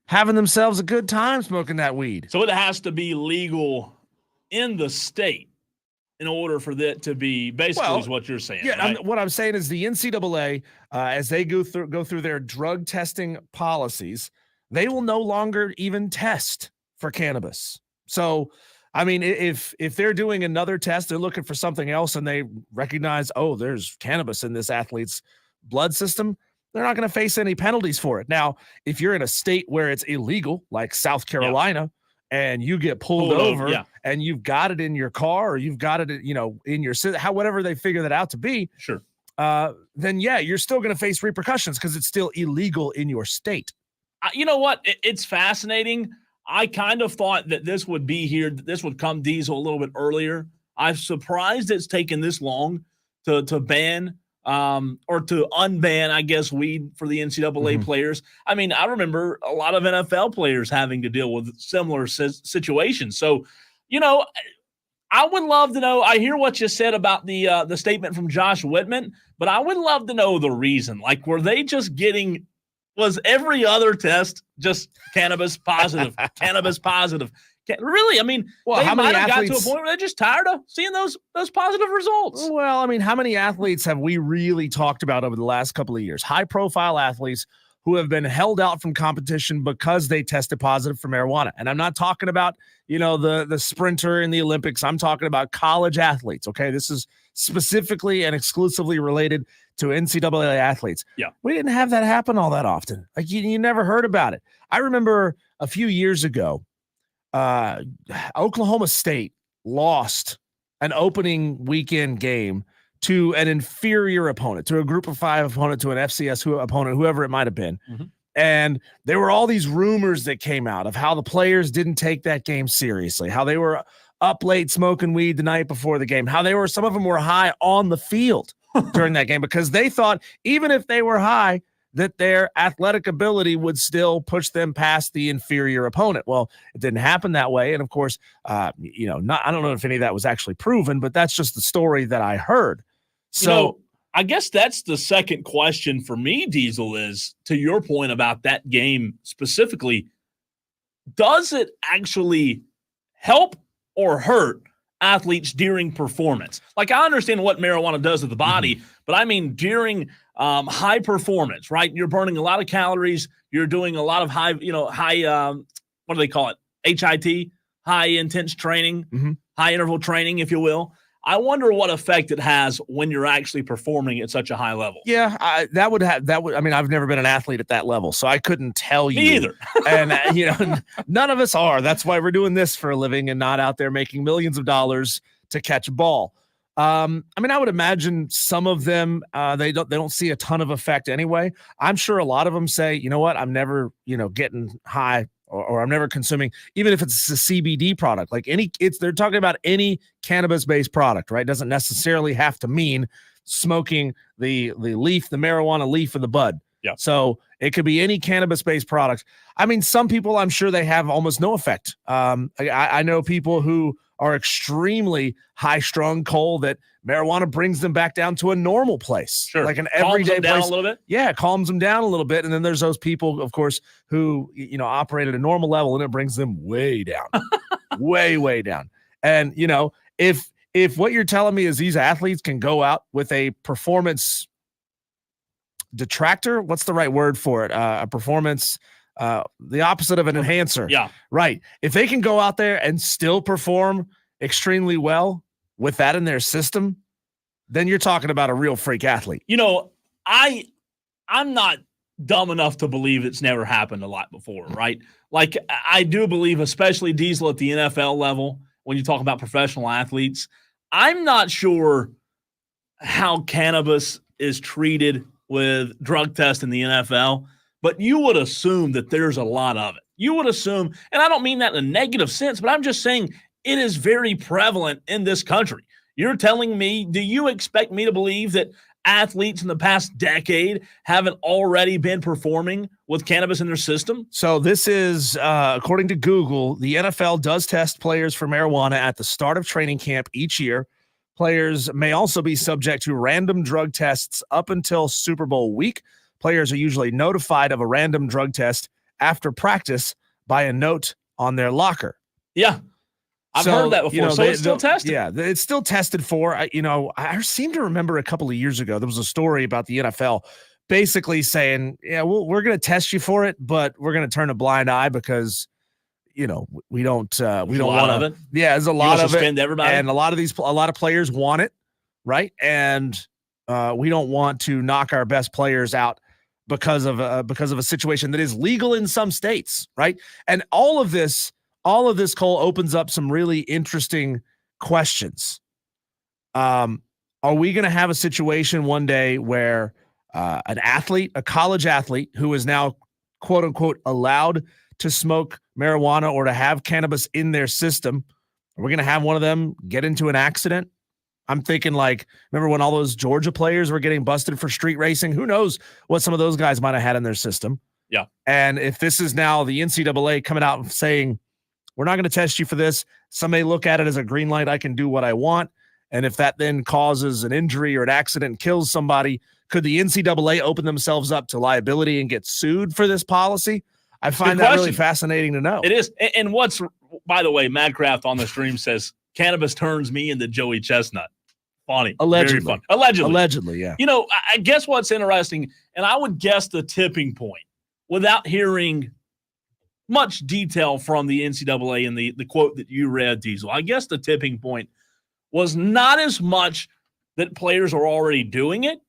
having themselves a good time smoking that weed. So it has to be legal in the state in order for that to be basically is what you're saying. Yeah, right? what I'm saying is the NCAA, as they go through their drug testing policies, they will no longer even test for cannabis. So, I mean, if they're doing another test, they're looking for something else, and they recognize, oh, there's cannabis in this athlete's blood system, they're not going to face any penalties for it. Now, if you're in a state where it's illegal, like South Carolina, and you get pulled over and you've got it in your car or you've got it, in your whatever they figure that out to be, sure. Then you're still going to face repercussions because it's still illegal in your state. You know what? It's fascinating. I kind of thought that this would be here. This would come Diesel a little bit earlier. I'm surprised it's taken this long to ban or to unban, I guess, weed for the NCAA players. I mean, I remember a lot of NFL players having to deal with similar situations. So, I would love to know. I hear what you said about the statement from Josh Whitman, but I would love to know the reason. Like, were they just was every other test just cannabis positive, cannabis positive? Really? I mean, they might have got to a point where they're just tired of seeing those positive results. Well, I mean, how many athletes have we really talked about over the last couple of years? High-profile athletes who have been held out from competition because they tested positive for marijuana. And I'm not talking about, the sprinter in the Olympics. I'm talking about college athletes, okay? This is specifically and exclusively related to NCAA athletes. Yeah. We didn't have that happen all that often. Like, you never heard about it. I remember a few years ago, Oklahoma State lost an opening weekend game to an inferior opponent, to a group of 5 opponent, to an FCS opponent, whoever it might have been. Mm-hmm. And there were all these rumors that came out of how the players didn't take that game seriously, how they were up late smoking weed the night before the game, how some of them were high on the field during that game because they thought even if they were high, that their athletic ability would still push them past the inferior opponent. Well, it didn't happen that way. And of course, I don't know if any of that was actually proven, but that's just the story that I heard. So I guess that's the second question for me, Diesel, is to your point about that game specifically, does it actually help or hurt athletes during performance? Like, I understand what marijuana does to the body, but I mean during high performance, right? You're burning a lot of calories. You're doing a lot of high, what do they call it? HIT, high intense training, high interval training, if you will. I wonder what effect it has when you're actually performing at such a high level. Yeah, I mean, I've never been an athlete at that level, so I couldn't tell you. Me either. And, none of us are. That's why we're doing this for a living and not out there making millions of dollars to catch a ball. I mean, I would imagine some of them, they don't see a ton of effect anyway. I'm sure a lot of them say, you know what, I'm never, getting high or I'm never consuming, even if it's a CBD product, like they're talking about any cannabis-based product, right? Doesn't necessarily have to mean smoking the leaf, the marijuana leaf of the bud. Yeah. So it could be any cannabis-based product. I mean, some people, I'm sure they have almost no effect. I know people who are extremely high-strung coal that marijuana brings them back down to a normal place, like an everyday place. Down a little bit. Yeah, calms them down a little bit, and then there's those people, of course, who operate at a normal level, and it brings them way down, way down. And if what you're telling me is these athletes can go out with a performance detractor, what's the right word for it? A performance. The opposite of an enhancer. Yeah. Right. If they can go out there and still perform extremely well with that in their system, then you're talking about a real freak athlete. I'm not dumb enough to believe it's never happened a lot before, right? Like, I do believe, especially Diesel at the NFL level, when you talk about professional athletes, I'm not sure how cannabis is treated with drug tests in the NFL. But you would assume that there's a lot of it. You would assume, and I don't mean that in a negative sense, but I'm just saying it is very prevalent in this country. You're telling me, do you expect me to believe that athletes in the past decade haven't already been performing with cannabis in their system? So this is, according to Google, the NFL does test players for marijuana at the start of training camp each year. Players may also be subject to random drug tests up until Super Bowl week. Players are usually notified of a random drug test after practice by a note on their locker. Yeah. I've heard that before. So it's still tested. Yeah, it's still tested for. I seem to remember a couple of years ago there was a story about the NFL basically saying, "Yeah, we're going to test you for it, but we're going to turn a blind eye because we don't want to." Yeah, there's a lot of it, everybody, and a lot of players want it, right? And we don't want to knock our best players out because of a situation that is legal in some states, right? And all of this, Cole, opens up some really interesting questions. Are we going to have a situation one day where an athlete, a college athlete who is now quote unquote allowed to smoke marijuana or to have cannabis in their system, are we going to have one of them get into an accident? I'm thinking remember when all those Georgia players were getting busted for street racing? Who knows what some of those guys might have had in their system? Yeah. And if this is now the NCAA coming out and saying, we're not going to test you for this, some may look at it as a green light. I can do what I want. And if that then causes an injury or an accident, kills somebody, could the NCAA open themselves up to liability and get sued for this policy? I find that really fascinating to know. It is. And by the way, Madcraft on the stream says, cannabis turns me into Joey Chestnut. Funny. Allegedly. Very funny. Allegedly, yeah. I guess what's interesting, and I would guess the tipping point without hearing much detail from the NCAA and the quote that you read, Diesel. I guess the tipping point was not as much that players are already doing it,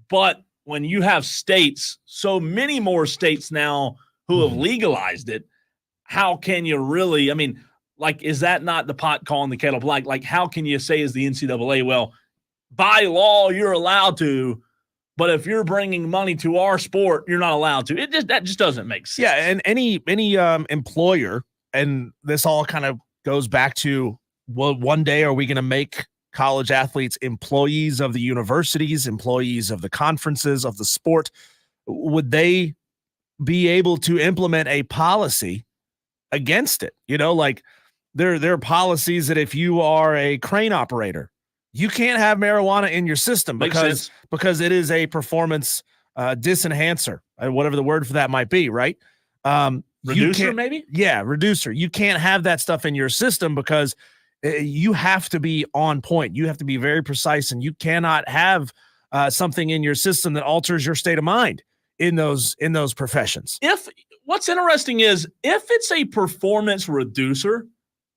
but when you have states, so many more states now who have legalized it, how can you really, is that not the pot calling the kettle black? How can you say as the NCAA, well, by law, you're allowed to, but if you're bringing money to our sport, you're not allowed to. That just doesn't make sense. Yeah, and any employer, and this all kind of goes back to, well, one day are we going to make college athletes employees of the universities, employees of the conferences, of the sport? Would they be able to implement a policy against it? There are policies that if you are a crane operator, you can't have marijuana in your system because it is a performance disenhancer, whatever the word for that might be, right? Reducer, maybe? Yeah, reducer. You can't have that stuff in your system because you have to be on point. You have to be very precise, and you cannot have something in your system that alters your state of mind in those professions. What's interesting is if it's a performance reducer,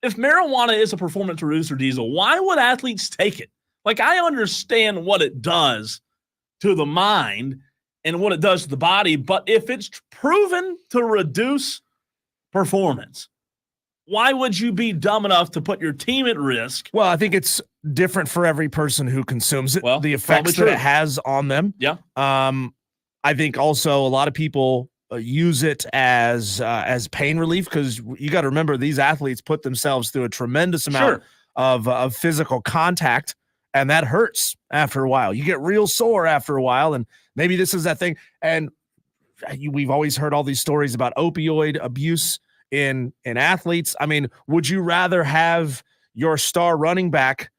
if marijuana is a performance reducer, Diesel, why would athletes take it? I understand what it does to the mind and what it does to the body, but if it's proven to reduce performance, why would you be dumb enough to put your team at risk? Well, I think it's different for every person who consumes it, the effects that true. It has on them. Yeah. I think also a lot of people use it as pain relief, because you got to remember these athletes put themselves through a tremendous amount of physical contact, and that hurts after a while. You get real sore after a while, and maybe this is that thing. And we've always heard all these stories about opioid abuse in athletes. Would you rather have your star running back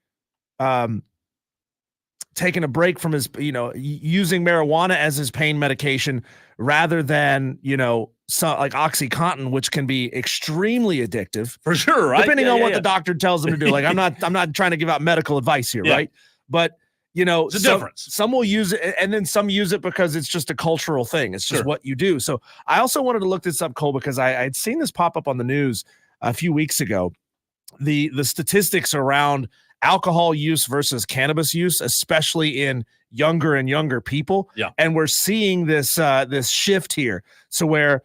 taking a break from his, using marijuana as his pain medication rather than, like OxyContin, which can be extremely addictive for sure, right? Depending on what the doctor tells him to do. I'm not trying to give out medical advice here, right? But it's a difference. Some will use it, and then some use it because it's just a cultural thing. It's just what you do. So I also wanted to look this up, Cole, because I had seen this pop up on the news a few weeks ago. The statistics around alcohol use versus cannabis use, especially in younger and younger people. Yeah. And we're seeing this shift here. So where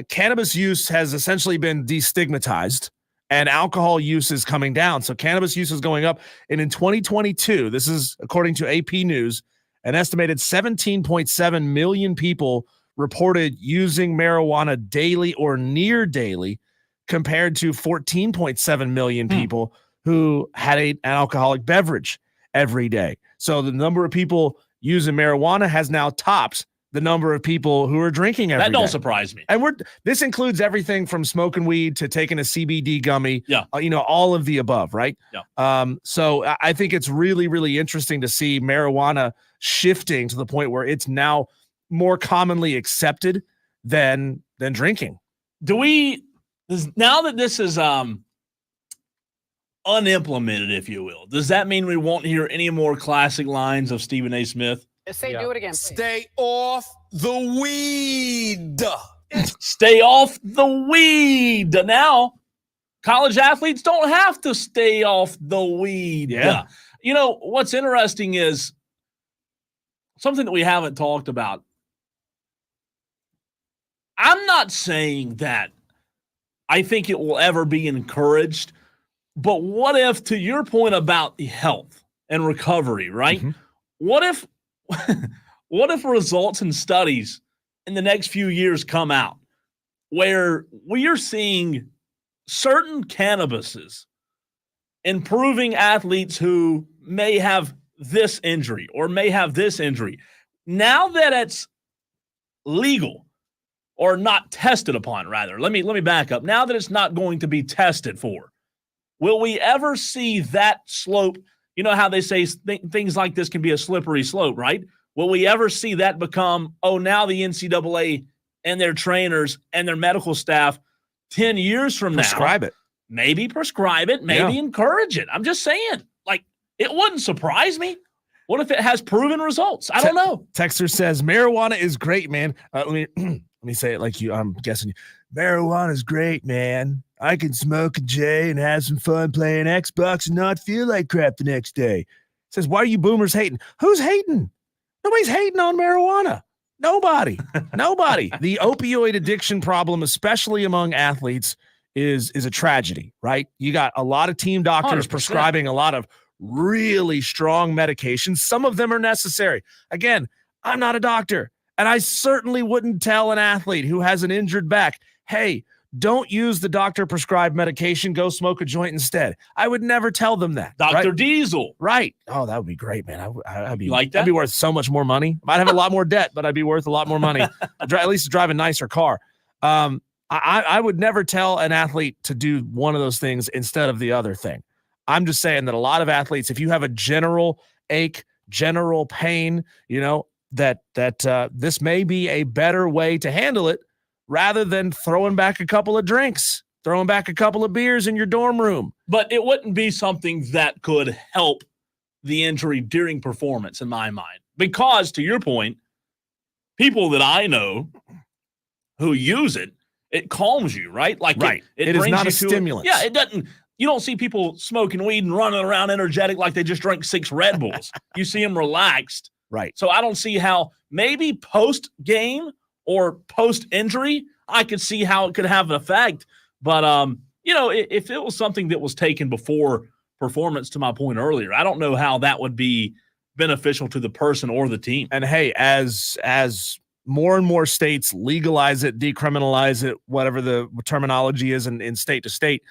cannabis use has essentially been destigmatized and alcohol use is coming down. So cannabis use is going up. And in 2022, this is according to AP News, an estimated 17.7 million people reported using marijuana daily or near daily, compared to 14.7 million people who had an alcoholic beverage every day. So the number of people using marijuana has now topped the number of people who are drinking every day. That don't surprise me. And this includes everything from smoking weed to taking a CBD gummy, all of the above, right? Yeah. So I think it's really, really interesting to see marijuana shifting to the point where it's now more commonly accepted than drinking. Now that this is unimplemented, if you will, does that mean we won't hear any more classic lines of Stephen A. Smith? Do it again, please. Stay off the weed. Stay off the weed. Now, college athletes don't have to stay off the weed. Yeah. You know, what's interesting is something that we haven't talked about. I'm not saying that I think it will ever be encouraged, but what if, to your point about health and recovery, right? Mm-hmm. What if results and studies in the next few years come out where we are seeing certain cannabises improving athletes who may have this injury or may have this injury? Now that it's legal, or not tested upon, rather. Let me back up. Now that it's not going to be tested for, will we ever see that slope? You know how they say things like this can be a slippery slope, right? Will we ever see that become, now the NCAA and their trainers and their medical staff 10 years from Prescribe now, it. maybe prescribe it, maybe encourage it. I'm just saying, like, it wouldn't surprise me. What if it has proven results? I don't know. Texter says marijuana is great, man. Let me say it like you. I'm guessing. Marijuana is great, man. I can smoke a J and have some fun playing Xbox and not feel like crap the next day. Says, why are you boomers hating? Who's hating? Nobody's hating on marijuana. Nobody. The opioid addiction problem, especially among athletes, is a tragedy, right? You got a lot of team doctors 100%. prescribing a lot of really strong medications. Some of them are necessary. Again, I'm not a doctor, and I certainly wouldn't tell an athlete who has an injured back, hey, don't use the doctor-prescribed medication. Go smoke a joint instead. I would never tell them that. Dr. Right? Diesel. Right. Oh, that would be great, man. I'd be You like that? I'd be worth so much more money. Might have a lot more debt, but I'd be worth a lot more money. At least drive a nicer car. I would never tell an athlete to do one of those things instead of the other thing. I'm just saying that a lot of athletes, if you have a general ache, general pain, that this may be a better way to handle it rather than throwing back a couple of drinks, throwing back a couple of beers in your dorm room. But it wouldn't be something that could help the injury during performance, in my mind. Because, to your point, people that I know who use it, it calms you, right? Like right. It is brings not you a stimulant. Yeah, it doesn't. You don't see people smoking weed and running around energetic like they just drank 6 Red Bulls. You see them relaxed. Right. So I don't see how maybe post-game or post-injury, I could see how it could have an effect. But, if it was something that was taken before performance, to my point earlier, I don't know how that would be beneficial to the person or the team. And, hey, as more and more states legalize it, decriminalize it, whatever the terminology is in state to state,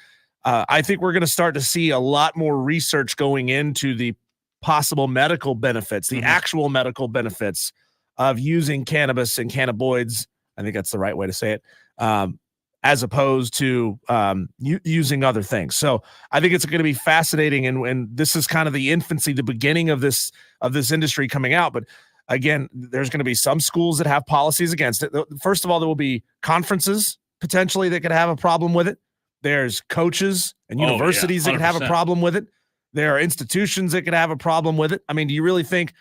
I think we're going to start to see a lot more research going into the possible medical benefits, the actual medical benefits of using cannabis and cannabinoids. I think that's the right way to say it, as opposed to using other things. So I think it's going to be fascinating, and this is kind of the infancy, the beginning of this industry coming out. But again, there's going to be some schools that have policies against it. First of all, there will be conferences potentially that could have a problem with it. There's coaches and universities that could have a problem with it. There are institutions that could have a problem with it. I mean, do you really think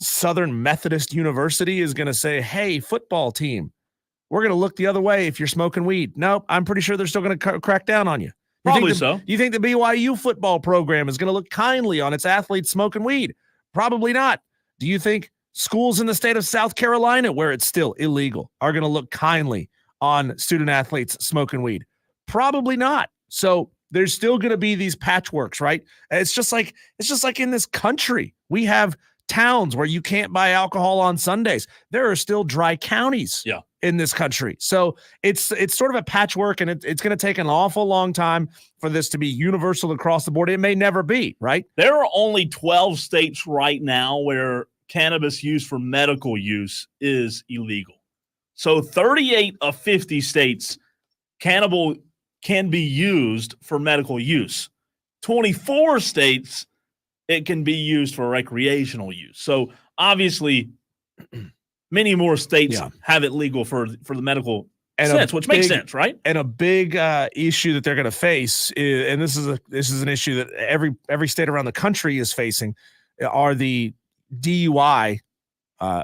Southern Methodist University is going to say, hey, football team, we're going to look the other way if you're smoking weed? Nope. I'm pretty sure they're still going to crack down on you. Probably so. You think the BYU football program is going to look kindly on its athletes smoking weed? Probably not. Do you think schools in the state of South Carolina, where it's still illegal, are going to look kindly on student athletes smoking weed? Probably not. So there's still going to be these patchworks, right? It's just like in this country, we have towns where you can't buy alcohol on Sundays. There are still dry counties in this country. So it's sort of a patchwork, and it's going to take an awful long time for this to be universal across the board. It may never be, right? There are only 12 states right now where cannabis use for medical use is illegal. So 38 of 50 states, cannabis can be used for medical use. 24 states, it can be used for recreational use. So obviously, many more states Yeah. have it legal for the medical And sense, which makes sense, right? And a big issue that they're going to face is, and this is an issue that every state around the country is facing, are the DUI.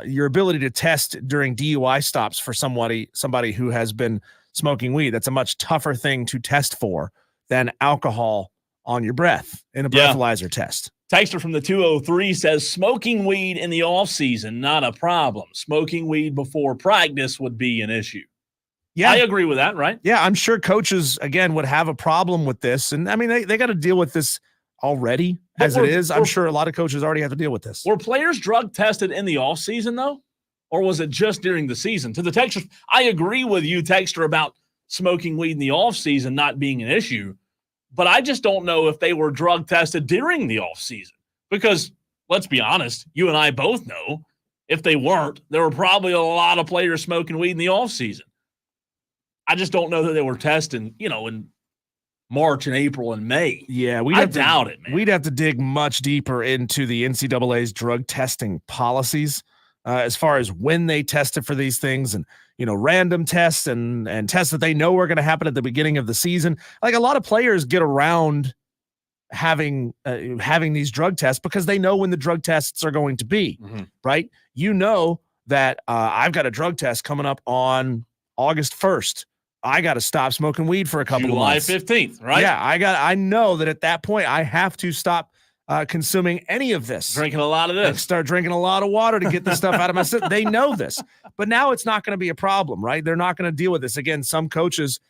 Your ability to test during DUI stops for somebody who has been smoking weed. That's a much tougher thing to test for than alcohol on your breath in a breathalyzer test. Texter from the 203 says smoking weed in the off season, not a problem. Smoking weed before practice would be an issue. Yeah, I agree with that, right? Yeah, I'm sure coaches, again, would have a problem with this. And I mean, they got to deal with this already as it is. I'm sure a lot of coaches already have to deal with this. Were players drug tested in the offseason, though? Or was it just during the season? To the texter, I agree with you, texter, about smoking weed in the offseason not being an issue. But I just don't know if they were drug tested during the offseason. Because, let's be honest, you and I both know if they weren't, there were probably a lot of players smoking weed in the offseason. I just don't know that they were testing, in March and April and May. Yeah, I doubt it, man. We'd have to dig much deeper into the NCAA's drug testing policies as far as when they tested for these things and, random tests and tests that they know are going to happen at the beginning of the season. Like a lot of players get around having these drug tests because they know when the drug tests are going to be, right? That I've got a drug test coming up on August 1st. I got to stop smoking weed for a couple of months. July 15th, right? Yeah, I know that at that point I have to stop consuming any of this. Drinking a lot of this. And start drinking a lot of water to get this stuff out of my system. They know this. But now it's not going to be a problem, right? They're not going to deal with this. Again, some coaches,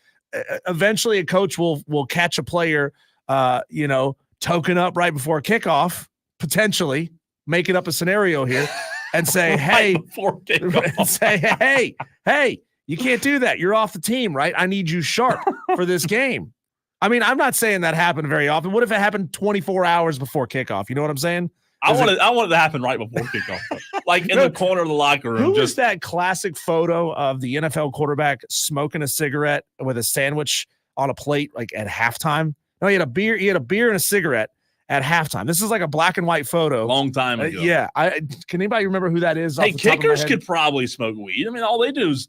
eventually a coach will catch a player, token up right before kickoff, potentially making up a scenario here and say, hey, hey, you can't do that. You're off the team, right? I need you sharp for this game. I mean, I'm not saying that happened very often. What if it happened 24 hours before kickoff? You know what I'm saying? I want it to happen right before kickoff. Like in the corner of the locker room. Who was that classic photo of the NFL quarterback smoking a cigarette with a sandwich on a plate like at halftime? No, he had a beer and a cigarette at halftime. This is like a black and white photo. Long time ago. Yeah. Can anybody remember who that is? Hey, kickers could probably smoke weed. I mean, all they do is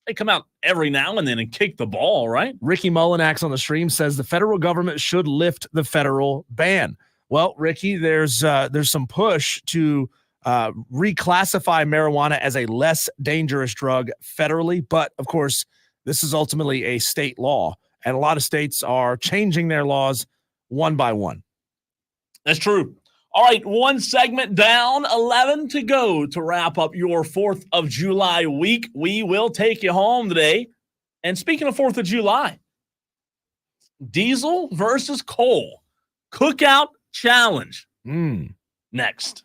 they come out every now and then and kick the ball, right? Ricky Mullinax on the stream says the federal government should lift the federal ban. Well, Ricky, there's some push to reclassify marijuana as a less dangerous drug federally. But, of course, this is ultimately a state law, and a lot of states are changing their laws one by one. That's true. All right, one segment down, 11 to go to wrap up your 4th of July week. We will take you home today. And speaking of 4th of July, diesel versus coal, cookout challenge. Next.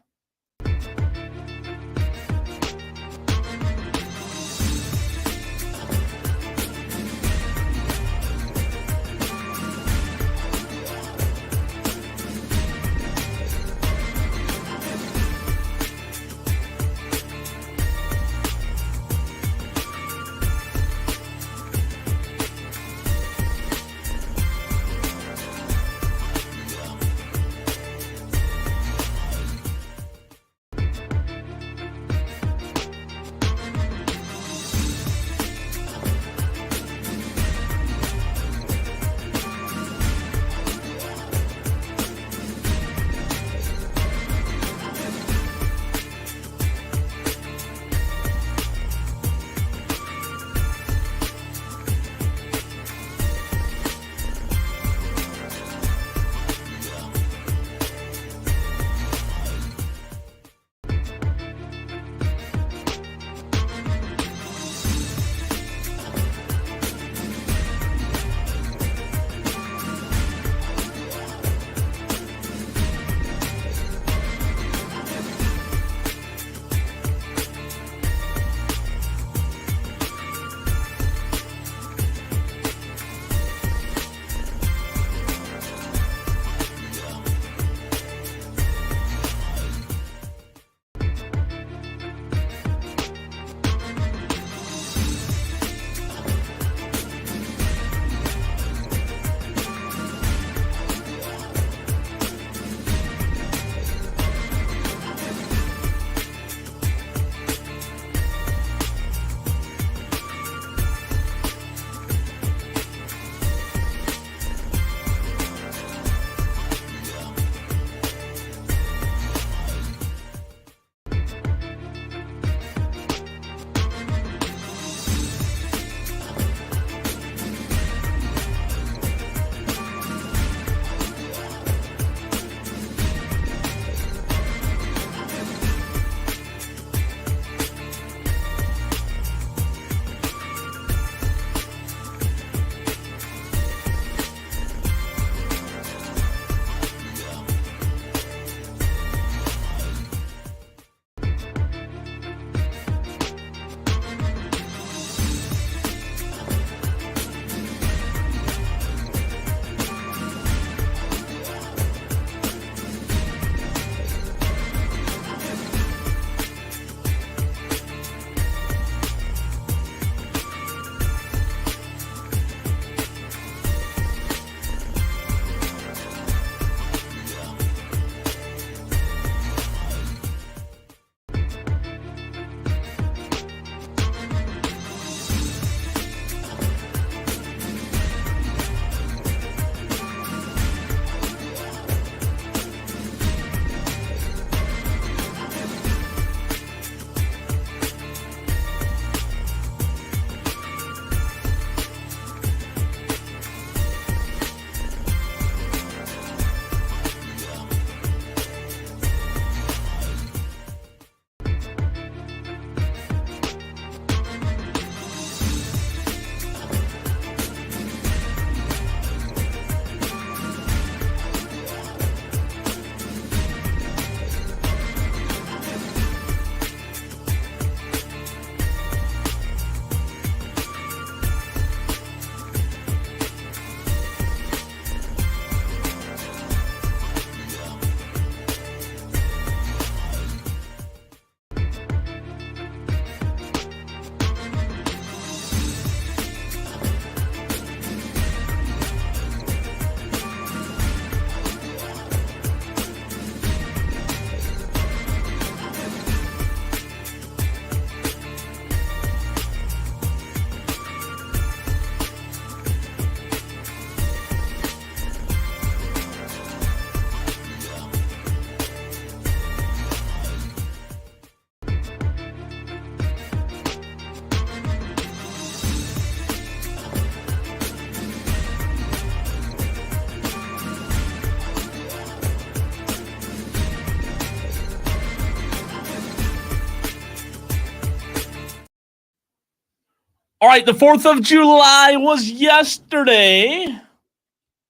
All right, the 4th of July was yesterday.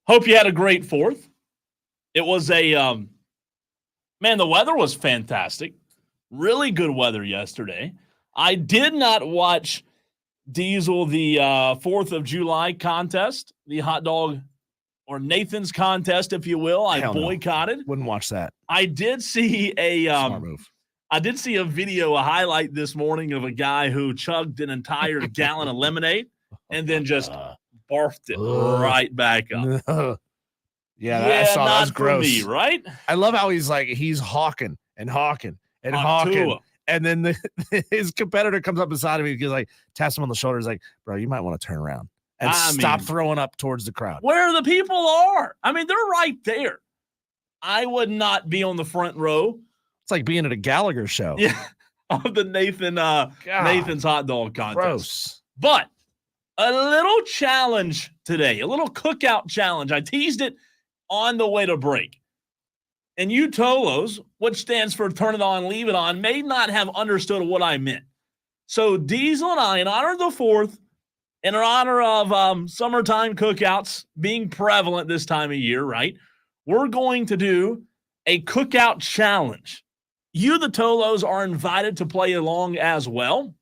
Hope you had a great 4th. It was the weather was fantastic. Really good weather yesterday. I did not watch Diesel, the 4th of July contest, the hot dog or Nathan's contest, if you will. I boycotted. No. Wouldn't watch that. I did see Smart move. I did see a video, a highlight this morning of a guy who chugged an entire gallon of lemonade and then just barfed it right back up. I saw that was gross. Me, right? I love how he's hawking and hawking and hawking. And then his competitor comes up beside him. He's like, taps him on the shoulder. He's like, bro, you might want to turn around and stop throwing up towards the crowd. Where the people are. I mean, they're right there. I would not be on the front row. It's like being at a Gallagher show. Yeah, of the Nathan's hot dog contest. Gross. But a little challenge today, a little cookout challenge. I teased it on the way to break. And you Tolos, which stands for turn it on, leave it on, may not have understood what I meant. So Diesel and I, in honor of the 4th, in honor of summertime cookouts being prevalent this time of year, right? We're going to do a cookout challenge. You, the Tolos, are invited to play along as well.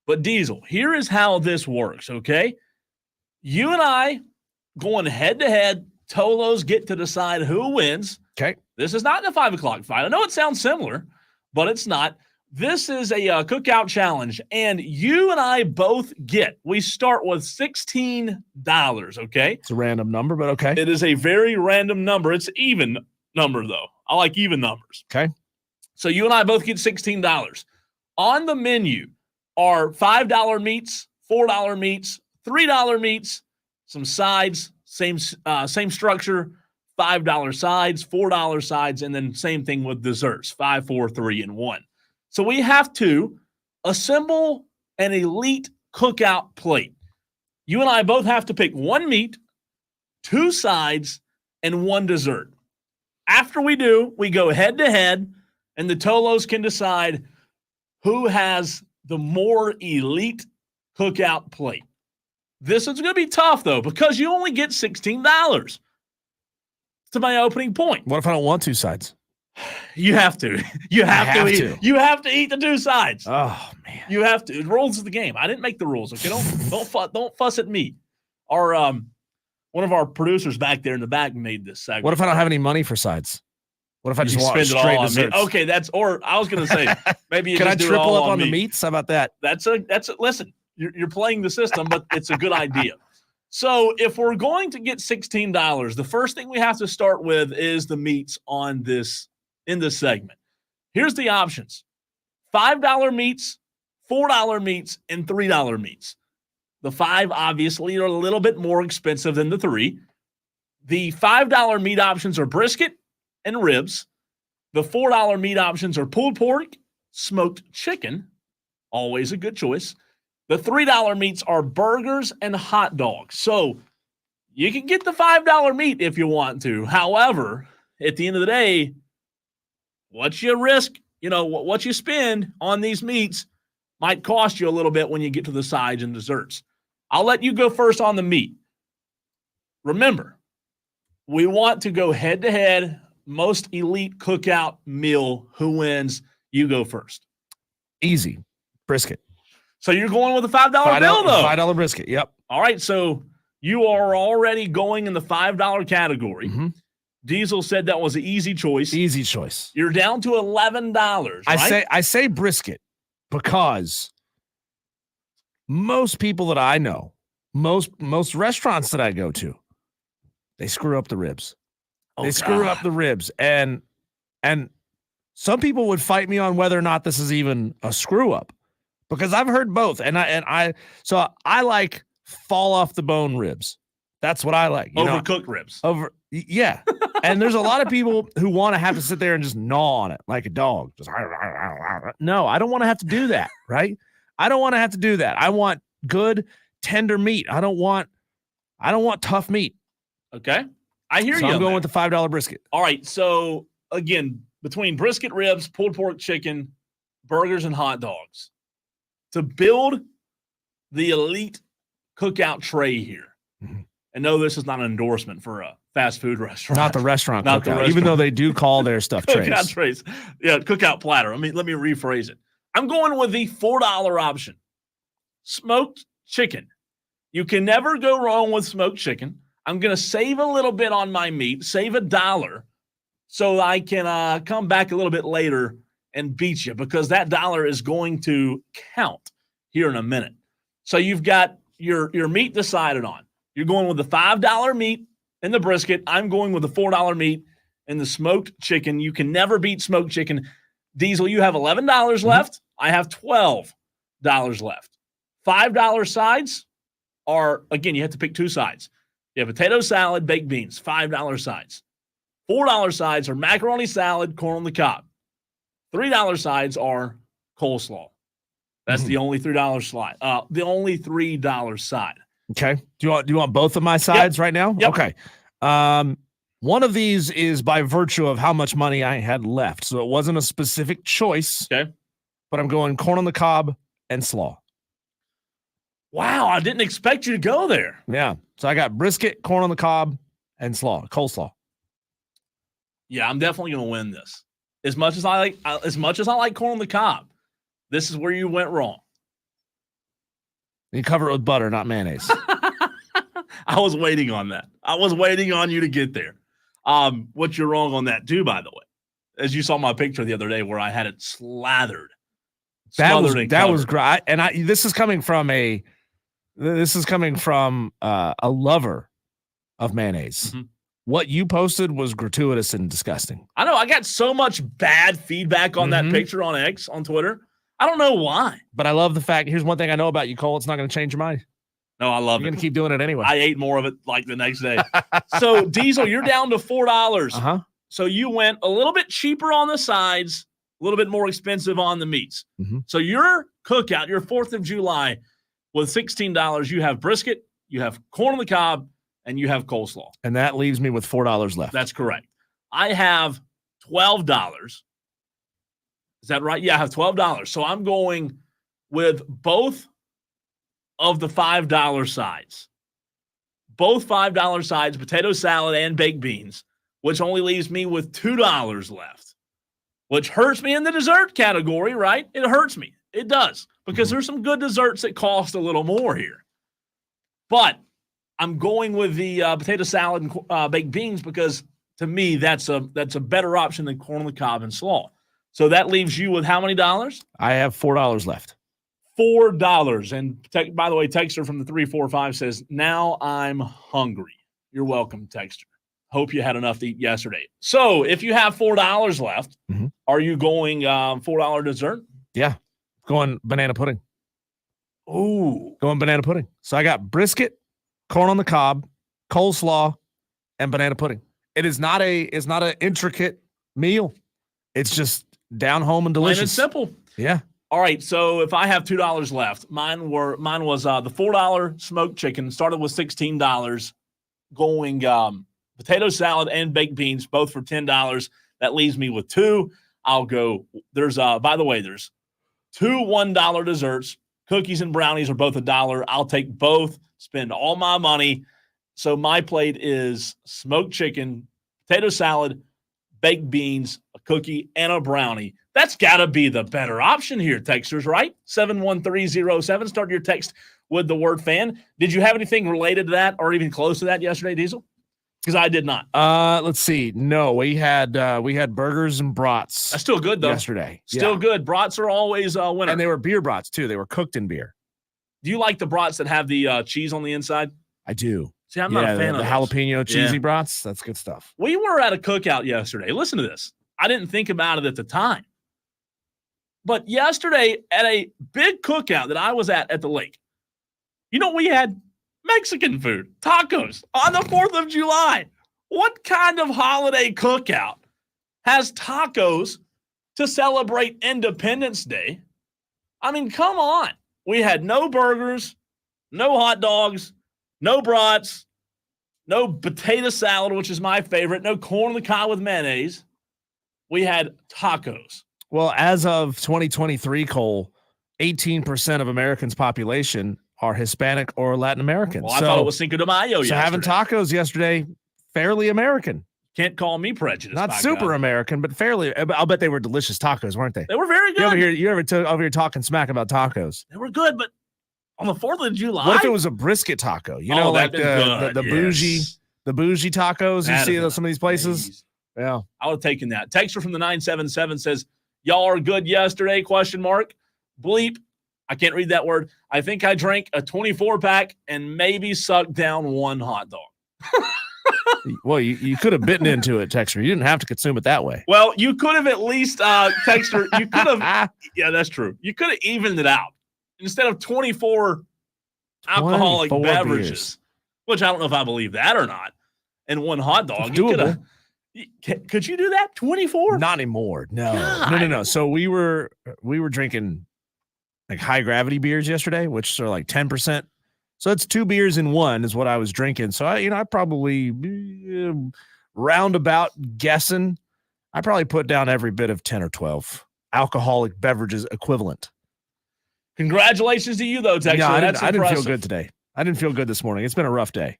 But Diesel, here is how this works, okay? You and I going head-to-head. Tolos get to decide who wins. Okay. This is not the 5 o'clock fight. I know it sounds similar, but it's not. This is a cookout challenge, and you and I both we start with $16, okay? It's a random number, but okay. It is a very random number. It's even number, though. I like even numbers. Okay. So you and I both get $16. On the menu are $5 meats, $4 meats, $3 meats, some sides, same structure, $5 sides, $4 sides, and then same thing with desserts, 5, 4, 3, and 1. So we have to assemble an elite cookout plate. You and I both have to pick 1 meat, 2 sides, and 1 dessert. After we do, we go head-to-head, and the Tolos can decide who has the more elite cookout plate. This is going to be tough, though, because you only get $16. To my opening point. What if I don't want 2 sides? You have to. You have to eat. You have to eat the 2 sides. Oh man. You have to. The rules of the game. I didn't make the rules. Okay, don't fuss at me. Our one of our producers back there in the back made this segment. What if I don't have any money for sides? What if I just want spend it straight all desserts? on me? Okay, or I was going to say maybe you can just I do triple it all up on me. the meats? How about that? That's a listen. You're playing the system, but it's a good idea. So if we're going to get $16, the first thing we have to start with is the meats in this segment. Here's the options. $5 meats, $4 meats, and $3 meats. The 5 obviously are a little bit more expensive than the 3. The $5 meat options are brisket and ribs. The $4 meat options are pulled pork, smoked chicken, always a good choice. The $3 meats are burgers and hot dogs. So you can get the $5 meat if you want to. However, at the end of the day, what you risk, what you spend on these meats might cost you a little bit when you get to the sides and desserts. I'll let you go first on the meat. Remember, we want to go head-to-head, most elite cookout meal. Who wins? You go first. Easy. Brisket. So you're going with a $5 bill, though? $5 brisket, yep. All right, so you are already going in the $5 category. Mm-hmm. Diesel said that was an easy choice. Easy choice. You're down to $11, right? I say brisket because most people that I know, most restaurants that I go to, they screw up the ribs. Screw up the ribs. And some people would fight me on whether or not this is even a screw up. Because I've heard both, and I like fall off the bone ribs. That's what I like. Overcooked ribs. Yeah. And there's a lot of people who want to have to sit there and just gnaw on it like a dog. Just no, I don't want to have to do that, right? I don't want to have to do that. I want good, tender meat. I don't want tough meat. Okay. I hear you. I'm going with the $5 brisket. All right. So again, between brisket, ribs, pulled pork, chicken, burgers, and hot dogs. To build the elite cookout tray here. Mhm. And no, this is not an endorsement for a fast food restaurant. Not the restaurant Not the cookout, even restaurant. though they do call their stuff Cookout trays. trays. Yeah, cookout platter. Let me rephrase it. I'm going with the $4 option. Smoked chicken. You can never go wrong with smoked chicken. I'm going to save a little bit on my meat, save $1 so I can come back a little bit later and beat you, because that dollar is going to count here in a minute. So you've got your meat decided on. You're going with the $5 meat and the brisket. I'm going with the $4 meat and the smoked chicken. You can never beat smoked chicken. Diesel, you have $11 left. I have $12 left. $5 sides are, again, you have to pick two sides. You have potato salad, baked beans, $5 sides. $4 sides are macaroni salad, corn on the cob. $3 sides are coleslaw. That's the only $3 slide. The only $3 side. Okay. Do you want both of my sides right now? Yep. Okay. One of these is by virtue of how much money I had left. So it wasn't a specific choice. Okay. But I'm going corn on the cob and slaw. Wow, I didn't expect you to go there. Yeah. So I got brisket, corn on the cob, and coleslaw. Yeah, I'm definitely going to win this. As much as I like corn on the cob, this is where you went wrong. You cover it with butter, not mayonnaise. I was waiting on that. I was waiting on you to get there. What you're wrong on that too, by the way, as you saw my picture the other day where I had it slathered. That was great. And this is coming from a lover of mayonnaise. Mm-hmm. What you posted was gratuitous and disgusting. I know. I got so much bad feedback on that picture on X, on Twitter. I don't know why. But I love the fact, here's one thing I know about you, Cole. It's not going to change your mind. No, I love it. You're going to keep doing it anyway. I ate more of it like the next day. So, Diesel, you're down to $4. Uh-huh. So you went a little bit cheaper on the sides, a little bit more expensive on the meats. Mm-hmm. So your cookout, your 4th of July, with $16, you have brisket, you have corn on the cob, and you have coleslaw. And that leaves me with $4 left. That's correct. I have $12. Is that right? Yeah, I have $12. So I'm going with both of the $5 sides. Both $5 sides, potato salad and baked beans, which only leaves me with $2 left, which hurts me in the dessert category, right? It hurts me. It does, because there's some good desserts that cost a little more here. But I'm going with the potato salad and baked beans because, to me, that's a better option than corn on the cob and slaw. So that leaves you with how many dollars? I have $4 left. $4. And by the way, Texter from the 345 says, now I'm hungry. You're welcome, Texter. Hope you had enough to eat yesterday. So if you have $4 left, are you going $4 dessert? Yeah. Going banana pudding. Ooh. Going banana pudding. So I got brisket, corn on the cob, coleslaw, and banana pudding. It's not an intricate meal. It's just down home and delicious. Plain and simple. Yeah. All right, so if I have $2 left, mine was the $4 smoked chicken, started with $16, going potato salad and baked beans, both for $10. That leaves me with $2. I'll go. There's by the way, there's 2 $1 desserts. Cookies and brownies are both $1. I'll take both, spend all my money. So my plate is smoked chicken, potato salad, baked beans, a cookie, and a brownie. That's got to be the better option here, Texters, right? 71307. Start your text with the word fan. Did you have anything related to that or even close to that yesterday, Diesel? Because I did not. Let's see. No, we had burgers and brats. That's still good, though. Yesterday. Still good. Brats are always a winner. And they were beer brats, too. They were cooked in beer. Do you like the brats that have the cheese on the inside? I do. See, I'm not a fan of the jalapeno cheesy brats. That's good stuff. We were at a cookout yesterday. Listen to this. I didn't think about it at the time. But yesterday at a big cookout that I was at the lake, we had Mexican food, tacos on the 4th of July. What kind of holiday cookout has tacos to celebrate Independence Day? I mean, come on. We had no burgers, no hot dogs, no brats, no potato salad, which is my favorite, no corn on the cob with mayonnaise. We had tacos. Well, as of 2023, Cole, 18% of Americans' population are Hispanic or Latin American. Well, I thought it was Cinco de Mayo So yesterday. having tacos yesterday, fairly American. Can't call me prejudiced. Not super American, but fairly. I'll bet they were delicious tacos, weren't they? They were very good. You ever over here talking smack about tacos? They were good, but on the 4th of July. What if it was a brisket taco? You know, like the bougie tacos you see at some of these places? Amazing. Yeah. I would have taken that. Texter from the 977 says, y'all are good yesterday, ? Bleep. I can't read that word. I think I drank a 24-pack and maybe sucked down one hot dog. Well, you could have bitten into it, Texter. You didn't have to consume it that way. Well, you could have at least, Texter, you could have, yeah, that's true. You could have evened it out. Instead of 24 alcoholic beverages, beers. Which I don't know if I believe that or not, and one hot dog. You could you do that? 24? Not anymore. No. So we were drinking like high gravity beers yesterday, which are like 10%. So it's 2 beers in one is what I was drinking. So I probably roundabout guessing, I probably put down every bit of 10 or 12 alcoholic beverages equivalent. Congratulations to you, though, Texas. Yeah, I didn't feel good today. I didn't feel good this morning. It's been a rough day.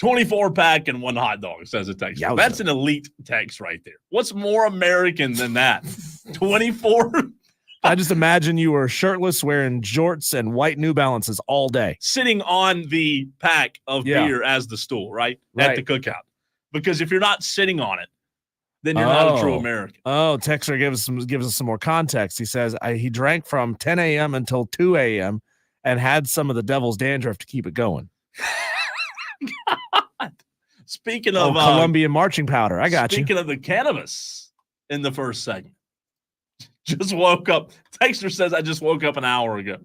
24-pack and one hot dog, says a text. Yowza. That's an elite text right there. What's more American than that? 24? I just imagine you were shirtless, wearing jorts and white New Balances all day. Sitting on the pack of beer as the stool, right? At the cookout. Because if you're not sitting on it, then you're not a true American. Oh, Texter gives us some more context. He says he drank from 10 a.m. until 2 a.m. and had some of the devil's dandruff to keep it going. God. Speaking of Colombian marching powder, I got Speaking of the cannabis in the first segment, just woke up. Texter says I just woke up an hour ago.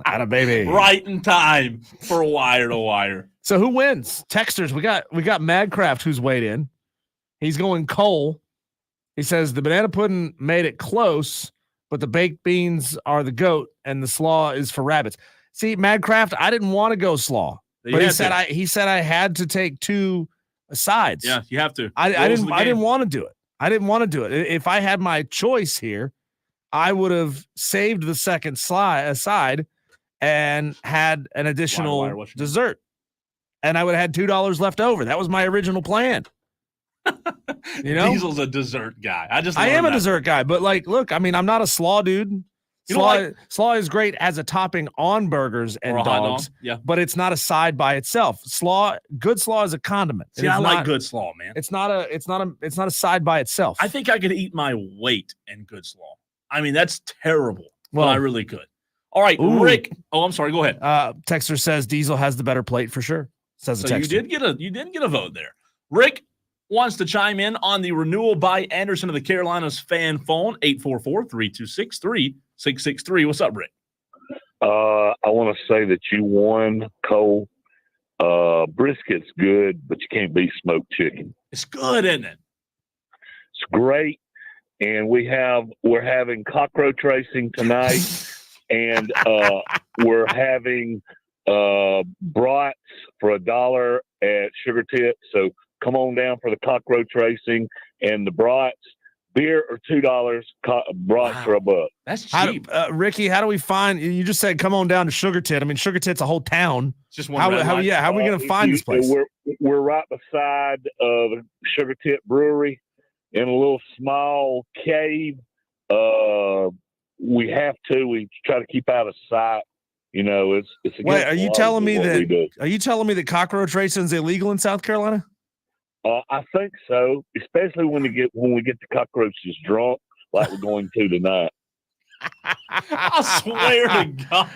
Atta baby. Right in time for wire to wire. So who wins? Texters, we got Madcraft who's weighed in. He's going Cole. He says the banana pudding made it close, but the baked beans are the goat and the slaw is for rabbits. See, Madcraft, I didn't want to go slaw. But he said I had to take 2 sides. Yeah, you have to. I didn't want to do it. I didn't want to do it. If I had my choice here, I would have saved the second side and had an additional dessert. And I would have had $2 left over. That was my original plan. You know, Diesel's a dessert guy. I am a dessert guy, but like, look, I mean, I'm not a slaw dude. Slaw is great as a topping on burgers and dogs, but it's not a side by itself. Good slaw is a condiment. See, I like good slaw, man. It's not a side by itself. I think I could eat my weight in good slaw. I mean, that's terrible. Well, I really could. All right, Rick. Oh, I'm sorry. Go ahead. Texter says Diesel has the better plate for sure. Says the texter. You did get a vote there. Rick wants to chime in on the renewal by Anderson of the Carolinas fan phone, 844-326-3663. What's up, Rick? I want to say that you won, Cole. Brisket's good, but you can't beat smoked chicken. It's good, isn't it? It's great. And we're having cockroach racing tonight, and we're having brats for $1 at Sugar Tip. So come on down for the cockroach racing and the brats. Beer or $2, brats are $1. That's cheap. Ricky, how do we find? You just said come on down to Sugar Tit. I mean, Sugar Tit's a whole town. It's just one. How are we going to find this place? We're right beside the Sugar Tit Brewery in a little small cave. We try to keep out of sight. You know, it's. Wait, are you telling me that cockroach racing is illegal in South Carolina? I think so, especially when we get the cockroaches drunk, like we're going to tonight. I swear to God,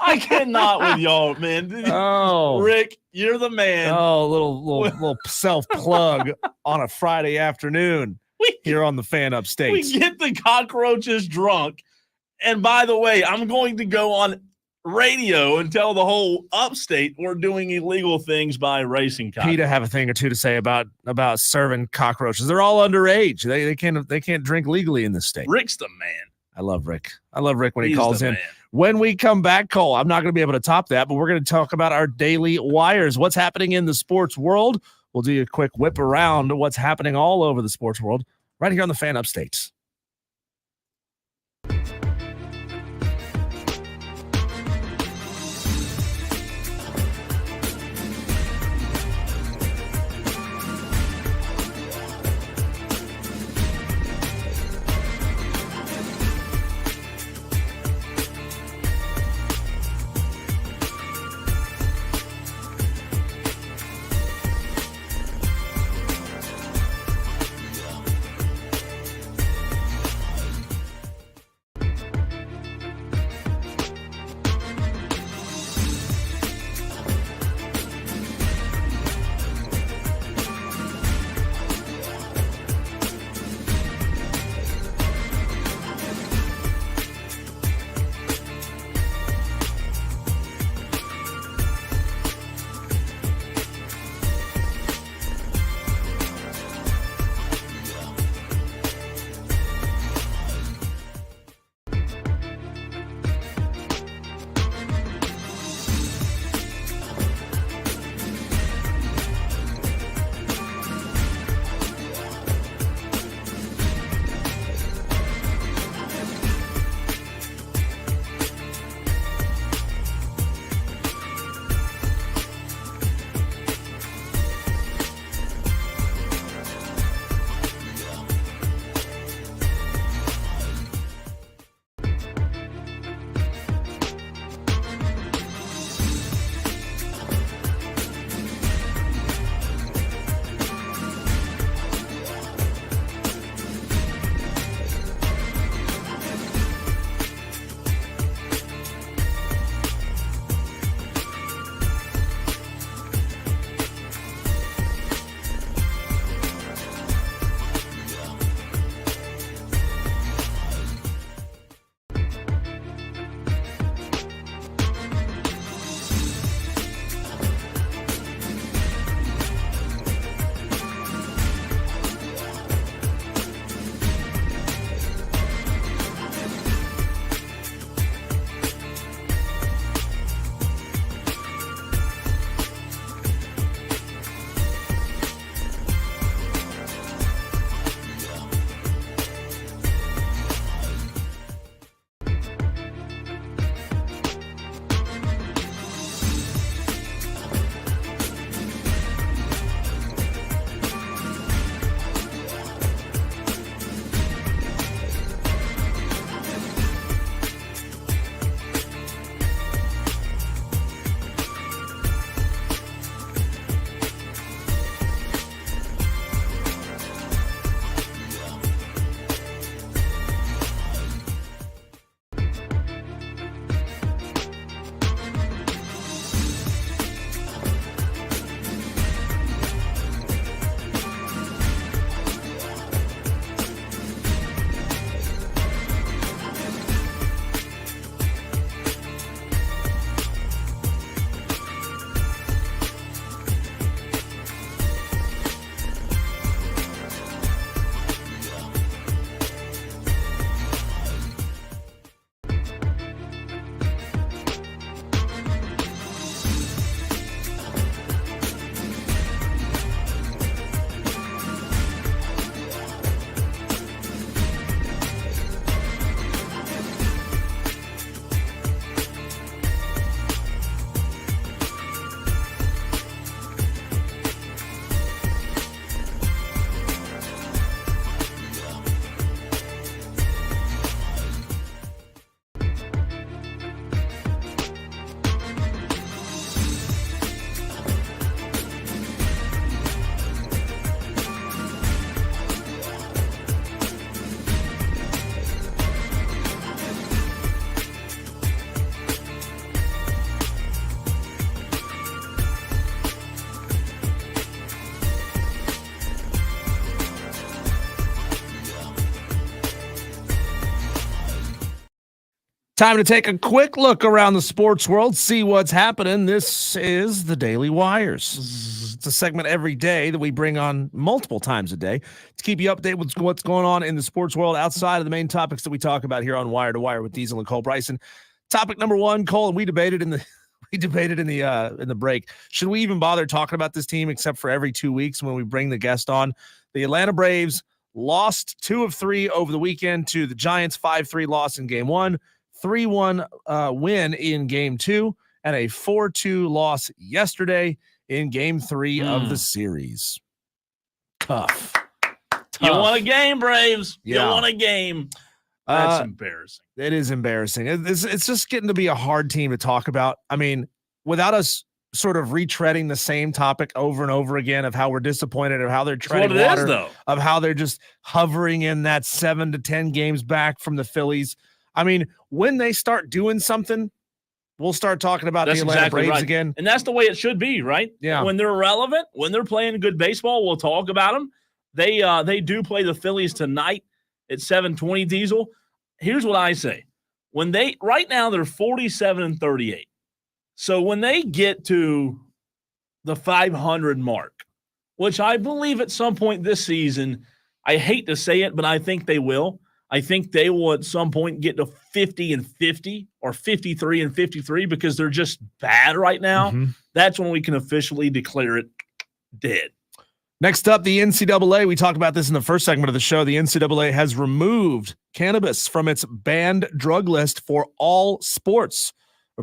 I cannot with y'all, man. Oh, Rick, you're the man. Oh, little self plug on a Friday afternoon here on the Fan Upstate. We get the cockroaches drunk, and by the way, I'm going to go on radio and tell the whole upstate we're doing illegal things by racing cockroaches. Peter have a thing or two to say about serving cockroaches. They're all underage. They can't drink legally in this state. Rick's the man. I love Rick when he calls in. Man. When we come back, Cole, I'm not going to be able to top that, but we're going to talk about our daily wires. What's happening in the sports world? We'll do a quick whip around what's happening all over the sports world right here on the Fan Upstate. Time to take a quick look around the sports world, see what's happening. This is the Daily Wires. It's a segment every day that we bring on multiple times a day to keep you updated with what's going on in the sports world outside of the main topics that we talk about here on Wire to Wire with Diesel and Cole Bryson. Topic number one, Cole, and we debated in the break. Should we even bother talking about this team except for every 2 weeks when we bring the guest on? The Atlanta Braves lost 2 of 3 over the weekend to the Giants, 5-3 loss in game 1. 3-1 win in game 2, and a 4-2 loss yesterday in game 3 of the series. Tough. You want a game, Braves. Yeah. You want a game. That's embarrassing. It is embarrassing. It's just getting to be a hard team to talk about. I mean, without us sort of retreading the same topic over and over again of how we're disappointed, of how they're treading water, of how they're just hovering in that 7 to 10 games back from the Phillies. I mean, when they start doing something, we'll start talking about the Atlanta Braves again. And that's the way it should be, right? Yeah. When they're relevant, when they're playing good baseball, we'll talk about them. They do play the Phillies tonight at 7:20, Diesel. Here's what I say. Right now they're 47-38. So when they get to the 500 mark, which I believe at some point this season, I hate to say it, but I think they will. I think they will at some point get to 50-50 or 53-53 because they're just bad right now. Mm-hmm. That's when we can officially declare it dead. Next up, the NCAA. We talked about this in the first segment of the show. The NCAA has removed cannabis from its banned drug list for all sports.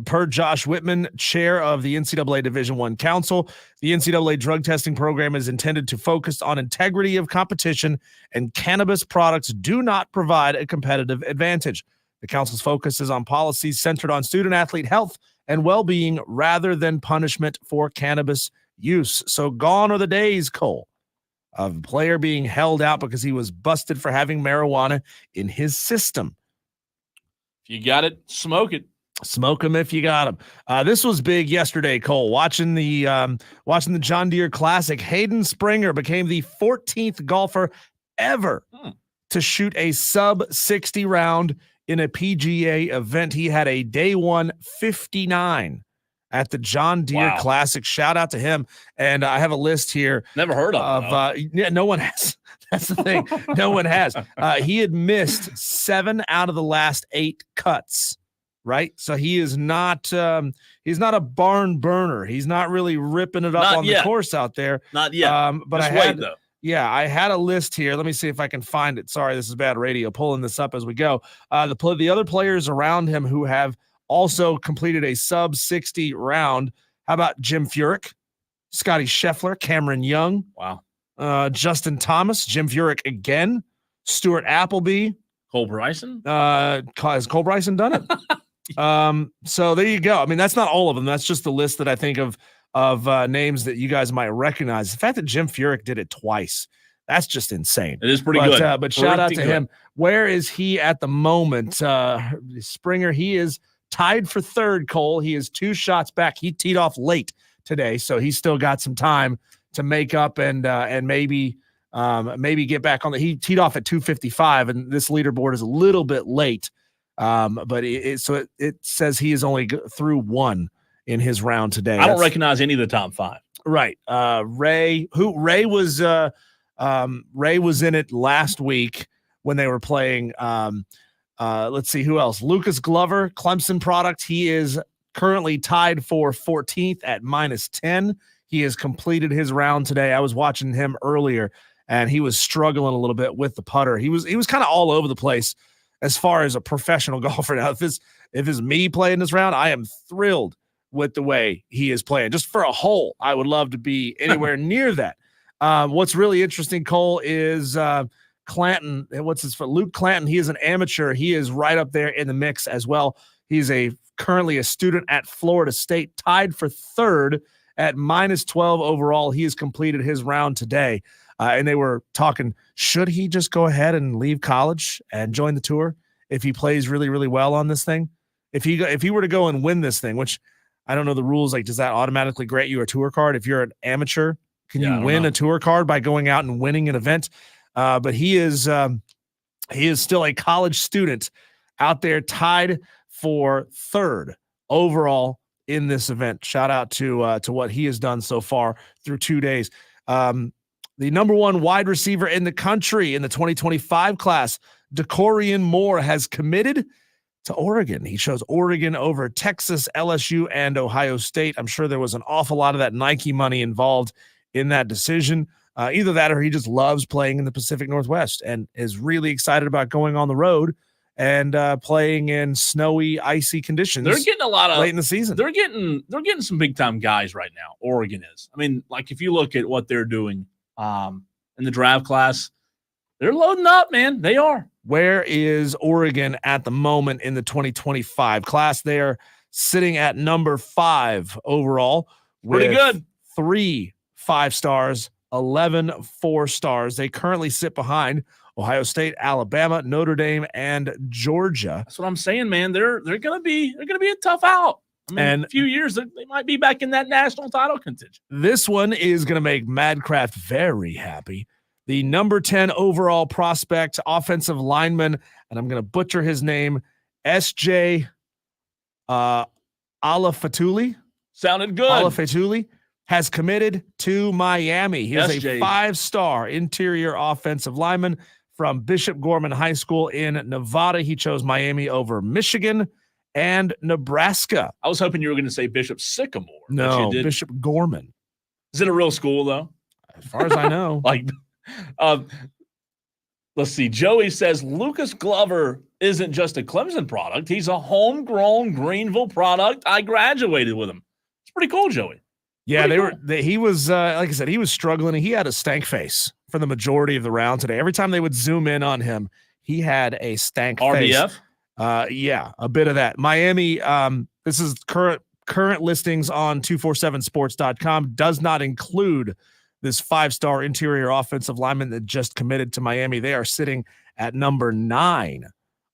Per Josh Whitman, chair of the NCAA Division I Council, the NCAA drug testing program is intended to focus on integrity of competition, and cannabis products do not provide a competitive advantage. The council's focus is on policies centered on student-athlete health and well-being rather than punishment for cannabis use. So gone are the days, Cole, of a player being held out because he was busted for having marijuana in his system. If you got it, smoke it. Smoke them if you got them. This was big yesterday, Cole. Watching the John Deere Classic, Hayden Springer became the 14th golfer ever to shoot a sub-60 round in a PGA event. He had a day 1 59 at the John Deere Classic. Shout out to him. And I have a list here. Never heard of yeah, no one has. That's the thing. No one has. He had missed 7 out of the last 8 cuts. Right. So he is not he's not a barn burner. He's not really ripping it up on the course out there. Not yet. But I had a list here. Let me see if I can find it. Sorry, this is bad radio. Pulling this up as we go. The other players around him who have also completed a sub-60 round. How about Jim Furyk, Scotty Scheffler, Cameron Young? Wow. Justin Thomas, Jim Furyk again, Stuart Appleby. Cole Bryson? Has Cole Bryson done it? So there you go. I mean, that's not all of them. That's just the list that I think of names that you guys might recognize. The fact that Jim Furyk did it twice, that's just insane. It is pretty good. But shout out to him. Where is he at the moment? Springer, he is tied for third, Cole. He is 2 shots back. He teed off late today, so he's still got some time to make up and maybe get back on the. He teed off at 2:55, and this leaderboard is a little bit late. But it says he is only through 1 in his round today. I don't recognize any of the top 5. Right. Ray was in it last week when they were playing. Let's see who else. Lucas Glover, Clemson product. He is currently tied for 14th at -10. He has completed his round today. I was watching him earlier, and he was struggling a little bit with the putter. He was kind of all over the place. As far as a professional golfer now, if it's me playing this round, I am thrilled with the way he is playing. Just for a hole, I would love to be anywhere near that. What's really interesting, Cole, is Clanton. Luke Clanton. He is an amateur. He is right up there in the mix as well. He's currently a student at Florida State, tied for third at -12 overall. He has completed his round today. And they were talking, should he just go ahead and leave college and join the tour if he plays really, really well on this thing? If he were to go and win this thing, which I don't know the rules, like, does that automatically grant you a tour card? If you're an amateur, can you win a tour card by going out and winning an event? But he is still a college student out there, tied for third overall in this event. Shout out to what he has done so far through 2 days. The number one wide receiver in the country in the 2025 class, DeCorian Moore, has committed to Oregon. He chose Oregon over Texas, LSU, and Ohio State. I'm sure there was an awful lot of that Nike money involved in that decision. Either that or he just loves playing in the Pacific Northwest and is really excited about going on the road and playing in snowy, icy conditions. They're getting a lot of late in the season. They're getting some big time guys right now. Oregon is. I mean, like if you look at what they're doing in the draft class, they're loading up, man. They are. Where is Oregon at the moment in the 2025 class? They're sitting at number 5 overall. Pretty good. 3 5 stars, 11 4 stars. They currently sit behind Ohio State, Alabama, Notre Dame, and Georgia. That's what I'm saying, man. They're gonna be a tough out. I mean, in a few years, they might be back in that national title contention. This one is going to make Madcraft very happy. The number 10 overall prospect, offensive lineman, and I'm going to butcher his name, S.J. Alafatuli. Sounded good. Alafatuli has committed to Miami. He is a 5-star interior offensive lineman from Bishop Gorman High School in Nevada. He chose Miami over Michigan and Nebraska. I was hoping you were going to say Bishop Sycamore. No, Bishop Gorman. Is it a real school, though? As far as I know. Let's see. Joey says Lucas Glover isn't just a Clemson product. He's a homegrown Greenville product. I graduated with him. It's pretty cool, Joey. Yeah, he was, like I said, he was struggling. He had a stank face for the majority of the round today. Every time they would zoom in on him, he had a stank face. RBF? Yeah, a bit of that. Miami, this is current listings on 247sports.com, does not include this 5-star interior offensive lineman that just committed to Miami. They are sitting at number 9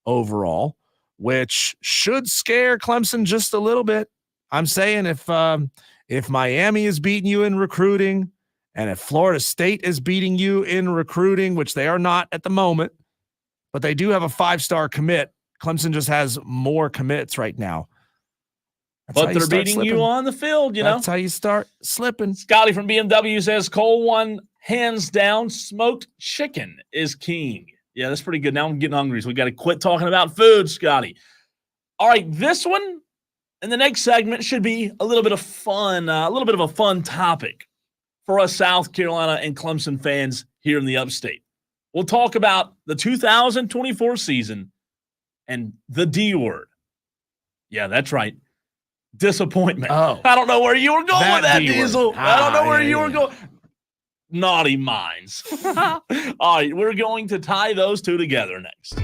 overall, which should scare Clemson just a little bit. I'm saying if Miami is beating you in recruiting and if Florida State is beating you in recruiting, which they are not at the moment, but they do have a 5-star commit, Clemson just has more commits right now. But they're beating you on the field, you know. That's how you start slipping. Scotty from BMW says Cole won hands down. Smoked chicken is king. Yeah, that's pretty good. Now I'm getting hungry, so we got to quit talking about food, Scotty. All right, this one and the next segment should be a little bit of fun, a little bit of a fun topic for us South Carolina and Clemson fans here in the Upstate. We'll talk about the 2024 season and the D word. Yeah, that's right. Disappointment. Oh, I don't know where you were going with that, Diesel. I don't know where you were going. Naughty minds. All right, we're going to tie those two together next.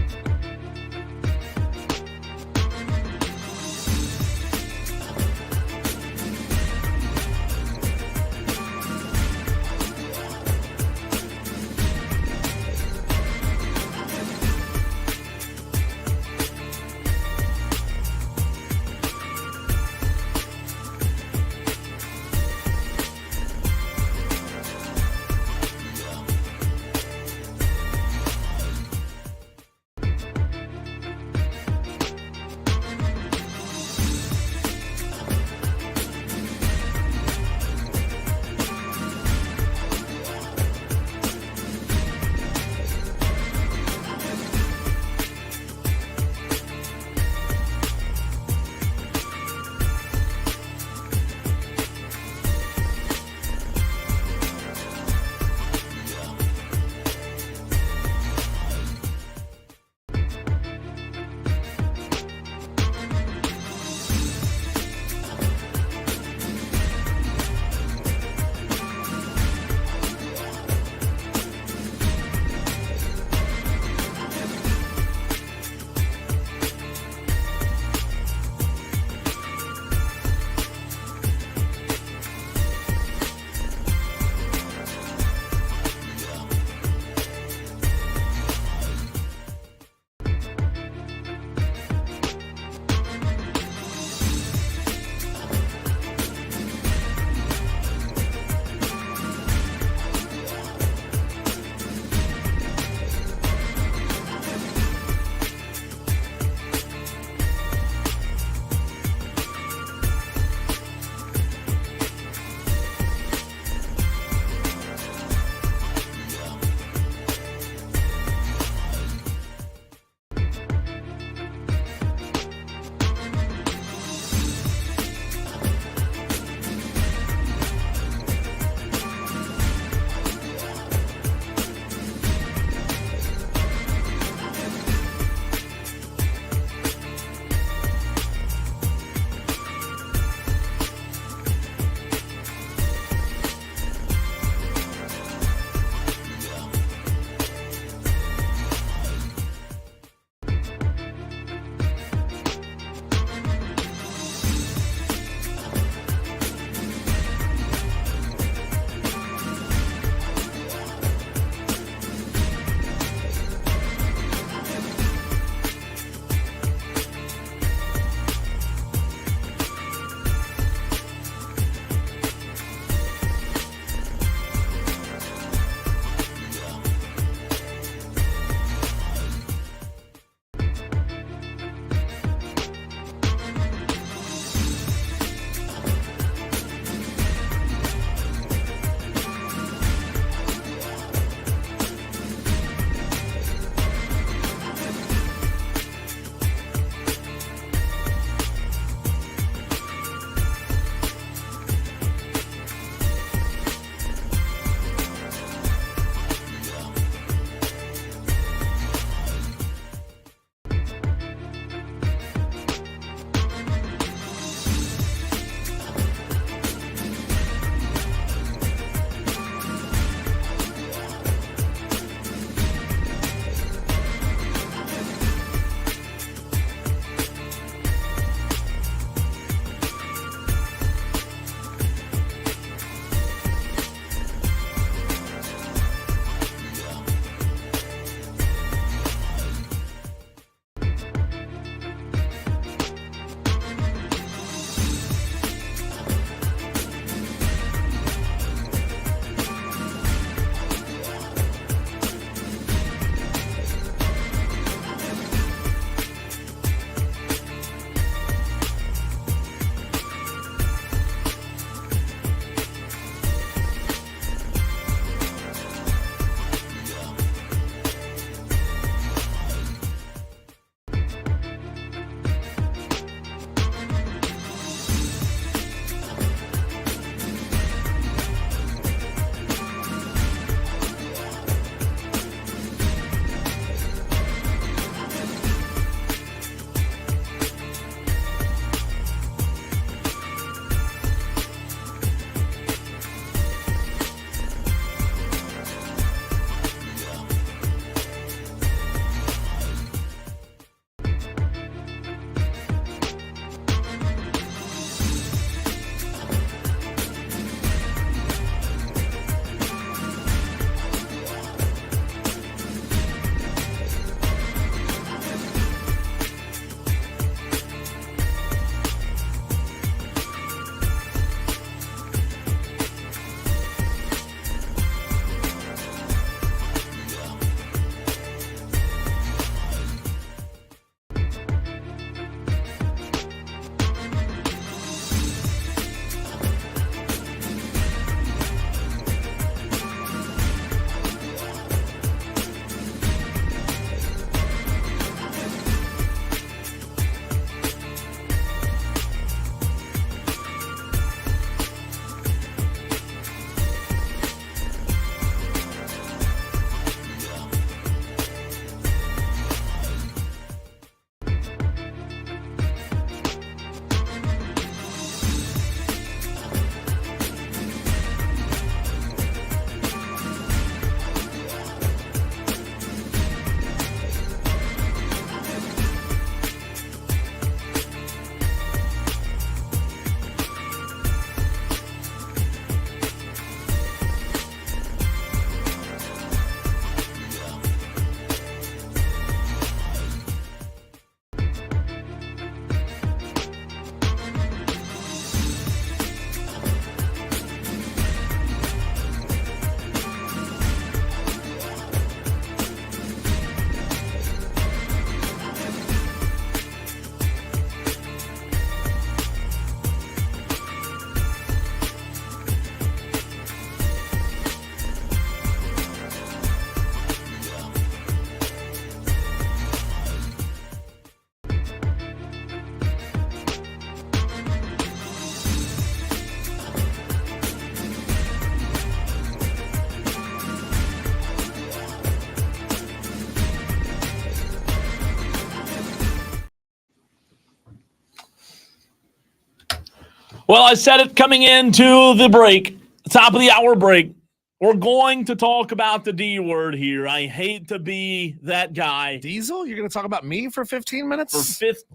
Well, I said it coming into the break, top of the hour break. We're going to talk about the D word here. I hate to be that guy. Diesel, you're going to talk about me for 15 minutes? For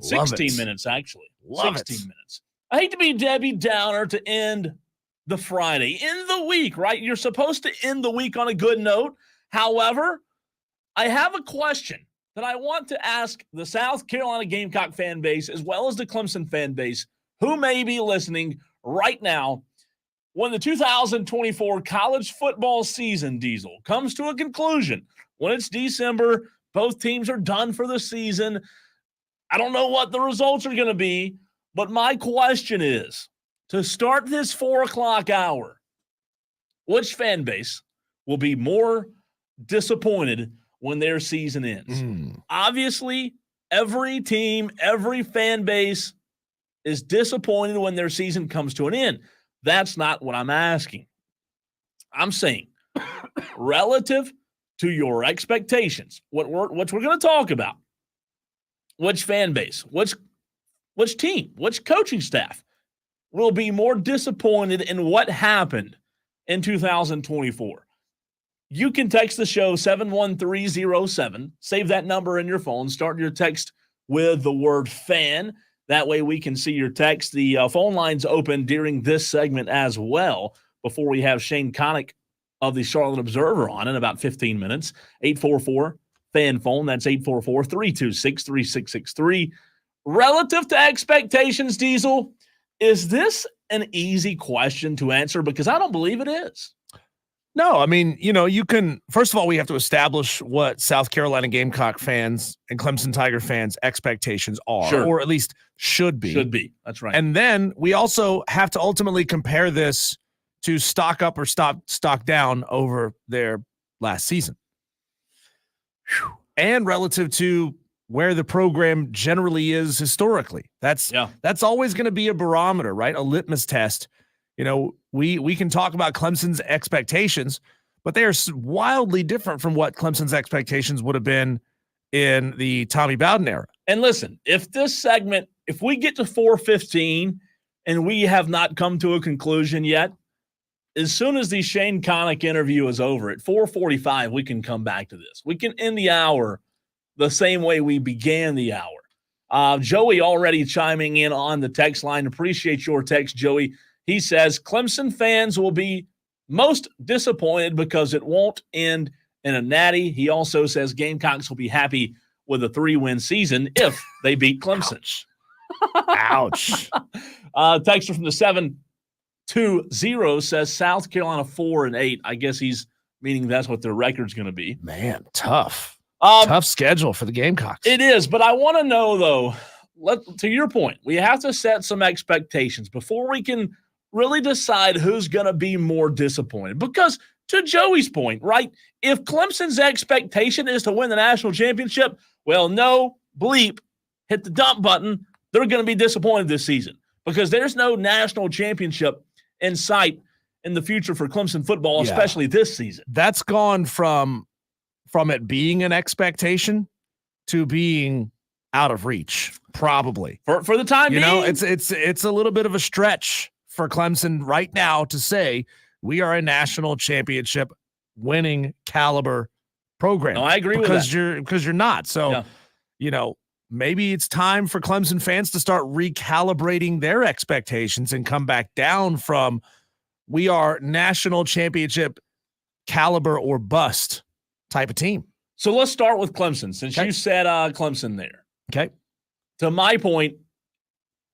16 minutes, actually. Love 16 minutes. I hate to be Debbie Downer to end the Friday, end the week, right? You're supposed to end the week on a good note. However, I have a question that I want to ask the South Carolina Gamecock fan base as well as the Clemson fan base who may be listening right now. When the 2024 college football season, Diesel, comes to a conclusion, when it's December, both teams are done for the season. I don't know what the results are going to be, but my question is, to start this 4 o'clock hour, which fan base will be more disappointed when their season ends? Obviously, every team, every fan base is disappointed when their season comes to an end. That's not what I'm asking. I'm saying relative to your expectations, what we're going to talk about, which fan base, which team, which coaching staff will be more disappointed in what happened in 2024. You can text the show 71307. Save that number in your phone. Start your text with the word fan. That way we can see your text. The phone line's open during this segment as well before we have Shane Connuck of the Charlotte Observer on in about 15 minutes. 844-FAN phone. That's 844-326-3663. Relative to expectations, Diesel, is this an easy question to answer? Because I don't believe it is. No, I mean, you can, first of all, we have to establish what South Carolina Gamecock fans and Clemson Tiger fans expectations are, Sure. Or at least should be. Should be. That's right. And then we also have to ultimately compare this to stock up or stock down over their last season. And relative to where the program generally is historically. That's always going to be a barometer, right? A litmus test. We can talk about Clemson's expectations, but they are wildly different from what Clemson's expectations would have been in the Tommy Bowden era. And listen, if we get to 4:15 and we have not come to a conclusion yet, as soon as the Shane Connuck interview is over at 4:45, we can come back to this. We can end the hour the same way we began the hour. Joey already chiming in on the text line. Appreciate your text, Joey. He says Clemson fans will be most disappointed because it won't end in a natty. He also says Gamecocks will be happy with a 3-win season if they beat Clemson. Ouch. Texter from the 720 says South Carolina 4-8. I guess he's meaning that's what their record's going to be. Man, tough. Tough schedule for the Gamecocks. It is, but I want to know, though, to your point, we have to set some expectations before we can really decide who's going to be more disappointed. Because to Joey's point, right, if Clemson's expectation is to win the national championship, well, no bleep, hit the dump button. They're going to be disappointed this season because there's no national championship in sight in the future for Clemson football, especially this season. That's gone from it being an expectation to being out of reach, probably for the time being. It's a little bit of a stretch for Clemson right now to say we are a national championship winning caliber program. No, I agree with that. Because you're not. So, maybe it's time for Clemson fans to start recalibrating their expectations and come back down from we are national championship caliber or bust type of team. So let's start with Clemson, since you said Clemson there. Okay. To my point,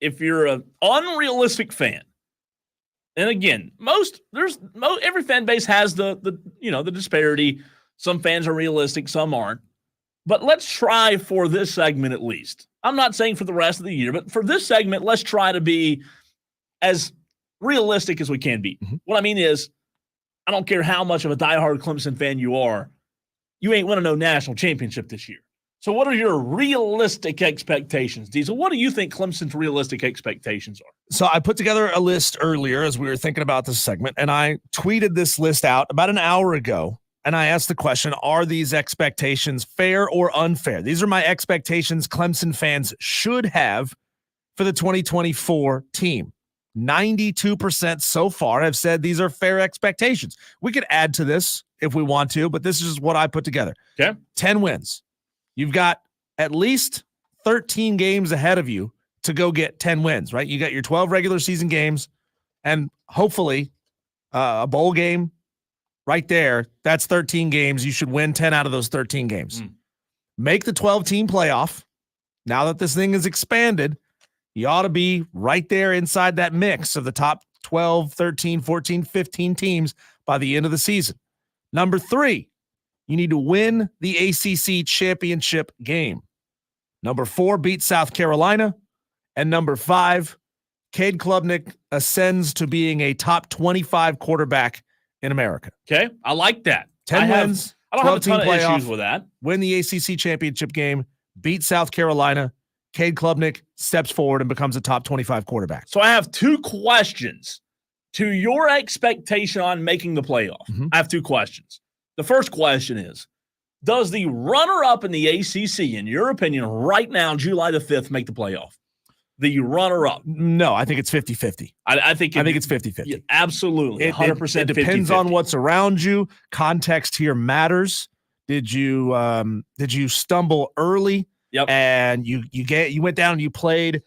if you're an unrealistic fan, and again, every fan base has the disparity. Some fans are realistic, some aren't. But let's try for this segment at least. I'm not saying for the rest of the year, but for this segment, let's try to be as realistic as we can be. Mm-hmm. What I mean is, I don't care how much of a diehard Clemson fan you are, you ain't winning no national championship this year. So what are your realistic expectations, Diesel? What do you think Clemson's realistic expectations are? So I put together a list earlier as we were thinking about this segment, and I tweeted this list out about an hour ago, and I asked the question, are these expectations fair or unfair? These are my expectations Clemson fans should have for the 2024 team. 92% so far have said these are fair expectations. We could add to this if we want to, but this is what I put together. Okay. 10 wins. You've got at least 13 games ahead of you to go get 10 wins, right? You got your 12 regular season games and hopefully a bowl game right there. That's 13 games. You should win 10 out of those 13 games. Make the 12-team playoff. Now that this thing is expanded, you ought to be right there inside that mix of the top 12, 13, 14, 15 teams by the end of the season. Number 3, you need to win the ACC championship game. Number 4, beat South Carolina. And number 5, Cade Klubnik ascends to being a top 25 quarterback in America. Okay, I like that. 10 wins. I don't have a ton of playoff, issues with that. Win the ACC championship game, beat South Carolina. Cade Klubnik steps forward and becomes a top 25 quarterback. So I have 2 questions to your expectation on making the playoff. I have 2 questions. The first question is, does the runner-up in the ACC, in your opinion, right now, July the 5th, make the playoff? The runner-up. No, I think it's 50-50. I think it's 50-50. Yeah, absolutely. 100%. It depends 50-50. on what's around you. Context here matters. Did you stumble early? Yep. And you went down and you played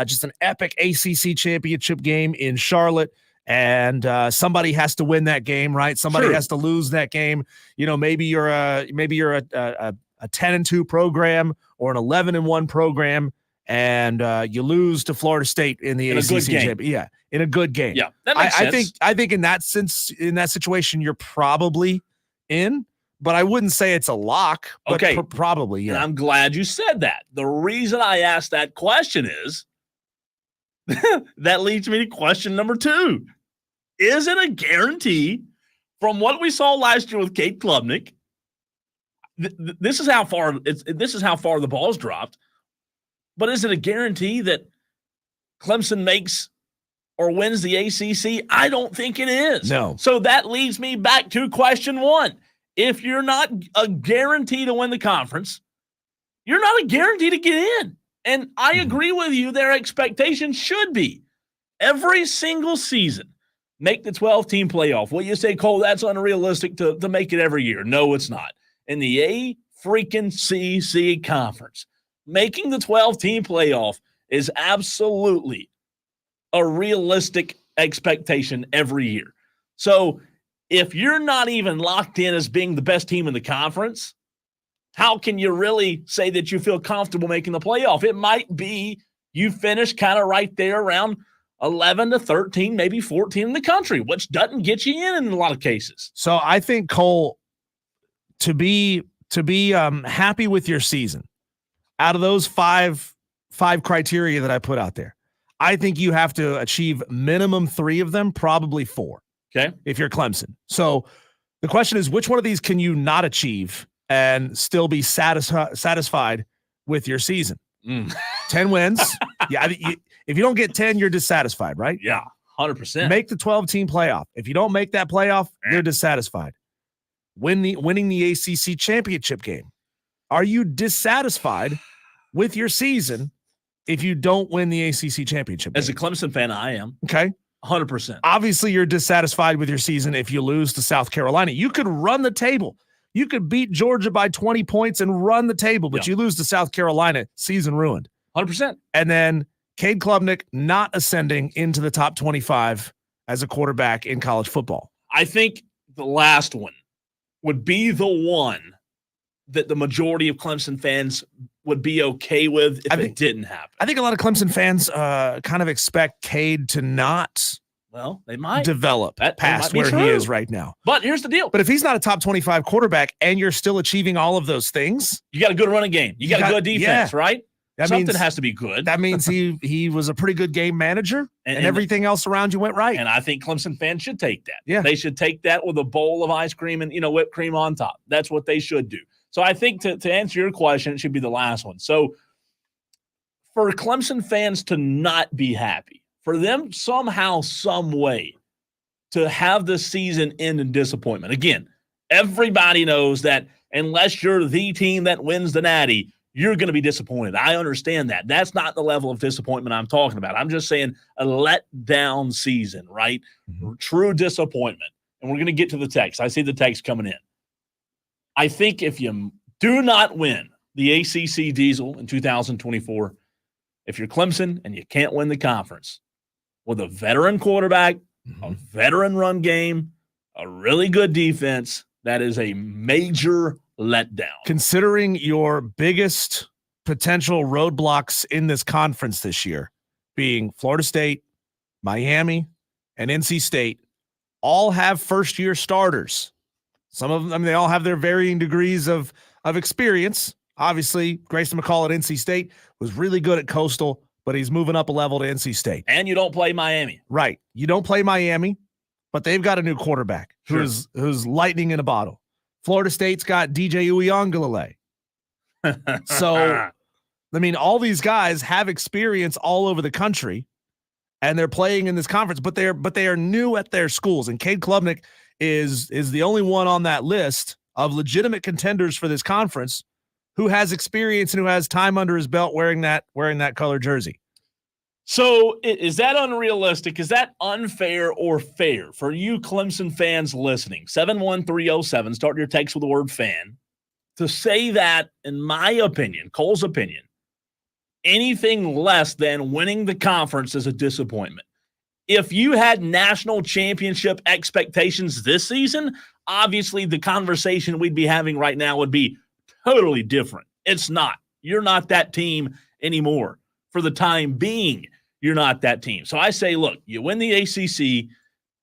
just an epic ACC championship game in Charlotte, and somebody has to win that game, right? Somebody has to lose that game. You know, maybe you're a 10-2 program or an 11-1 program, and you lose to Florida State in the ACC championship. Yeah, in a good game. Yeah, that makes sense. I think in that situation, you're probably in. But I wouldn't say it's a lock. But okay. Probably, yeah. And I'm glad you said that. The reason I asked that question is that leads me to question number 2. Is it a guarantee from what we saw last year with Cade Klubnik? This is how far the ball's dropped. But is it a guarantee that Clemson makes or wins the ACC? I don't think it is. No. So that leads me back to question 1. If you're not a guarantee to win the conference, you're not a guarantee to get in. And I agree with you. Their expectation should be every single season, make the 12-team playoff. Well, you say, Cole, that's unrealistic to make it every year. No, it's not. In the ACC conference, making the 12-team playoff is absolutely a realistic expectation every year. So if you're not even locked in as being the best team in the conference, how can you really say that you feel comfortable making the playoff? It might be you finish kind of right there around 11 to 13, maybe 14 in the country, which doesn't get you in a lot of cases. So I think, Cole, to be happy with your season, out of those five criteria that I put out there, I think you have to achieve minimum 3 of them, probably 4. Okay. If you're Clemson. So the question is, which one of these can you not achieve and still be satisfied with your season? 10 wins. Yeah. If you don't get 10, you're dissatisfied, right? Yeah. 100%. Make the 12-team playoff. If you don't make that playoff, you're dissatisfied. Winning the ACC championship game. Are you dissatisfied with your season if you don't win the ACC championship game? As a Clemson fan, I am. Okay. 100%. Obviously, you're dissatisfied with your season if you lose to South Carolina. You could run the table. You could beat Georgia by 20 points and run the table, but you lose to South Carolina, season ruined. 100%. And then Cade Klubnik not ascending into the top 25 as a quarterback in college football. I think the last one would be the one that the majority of Clemson fans would be okay with if it didn't happen. I think a lot of Clemson fans kind of expect Cade to not they might develop past where he is right now. But here's the deal. But if he's not a top 25 quarterback and you're still achieving all of those things. You got a good running game. You got a good defense, right? Something has to be good. That means he was a pretty good game manager and everything else around you went right. And I think Clemson fans should take that. Yeah. They should take that with a bowl of ice cream and, whipped cream on top. That's what they should do. So I think to answer your question, it should be the last one. So for Clemson fans to not be happy, for them somehow, some way to have the season end in disappointment. Again, everybody knows that unless you're the team that wins the Natty, you're going to be disappointed. I understand that. That's not the level of disappointment I'm talking about. I'm just saying a letdown season, right? Mm-hmm. True disappointment. And we're going to get to the text. I see the text coming in. I think if you do not win the ACC Diesel in 2024, if you're Clemson and you can't win the conference with a veteran quarterback, a veteran run game, a really good defense, that is a major letdown. Considering your biggest potential roadblocks in this conference this year being Florida State, Miami, and NC State, all have first-year starters. Some of them, I mean, they all have their varying degrees of experience. Obviously, Grayson McCall at NC State was really good at Coastal, but he's moving up a level to NC State. And you don't play Miami. Right. You don't play Miami, but they've got a new quarterback who's lightning in a bottle. Florida State's got DJ Uiagalelei. So, I mean, all these guys have experience all over the country, and they're playing in this conference, but they are new at their schools. And Cade Klubnik is the only one on that list of legitimate contenders for this conference who has experience and who has time under his belt wearing that color jersey. So is that unrealistic? Is that unfair or fair for you Clemson fans listening? 71307, start your text with the word fan. To say that, in my opinion, Cole's opinion, anything less than winning the conference is a disappointment. If you had national championship expectations this season, obviously the conversation we'd be having right now would be totally different. It's not. You're not that team anymore. For the time being, you're not that team. So I say, look, you win the ACC,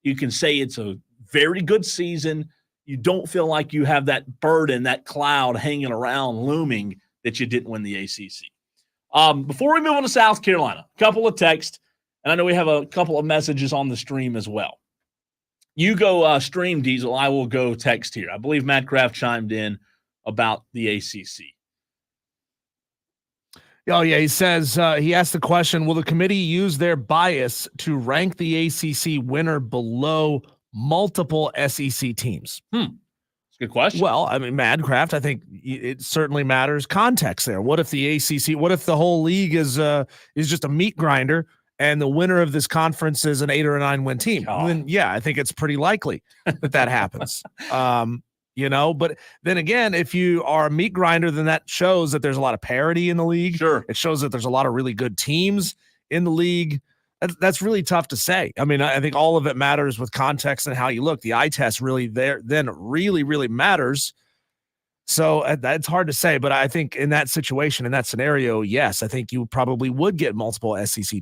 you can say it's a very good season. You don't feel like you have that burden, that cloud hanging around looming that you didn't win the ACC. Before we move on to South Carolina, a couple of texts, and I know we have a couple of messages on the stream as well. You go stream, Diesel. I will go text here. I believe Matt Kraft chimed in about the ACC. Oh, yeah. He says, he asked the question, will the committee use their bias to rank the ACC winner below multiple SEC teams? That's a good question. Well, I mean, Mad Kraft, I think it certainly matters context there. What if the ACC, what if the whole league is just a meat grinder and the winner of this conference is an 8 or a 9 win team? Oh. Then, yeah, I think it's pretty likely that happens. But then again, if you are a meat grinder, then that shows that there's a lot of parity in the league. Sure. It shows that there's a lot of really good teams in the league. That's really tough to say. I mean, I think all of it matters with context and how you look. The eye test really really matters. So it's hard to say, but I think in that situation, in that scenario, yes, I think you probably would get multiple SEC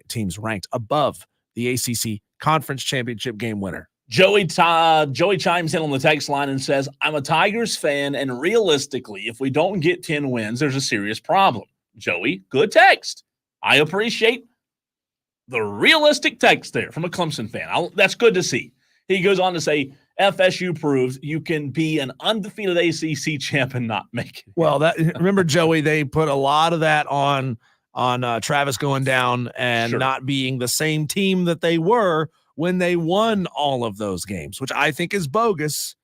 teams ranked above the ACC conference championship game winner. Joey chimes in on the text line and says, I'm a Tigers fan, and realistically, if we don't get 10 wins, there's a serious problem. Joey, good text. I appreciate the realistic text there from a Clemson fan. That's good to see. He goes on to say, FSU proves you can be an undefeated ACC champ and not make it. Well, remember, Joey, they put a lot of that on Travis going down and not being the same team that they were when they won all of those games, which I think is bogus.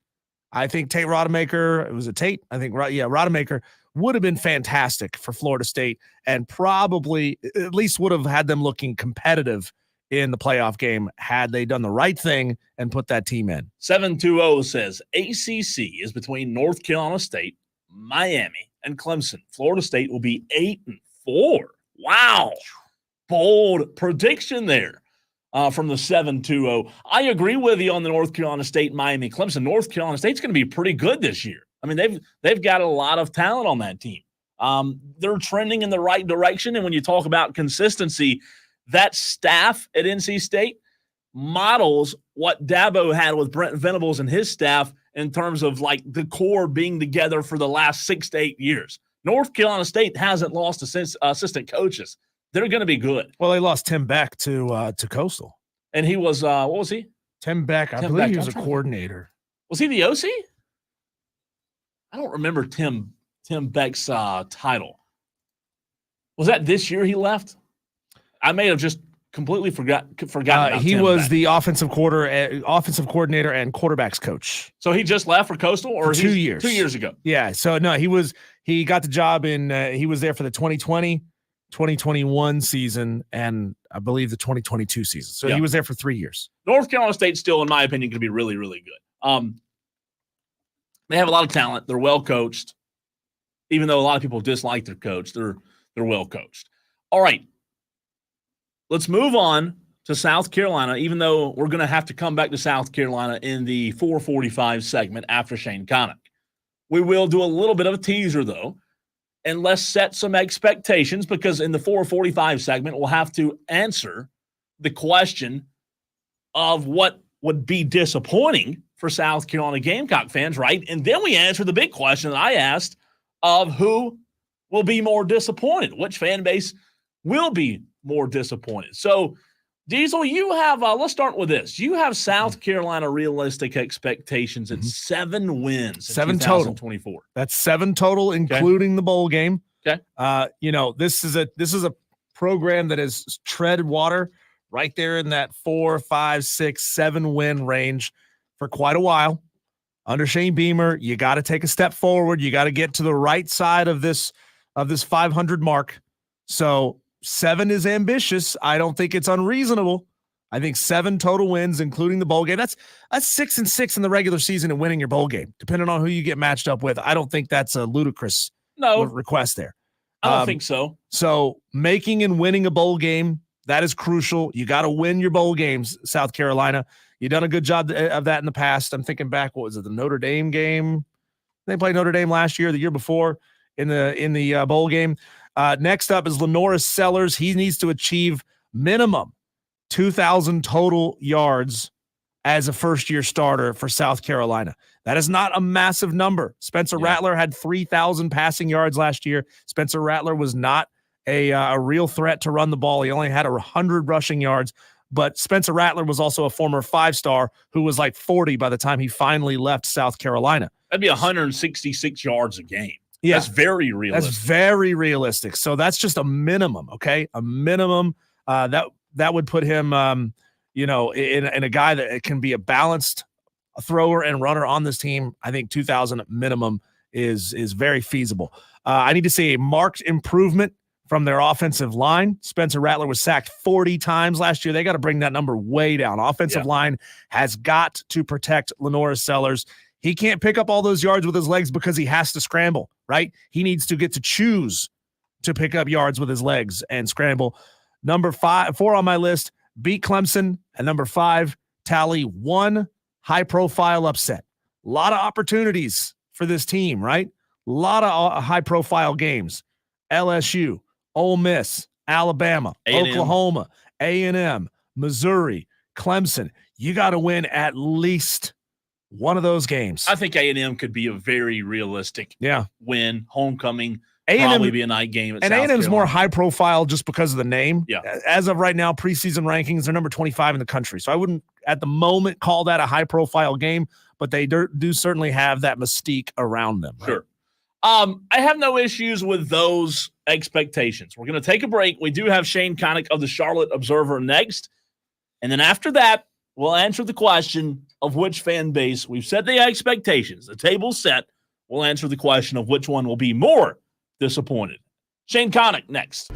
I think Tate Rodemaker, Rodemaker would have been fantastic for Florida State and probably at least would have had them looking competitive in the playoff game had they done the right thing and put that team in. 720 says ACC is between North Carolina State, Miami, and Clemson. Florida State will be 8-4. Wow. Bold prediction there. From the 720. I agree with you on the North Carolina State, Miami, Clemson. North Carolina State's going to be pretty good this year. I mean, they've got a lot of talent on that team. They're trending in the right direction. And when you talk about consistency, that staff at NC State models what Dabo had with Brent Venables and his staff in terms of like the core being together for the last 6 to 8 years. North Carolina State hasn't lost assistant coaches. They're going to be good. Well, they lost Tim Beck to Coastal. And he was, what was he? Tim Beck. I believe he was a coordinator. Was he the OC? I don't remember Tim Beck's title. Was that this year he left? I may have just completely forgotten about he Tim was Beck. the offensive coordinator and quarterbacks coach. So he just left for Coastal, or for 2 years. 2 years ago. Yeah. So no, he was He got the job he was there for the 2020, 2021 season, and I believe the 2022 season. So he was there for 3 years. North Carolina State's still, in my opinion, going to be really, really good. They have a lot of talent. They're well coached. Even though a lot of people dislike their coach, they're well coached. All right. Let's move on to South Carolina, even though we're going to have to come back to South Carolina in the 445 segment after Shane Connuck. We will do a little bit of a teaser, though, and let's set some expectations, because in the 445 segment, we'll have to answer the question of what would be disappointing for South Carolina Gamecock fans, right? And then we answer the big question that I asked of who will be more disappointed, which fan base will be more disappointed. So, Diesel, you have, let's start with this. You have South Carolina realistic expectations at 7 wins in 2024. Total. That's 7 total, including the bowl game. Okay. This is a program that has tread water right there in that 4, 5, 6, 7 win range for quite a while. Under Shane Beamer, you got to take a step forward. You got to get to the right side of this 500 mark. So 7 is ambitious. I don't think it's unreasonable. I think 7 total wins, including the bowl game. That's 6-6 in the regular season and winning your bowl game, depending on who you get matched up with. I don't think that's a ludicrous request there. I don't think so. So making and winning a bowl game, that is crucial. You got to win your bowl games, South Carolina. You've done a good job of that in the past. I'm thinking back, what was it, the Notre Dame game? They played Notre Dame last year, the year before in the bowl game. Next up is Lenoris Sellers. He needs to achieve minimum 2,000 total yards as a first-year starter for South Carolina. That is not a massive number. Spencer Rattler had 3,000 passing yards last year. Spencer Rattler was not a real threat to run the ball. He only had 100 rushing yards. But Spencer Rattler was also a former 5-star who was like 40 by the time he finally left South Carolina. That'd be 166 yards a game. Yeah. That's very realistic. That's very realistic. So that's just a minimum, okay? A minimum that would put him, in a guy that can be a balanced thrower and runner on this team. I think 2,000 minimum is very feasible. I need to see a marked improvement from their offensive line. Spencer Rattler was sacked 40 times last year. They got to bring that number way down. Offensive line has got to protect Lenoris Sellers. He can't pick up all those yards with his legs because he has to scramble, right? He needs to get to choose to pick up yards with his legs and scramble. Number 4 on my list, beat Clemson. And number 5, tally 1 high-profile upset. A lot of opportunities for this team, right? A lot of high-profile games. LSU, Ole Miss, Alabama, A&M. Oklahoma, A&M, Missouri, Clemson. You got to win at least one of those games. I think A&M could be a very realistic win. Homecoming, probably be a night game. And A&M's more high profile just because of the name. Yeah. As of right now, preseason rankings, they're number 25 in the country. So I wouldn't at the moment call that a high profile game, but they do certainly have that mystique around them. Right? Sure. I have no issues with those expectations. We're going to take a break. We do have Shane Connuck of the Charlotte Observer next. And then after that, we'll answer the question of which fan base. We've set the expectations. The table's set. We'll answer the question of which one will be more disappointed. Shane Connuck next.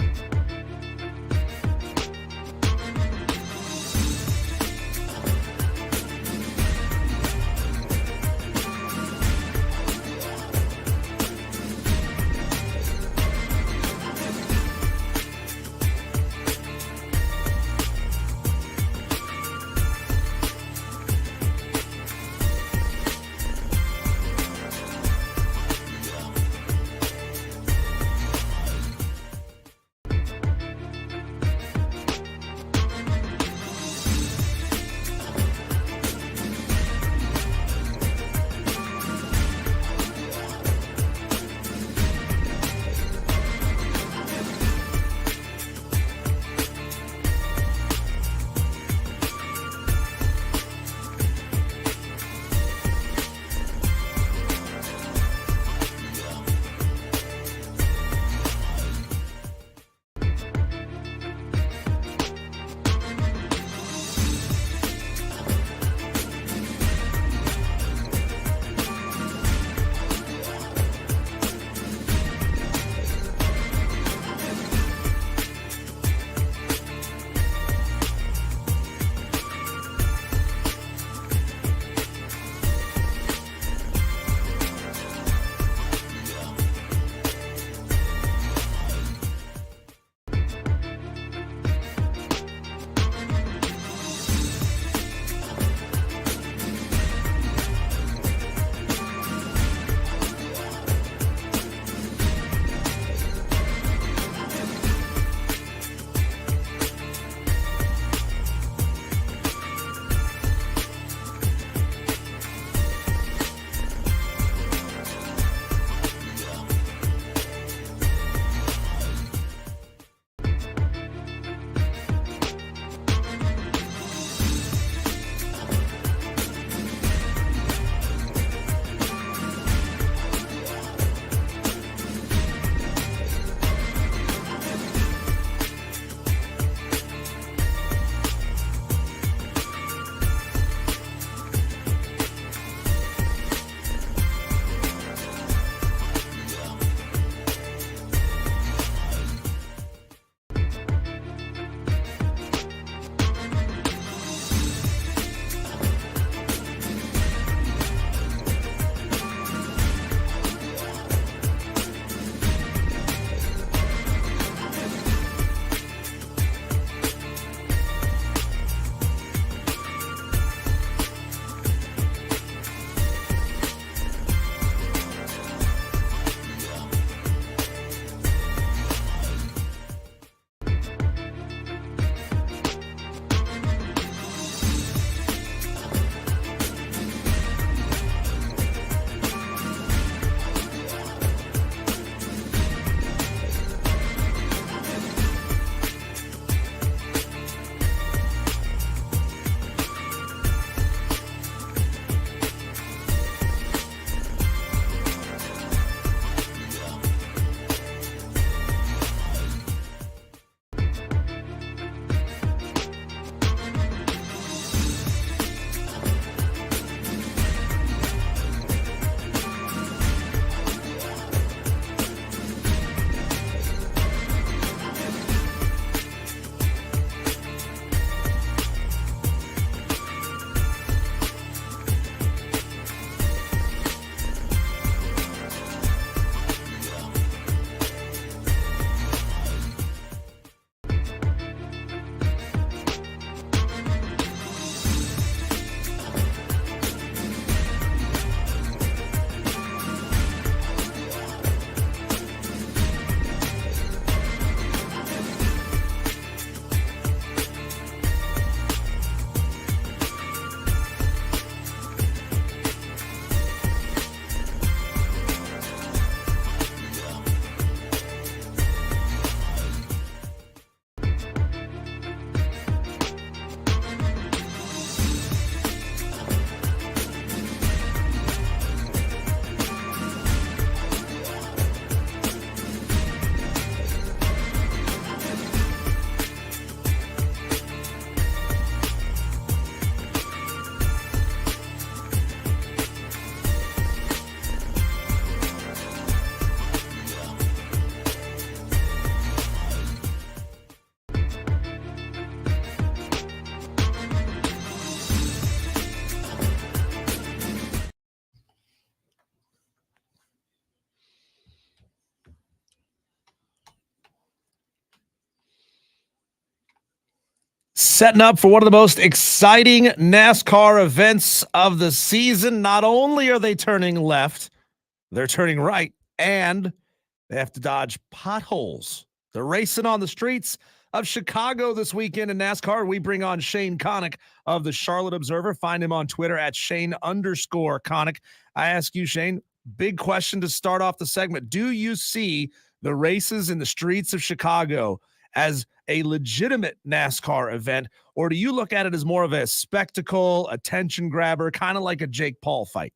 Setting up for one of the most exciting NASCAR events of the season. Not only are they turning left, they're turning right, and they have to dodge potholes. They're racing on the streets of Chicago this weekend in NASCAR. We bring on Shane Connuck of the Charlotte Observer. Find him on Twitter at Shane_Connuck. I ask you, Shane, big question to start off the segment. Do you see the races in the streets of Chicago as a legitimate NASCAR event, or do you look at it as more of a spectacle, attention grabber, kind of like a Jake Paul fight?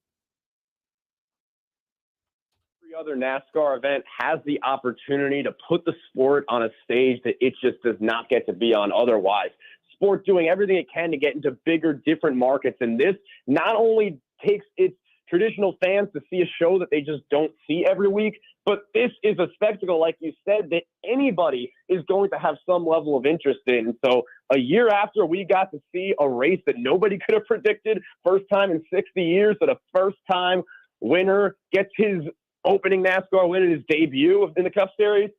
Every other NASCAR event has the opportunity to put the sport on a stage that it just does not get to be on otherwise. Sport doing everything it can to get into bigger, different markets, and this not only takes its traditional fans to see a show that they just don't see every week, but this is a spectacle, like you said, that anybody is going to have some level of interest in. So a year after we got to see a race that nobody could have predicted, first time in 60 years that a first-time winner gets his opening NASCAR win in his debut in the Cup Series,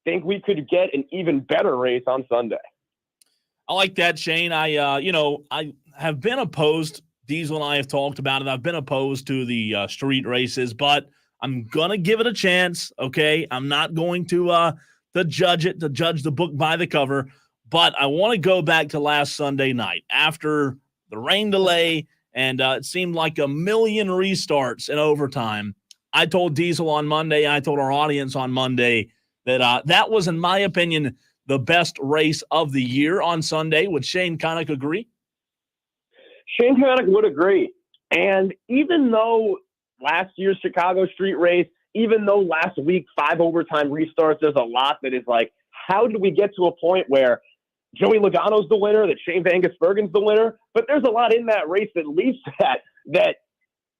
think we could get an even better race on Sunday. I like that, Shane. I have been opposed. Diesel and I have talked about it. I've been opposed to the street races, but I'm going to give it a chance, okay? I'm not going to judge the book by the cover, but I want to go back to last Sunday night after the rain delay, and it seemed like a million restarts in overtime. I told Diesel on Monday, I told our audience on Monday that that was, in my opinion, the best race of the year on Sunday. Would Shane Connuck agree? Shane Connuck would agree. And even though last year's Chicago street race, even though last week 5 overtime restarts, there's a lot that is like, how did we get to a point where Joey Logano's the winner, that Shane Van Gisbergen's the winner? But there's a lot in that race that leads to that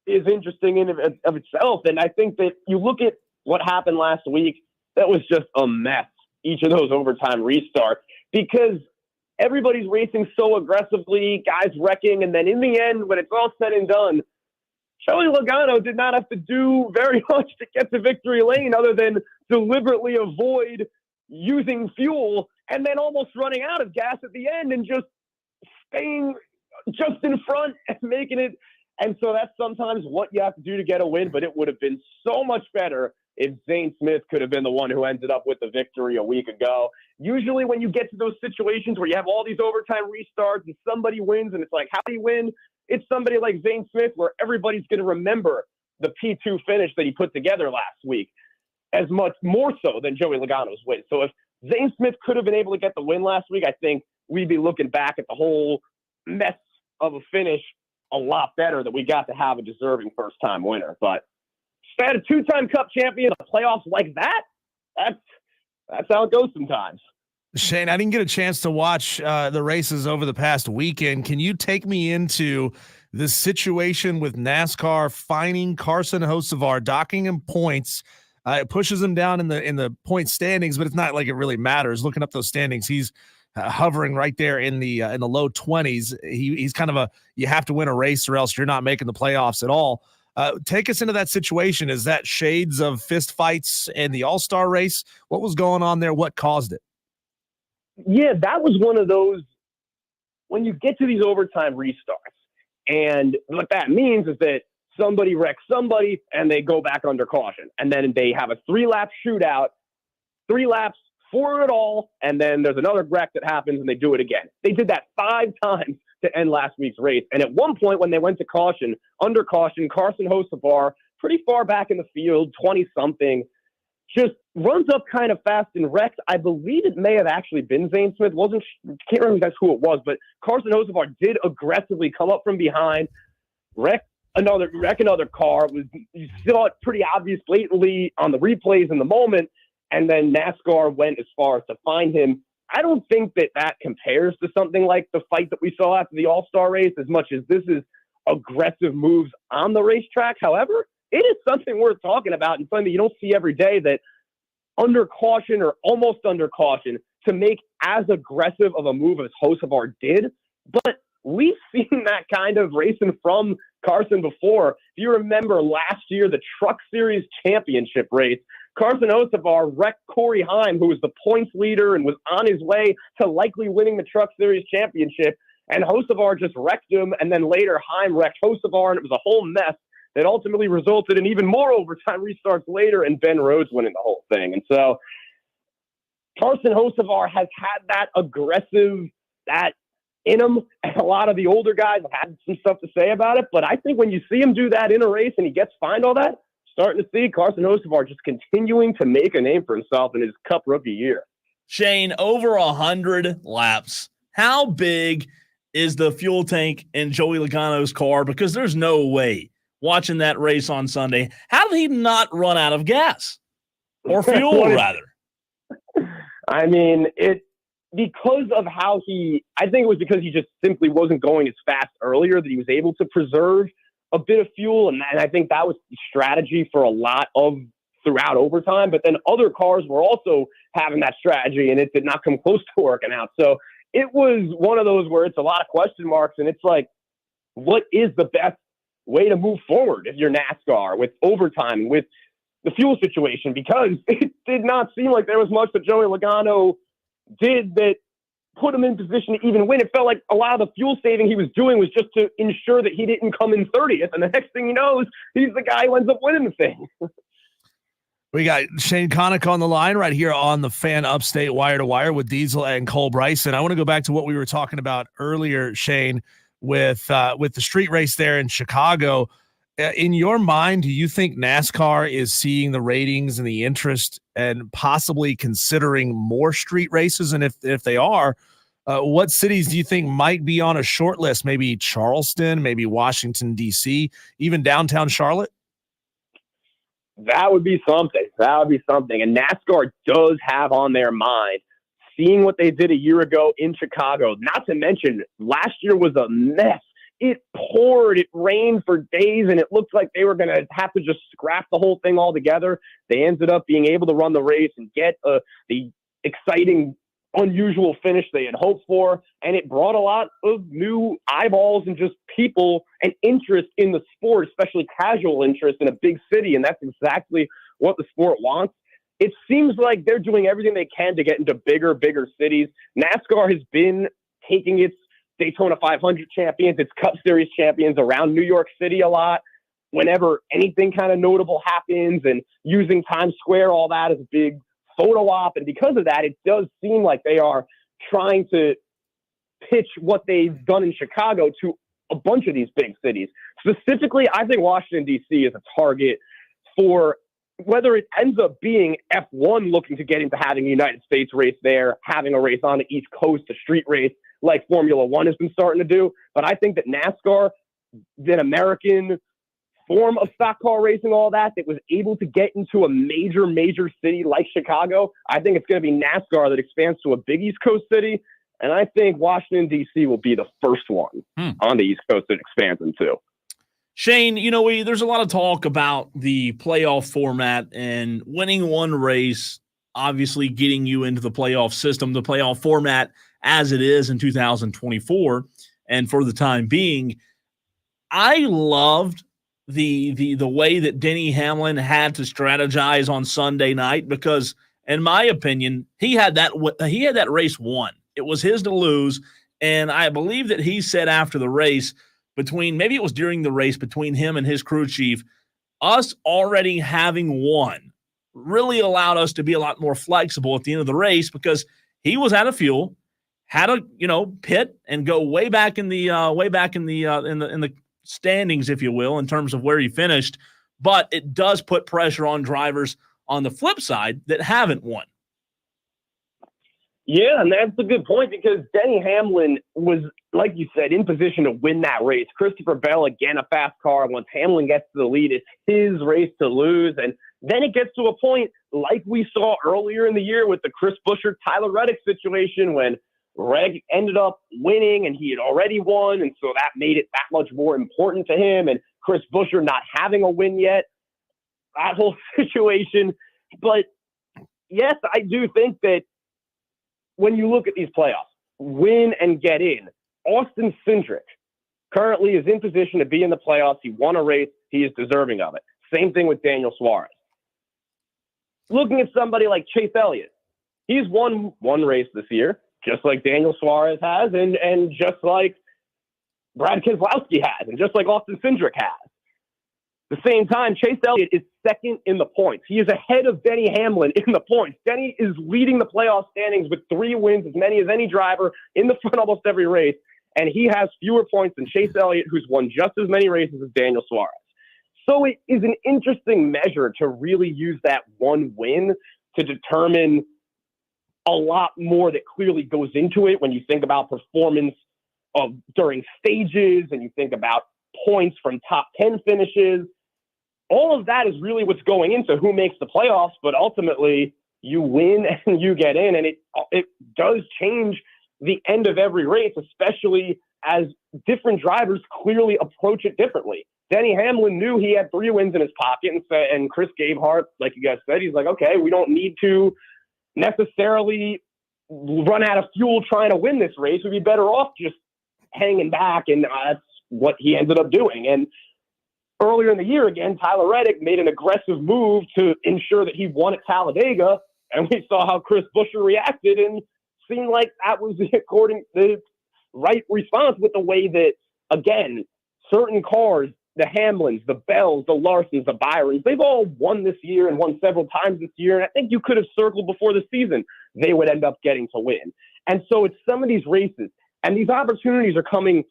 is interesting in of itself. And I think that you look at what happened last week, that was just a mess, each of those overtime restarts, because everybody's racing so aggressively, guys wrecking, and then in the end, when it's all said and done, Joey Logano did not have to do very much to get to victory lane other than deliberately avoid using fuel and then almost running out of gas at the end and just staying just in front and making it. And so that's sometimes what you have to do to get a win, but it would have been so much better if Zane Smith could have been the one who ended up with the victory a week ago. Usually when you get to those situations where you have all these overtime restarts and somebody wins and it's like, how do you win? It's somebody like Zane Smith where everybody's going to remember the P2 finish that he put together last week as much more so than Joey Logano's win. So if Zane Smith could have been able to get the win last week, I think we'd be looking back at the whole mess of a finish a lot better that we got to have a deserving first-time winner. But had a 2-time Cup champion, a playoffs like that, that's how it goes sometimes. Shane, I didn't get a chance to watch the races over the past weekend. Can you take me into the situation with NASCAR fining Carson Hocevar, docking him points? It pushes him down in the point standings, but it's not like it really matters. Looking up those standings, he's hovering right there in the low 20s. He's kind of you have to win a race or else you're not making the playoffs at all. Take us into that situation. Is that shades of fist fights in the All-Star race? What was going on there? What caused it? Yeah, that was one of those, when you get to these overtime restarts, and what that means is that somebody wrecks somebody and they go back under caution. And then they have a 3-lap shootout, 3 laps for it all, and then there's another wreck that happens and they do it again. They did that 5 times to end last week's race. And at one point when they went to caution, under caution, Carson Hocevar, pretty far back in the field, 20-something, just runs up kind of fast and wrecks. I believe it may have actually been Zane Smith. Can't remember that's who it was, but Carson Hocevar did aggressively come up from behind, wreck another car. You saw it pretty obvious blatantly on the replays in the moment, and then NASCAR went as far as to find him. I don't think that compares to something like the fight that we saw after the All-Star race as much as this is aggressive moves on the racetrack. However, it is something worth talking about and something that you don't see every day, that under caution or almost under caution to make as aggressive of a move as Hocevar did. But we've seen that kind of racing from Carson before. If you remember last year, the Truck Series Championship race, Carson Hocevar wrecked Corey Heim, who was the points leader and was on his way to likely winning the Truck Series championship. And Hocevar just wrecked him, and then later Heim wrecked Hocevar, and it was a whole mess that ultimately resulted in even more overtime restarts later and Ben Rhodes winning the whole thing. And so Carson Hocevar has had that aggressive, that in him, and a lot of the older guys have had some stuff to say about it. But I think when you see him do that in a race and he gets fined all that, starting to see Carson Hocevar just continuing to make a name for himself in his Cup rookie year. Shane, over 100 laps. How big is the fuel tank in Joey Logano's car? Because there's no way, watching that race on Sunday, how did he not run out of gas? Or fuel, rather? I mean, because of how I think it was because he just simply wasn't going as fast earlier that he was able to preserve a bit of fuel. And I think that was the strategy for a lot of throughout overtime. But then other cars were also having that strategy, and it did not come close to working out. So it was one of those where it's a lot of question marks, and it's like, what is the best way to move forward if you're NASCAR with overtime, with the fuel situation? Because it did not seem like there was much that Joey Logano did that put him in position to even win. It felt like a lot of the fuel saving he was doing was just to ensure that he didn't come in 30th. And the next thing he knows, he's the guy who ends up winning the thing. We got Shane Connuck on the line right here on the Fan Upstate Wire to Wire with Diesel and Cole Bryson. I want to go back to what we were talking about earlier, Shane, with the street race there in Chicago. In your mind, do you think NASCAR is seeing the ratings and the interest and possibly considering more street races? And if they are, what cities do you think might be on a short list? Maybe Charleston, maybe Washington, D.C., even downtown Charlotte? That would be something. And NASCAR does have on their mind seeing what they did a year ago in Chicago. Not to mention, last year was a mess. It poured, it rained for days, and it looked like they were going to have to just scrap the whole thing altogether. They ended up being able to run the race and get the exciting, unusual finish they had hoped for, and it brought a lot of new eyeballs and just people and interest in the sport, especially casual interest in a big city, and that's exactly what the sport wants. It seems like they're doing everything they can to get into bigger cities. NASCAR has been taking its Daytona 500 champions, its Cup Series champions around New York City a lot whenever anything kind of notable happens, and using Times Square, all that as a big photo op. And because of that, it does seem like they are trying to pitch what they've done in Chicago to a bunch of these big cities. Specifically, I think Washington, D.C. is a target for whether it ends up being F1 looking to get into having a United States race there, having a race on the East Coast, a street race like Formula One has been starting to do. But I think that NASCAR, the American form of stock car racing, all that was able to get into a major city like Chicago, I think it's going to be NASCAR that expands to a big East Coast city. And I think Washington, D.C. will be the first one on the East Coast that expands into. Shane, there's a lot of talk about the playoff format and winning one race, obviously getting you into the playoff system, the playoff format as it is in 2024. And for the time being, I loved the way that Denny Hamlin had to strategize on Sunday night, because in my opinion, he had that race won. It was his to lose. And I believe that he said after the race, maybe it was during the race between him and his crew chief, us already having won really allowed us to be a lot more flexible at the end of the race, because he was out of fuel, had to pit and go way back in the standings, if you will, in terms of where he finished. But it does put pressure on drivers on the flip side that haven't won. Yeah, and that's a good point, because Denny Hamlin was, like you said, in position to win that race. Christopher Bell, again, a fast car. Once Hamlin gets to the lead, it's his race to lose. And then it gets to a point like we saw earlier in the year with the Chris Buescher, Tyler Reddick situation, when Reg ended up winning and he had already won. And so that made it that much more important to him. And Chris Buescher not having a win yet, that whole situation. But yes, I do think that when you look at these playoffs, win and get in, Austin Cindric currently is in position to be in the playoffs. He won a race. He is deserving of it. Same thing with Daniel Suarez. looking at somebody like Chase Elliott, he's won one race this year, just like Daniel Suarez has, and just like Brad Keselowski has, and just like Austin Cindric has. At the same time, Chase Elliott is second in the points. He is ahead of Denny Hamlin in the points. Denny is leading the playoff standings with 3 wins, as many as any driver in the front almost every race, and he has fewer points than Chase Elliott, who's won just as many races as Daniel Suarez. So it is an interesting measure to really use that one win to determine a lot more that clearly goes into it when you think about performance during stages and you think about points from top 10 finishes. All of that is really what's going into who makes the playoffs, but ultimately you win and you get in, and it does change the end of every race, especially as different drivers clearly approach it differently. Denny Hamlin knew he had 3 wins in his pocket, and Chris Gabehart, like you guys said, he's like, okay, we don't need to necessarily run out of fuel trying to win this race. We'd be better off just hanging back, and that's what he ended up doing. And earlier in the year, again, Tyler Reddick made an aggressive move to ensure that he won at Talladega, and we saw how Chris Buescher reacted, and seemed like that was the right response with the way that, again, certain cars, the Hamlins, the Bells, the Larsons, the Byrons, they've all won this year and won several times this year, and I think you could have circled before the season they would end up getting to win. And so it's some of these races, and these opportunities are coming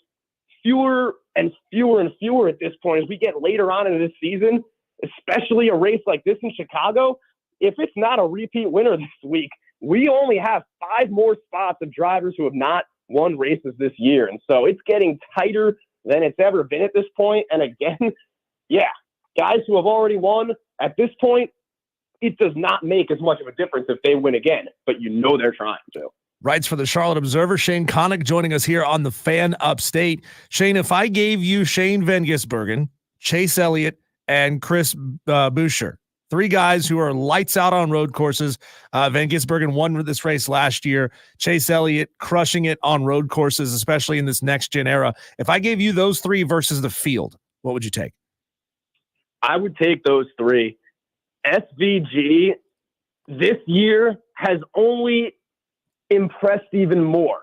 fewer and fewer and fewer at this point as we get later on in this season, especially a race like this in Chicago. If it's not a repeat winner this week, we only have 5 more spots of drivers who have not won races this year. And so it's getting tighter than it's ever been at this point. And again, yeah, guys who have already won at this point, it does not make as much of a difference if they win again, but you know they're trying to. Writes for the Charlotte Observer, Shane Connuck joining us here on the Fan Upstate. Shane, if I gave you Shane Van Gisbergen, Chase Elliott, and Chris Buescher, 3 guys who are lights out on road courses. Van Gisbergen won this race last year. Chase Elliott crushing it on road courses, especially in this next-gen era. If I gave you those 3 versus the field, what would you take? I would take those 3. SVG this year has only impressed even more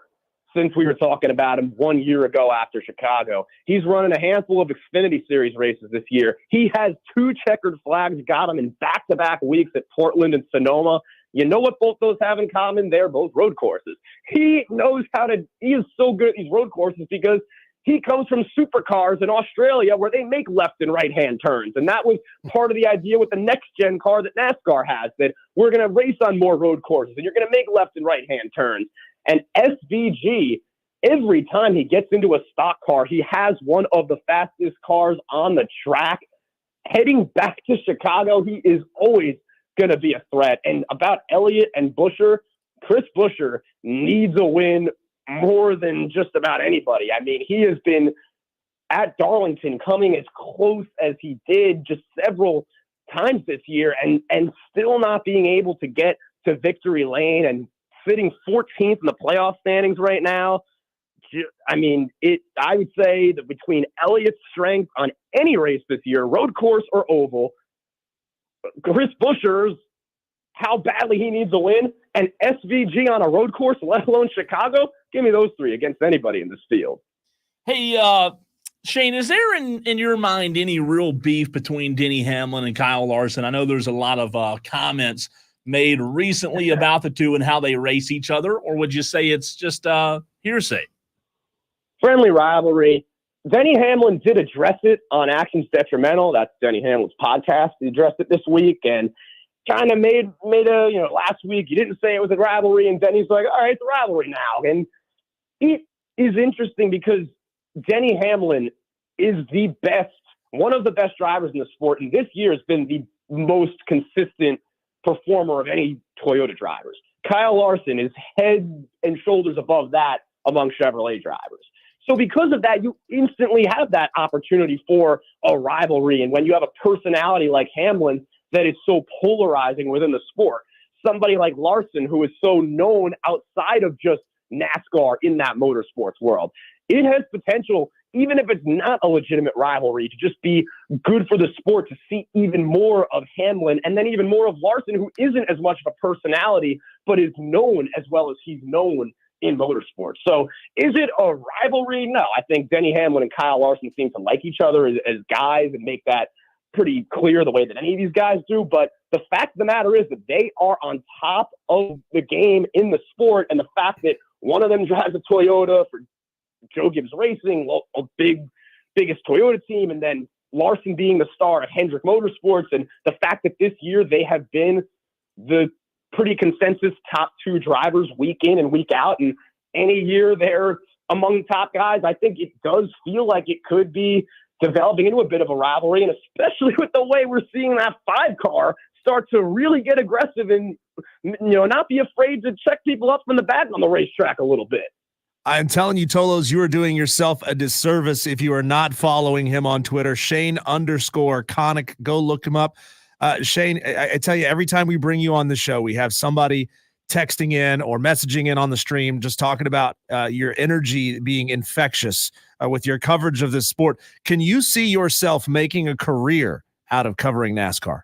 since we were talking about him 1 year ago after Chicago. He's running a handful of Xfinity Series races this year. He has 2 checkered flags, got him in back-to-back weeks at Portland and Sonoma. You know what both those have in common? They're both road courses. He is so good at these road courses because he comes from supercars in Australia where they make left and right-hand turns. And that was part of the idea with the next-gen car that NASCAR has, that we're going to race on more road courses and you're going to make left and right-hand turns. And SVG, every time he gets into a stock car, he has one of the fastest cars on the track. Heading back to Chicago, he is always going to be a threat. And about Elliott and Buescher, Chris Buescher needs a win more than just about anybody. I mean, he has been at Darlington coming as close as he did just several times this year and still not being able to get to victory lane and sitting 14th in the playoff standings right now. I mean, I would say that between Elliott's strength on any race this year, road course or oval, Chris Buescher's how badly he needs a win, and SVG on a road course, let alone Chicago, give me those 3 against anybody in this field. Hey, Shane, is there in your mind any real beef between Denny Hamlin and Kyle Larson? I know there's a lot of comments made recently about the 2 and how they race each other, or would you say it's just hearsay? Friendly rivalry. Denny Hamlin did address it on Actions Detrimental. That's Denny Hamlin's podcast. He addressed it this week and kind of made a, last week he didn't say it was a rivalry, and Denny's like, all right, it's a rivalry now. And it is interesting because Denny Hamlin is one of the best drivers in the sport, and this year has been the most consistent performer of any Toyota drivers. Kyle Larson is head and shoulders above that among Chevrolet drivers. So because of that, you instantly have that opportunity for a rivalry. And when you have a personality like Hamlin that is so polarizing within the sport, somebody like Larson, who is so known outside of just NASCAR in that motorsports world, it has potential even if it's not a legitimate rivalry, to just be good for the sport, to see even more of Hamlin and then even more of Larson, who isn't as much of a personality, but is known as well as he's known in motorsports. So is it a rivalry? No, I think Denny Hamlin and Kyle Larson seem to like each other as guys and make that pretty clear the way that any of these guys do. But the fact of the matter is that they are on top of the game in the sport. And the fact that one of them drives a Toyota for Joe Gibbs Racing, a biggest Toyota team, and then Larson being the star of Hendrick Motorsports, and the fact that this year they have been the pretty consensus top two drivers week in and week out, and any year they're among the top guys, I think it does feel like it could be developing into a bit of a rivalry, and especially with the way we're seeing that 5-car start to really get aggressive and, not be afraid to check people up from the back on the racetrack a little bit. I'm telling you, Tolos, you are doing yourself a disservice if you are not following him on Twitter, Shane_Connuck. Go look him up. Shane, I tell you, every time we bring you on the show, we have somebody texting in or messaging in on the stream, just talking about your energy being infectious with your coverage of this sport. Can you see yourself making a career out of covering NASCAR?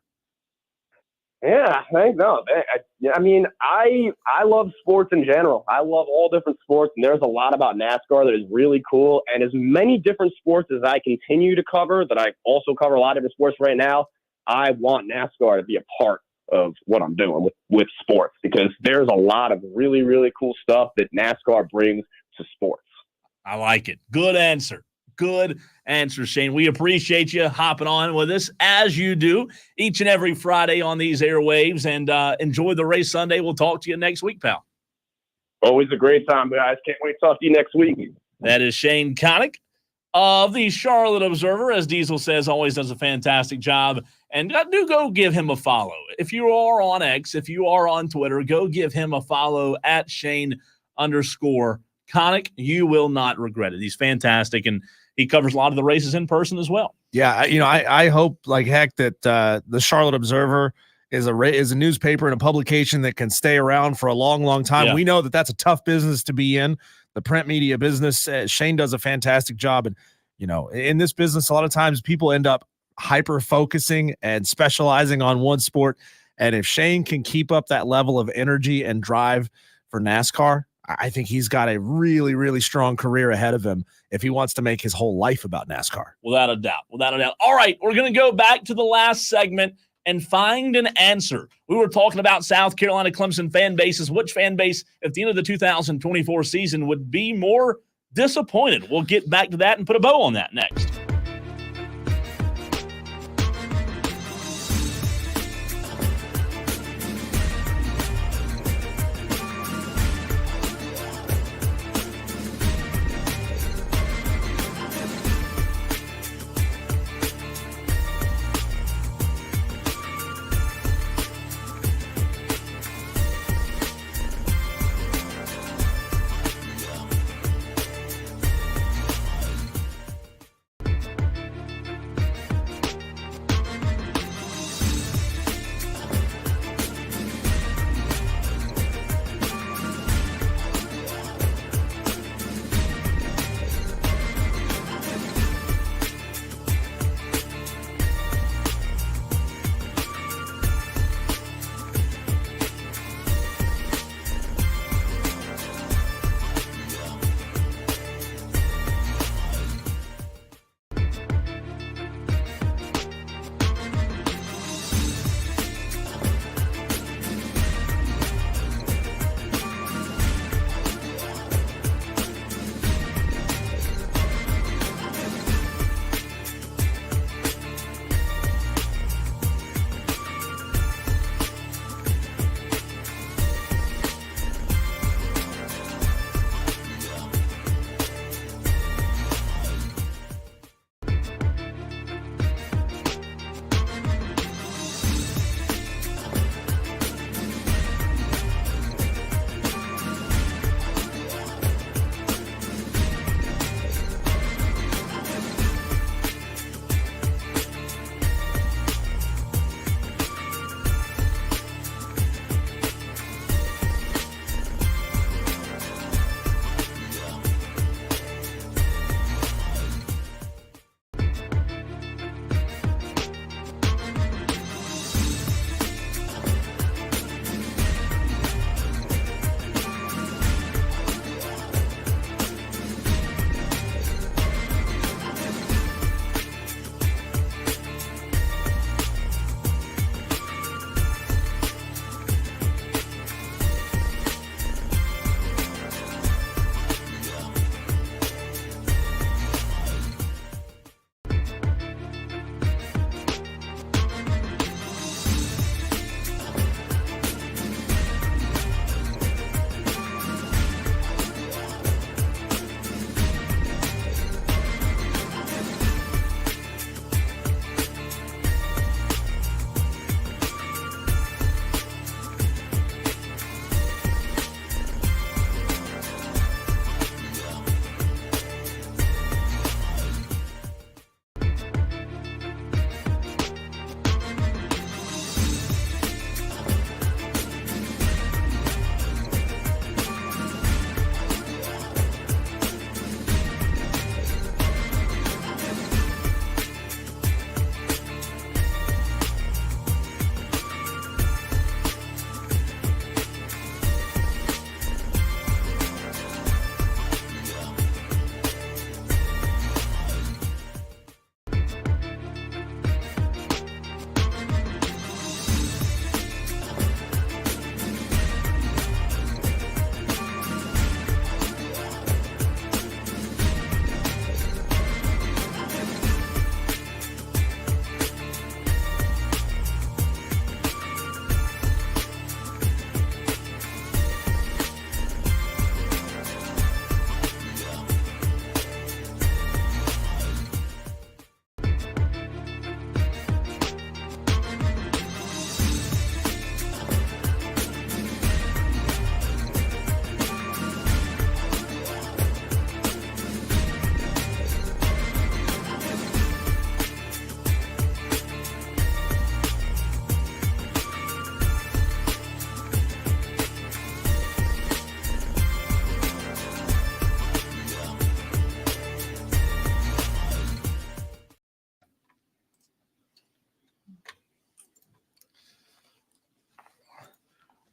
Yeah, I mean, I love sports in general. I love all different sports, and there's a lot about NASCAR that is really cool. And as many different sports as I continue to cover, that I also cover a lot of different sports right now, I want NASCAR to be a part of what I'm doing with sports, because there's a lot of really, really cool stuff that NASCAR brings to sports. I like it. Good answer. Good answer, Shane. We appreciate you hopping on with us, as you do each and every Friday on these airwaves, and enjoy the race Sunday. We'll talk to you next week, pal. Always a great time, guys. Can't wait to talk to you next week. That is Shane Connuck of the Charlotte Observer. As Diesel says, always does a fantastic job. And do go give him a follow. If you are on X, if you are on Twitter, go give him a follow at Shane_Connuck. You will not regret it. He's fantastic, and he covers a lot of the races in person as well. Yeah, I hope like heck that the Charlotte Observer is a newspaper and a publication that can stay around for a long, long time. Yeah. We know that that's a tough business to be in, the print media business. Shane does a fantastic job, and in this business, a lot of times people end up hyper focusing and specializing on one sport. And if Shane can keep up that level of energy and drive for NASCAR, I think he's got a really, really strong career ahead of him if he wants to make his whole life about NASCAR. Without a doubt. All right, we're going to go back to the last segment and find an answer. We were talking about South Carolina Clemson fan bases. Which fan base at the end of the 2024 season would be more disappointed? We'll get back to that and put a bow on that next.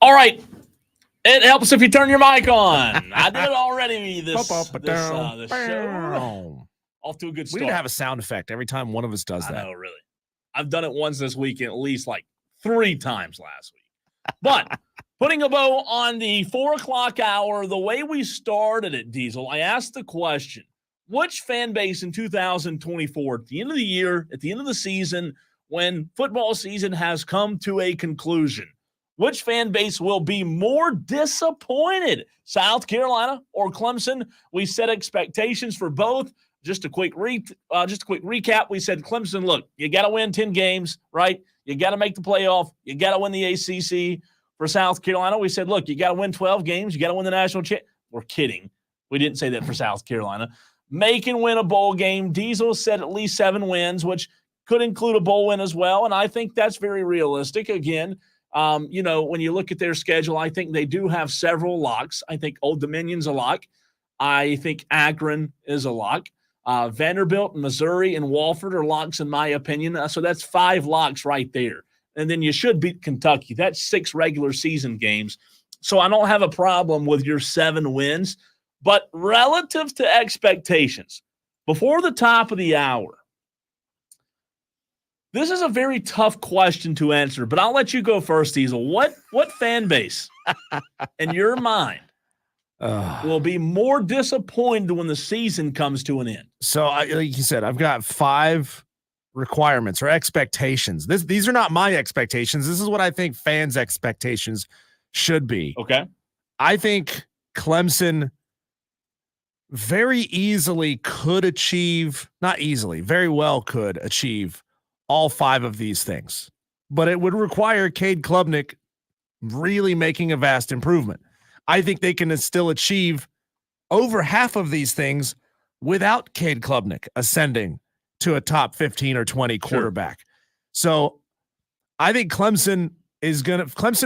All right. It helps if you turn your mic on. I did it already this show. Off to a good start. We need to have a sound effect every time one of us does that. I know, really. I've done it once this week and at least like 3 times last week. But putting a bow on the 4 o'clock hour, the way we started it, Diesel, I asked the question, which fan base in 2024, at the end of the year, at the end of the season, when football season has come to a conclusion, which fan base will be more disappointed, South Carolina or Clemson? We set expectations for both. Just a quick recap. We said, Clemson, look, you got to win 10 games, right? You got to make the playoff. You got to win the ACC. For South Carolina, we said, look, you got to win 12 games. You got to win the national championship. We're kidding. We didn't say that for South Carolina. Make and win a bowl game. Diesel said at least 7 wins, which could include a bowl win as well. And I think that's very realistic. Again, when you look at their schedule, I think they do have several locks. I think Old Dominion's a lock. I think Akron is a lock. Vanderbilt, Missouri, and Wofford are locks in my opinion. So that's 5 locks right there. And then you should beat Kentucky. That's 6 regular season games. So I don't have a problem with your 7 wins. But relative to expectations, before the top of the hour, this is a very tough question to answer, but I'll let you go first, Diesel. What fan base in your mind will be more disappointed when the season comes to an end? So, like you said, I've got 5 requirements or expectations. These are not my expectations. This is what I think fans' expectations should be. Okay. I think Clemson very easily could achieve, not easily, very well could achieve all 5 of these things, but it would require Cade Klubnik really making a vast improvement. I think they can still achieve over half of these things without Cade Klubnik ascending to a top 15 or 20 quarterback. Sure. So I think Clemson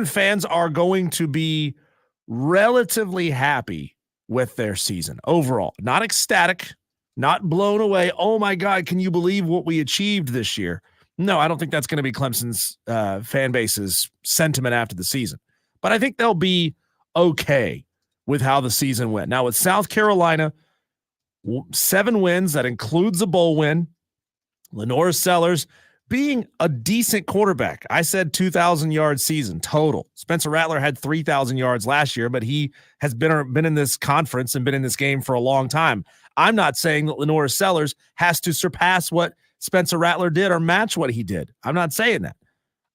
fans are going to be relatively happy with their season overall, not ecstatic, not blown away. Oh my God, can you believe what we achieved this year? No, I don't think that's going to be Clemson's fan base's sentiment after the season, but I think they'll be okay with how the season went. Now with South Carolina, 7 wins, that includes a bowl win. Lenora Sellers being a decent quarterback. I said 2,000-yard season total. Spencer Rattler had 3,000 yards last year, but he has been in this conference and been in this game for a long time. I'm not saying that Lenora Sellers has to surpass what Spencer Rattler did or match what he did. I'm not saying that.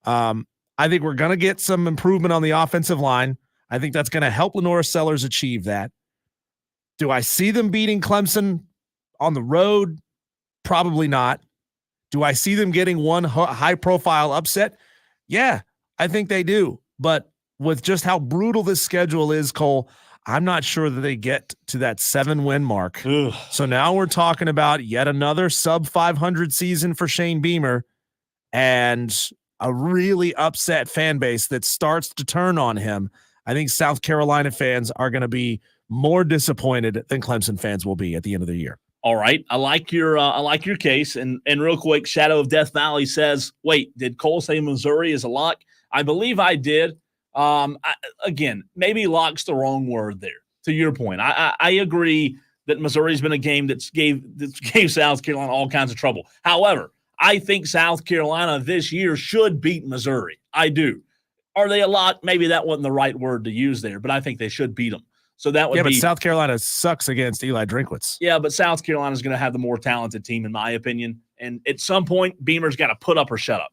I think we're going to get some improvement on the offensive line. I think that's going to help Lenora Sellers achieve that. Do I see them beating Clemson on the road? Probably not. Do I see them getting one high-profile upset? Yeah, I think they do. But with just how brutal this schedule is, Cole, I'm not sure that they get to that 7-win mark. Ugh. So now we're talking about yet another sub-500 season for Shane Beamer and a really upset fan base that starts to turn on him. I think South Carolina fans are going to be more disappointed than Clemson fans will be at the end of the year. All right. I like your case. And real quick, Shadow of Death Valley says, wait, did Cole say Missouri is a lock? I believe I did. Again, maybe lock's the wrong word there. To your point, I agree that Missouri's been a game that gave South Carolina all kinds of trouble. However, I think South Carolina this year should beat Missouri. I do. Are they a lock? Maybe that wasn't the right word to use there, but I think they should beat them. So that would be. But South Carolina sucks against Eli Drinkwitz. Yeah, but South Carolina is going to have the more talented team, in my opinion. And at some point, Beamer's got to put up or shut up.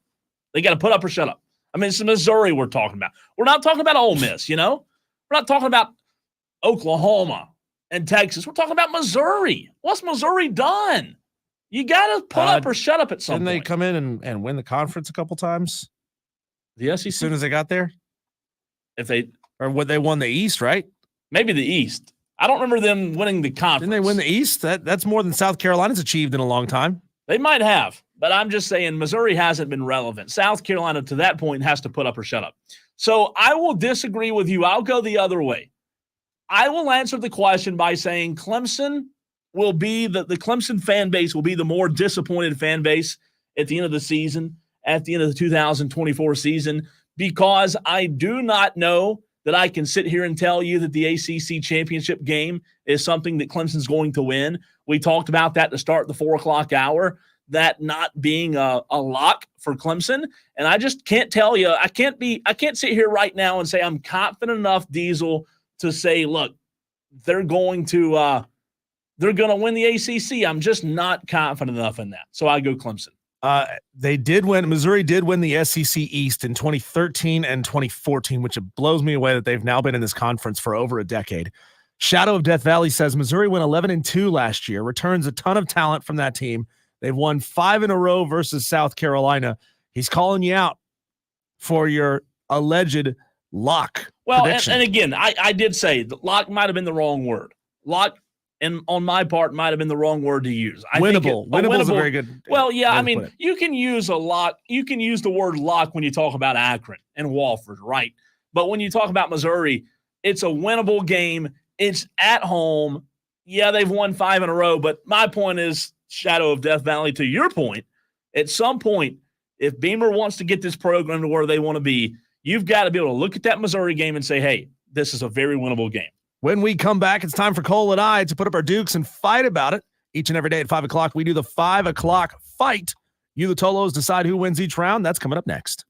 They got to put up or shut up. I mean, it's Missouri we're talking about. We're not talking about Ole Miss, you know? We're not talking about Oklahoma and Texas. We're talking about Missouri. What's Missouri done? You got to put up or shut up at some point. Didn't they come in and win the conference a couple times? The SEC? As soon as they got there? They won the East, right? Maybe the East. I don't remember them winning the conference. Didn't they win the East? That's more than South Carolina's achieved in a long time. They might have, but I'm just saying Missouri hasn't been relevant. South Carolina, to that point, has to put up or shut up. So I will disagree with you. I'll go the other way. I will answer the question by saying Clemson will be the Clemson fan base will be the more disappointed fan base at the end of the season, at the end of the 2024 season, because I do not know that I can sit here and tell you that the ACC championship game is something that Clemson's going to win. We talked about that to start the 4 o'clock hour, that not being a lock for Clemson. And I just can't tell you, I can't sit here right now and say I'm confident enough, Diesel, to say, look, they're going to win the ACC. I'm just not confident enough in that. So I go Clemson. They did win. Missouri did win the SEC East in 2013 and 2014, which it blows me away that they've now been in this conference for over a decade. Shadow of Death Valley says Missouri went 11-2 last year, returns a ton of talent from that team. They've won 5 in a row versus South Carolina. He's calling you out for your alleged lock. Well, and again, I did say that lock might have been the wrong word. Lock, and on my part, might have been the wrong word to use. Winnable. Winnable is a very good. Well, yeah, I mean, you can use a lock. You can use the word lock when you talk about Akron and Wofford, right? But when you talk about Missouri, it's a winnable game. It's at home. Yeah, they've won 5 in a row. But my point is, Shadow of Death Valley, to your point, at some point, if Beamer wants to get this program to where they want to be, you've got to be able to look at that Missouri game and say, hey, this is a very winnable game. When we come back, it's time for Cole and I to put up our dukes and fight about it. Each and every day at 5 o'clock, we do the 5 o'clock fight. You, the Tolos, decide who wins each round. That's coming up next.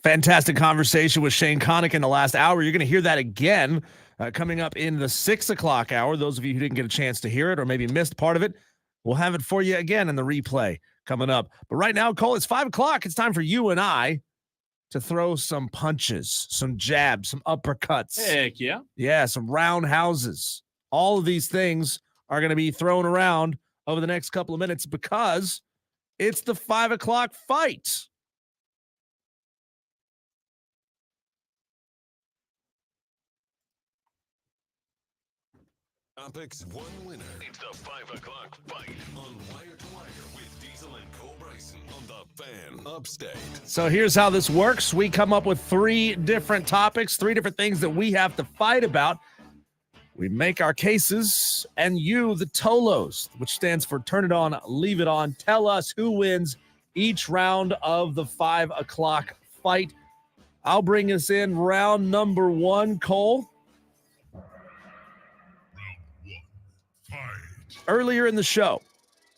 Fantastic conversation with Shane Connuck in the last hour. You're going to hear that again coming up in the 6 o'clock hour. Those of you who didn't get a chance to hear it or maybe missed part of it, we'll have it for you again in the replay coming up. But right now, Cole, it's 5 o'clock. It's time for you and I to throw some punches, some jabs, some uppercuts. Heck yeah. Yeah, some roundhouses. All of these things are going to be thrown around over the next couple of minutes because it's the 5 o'clock fight. Topics, one winner. It's the 5 o'clock fight on Wire to Wire with Diesel and Cole Bryson on the Fan Upstate. So here's how this works. We come up with 3 different topics, 3 different things that we have to fight about. We make our cases, and you, the Tolos, which stands for Turn It On, Leave It On, tell us who wins each round of the 5 o'clock fight. I'll bring us in round number 1, Cole. Earlier in the show,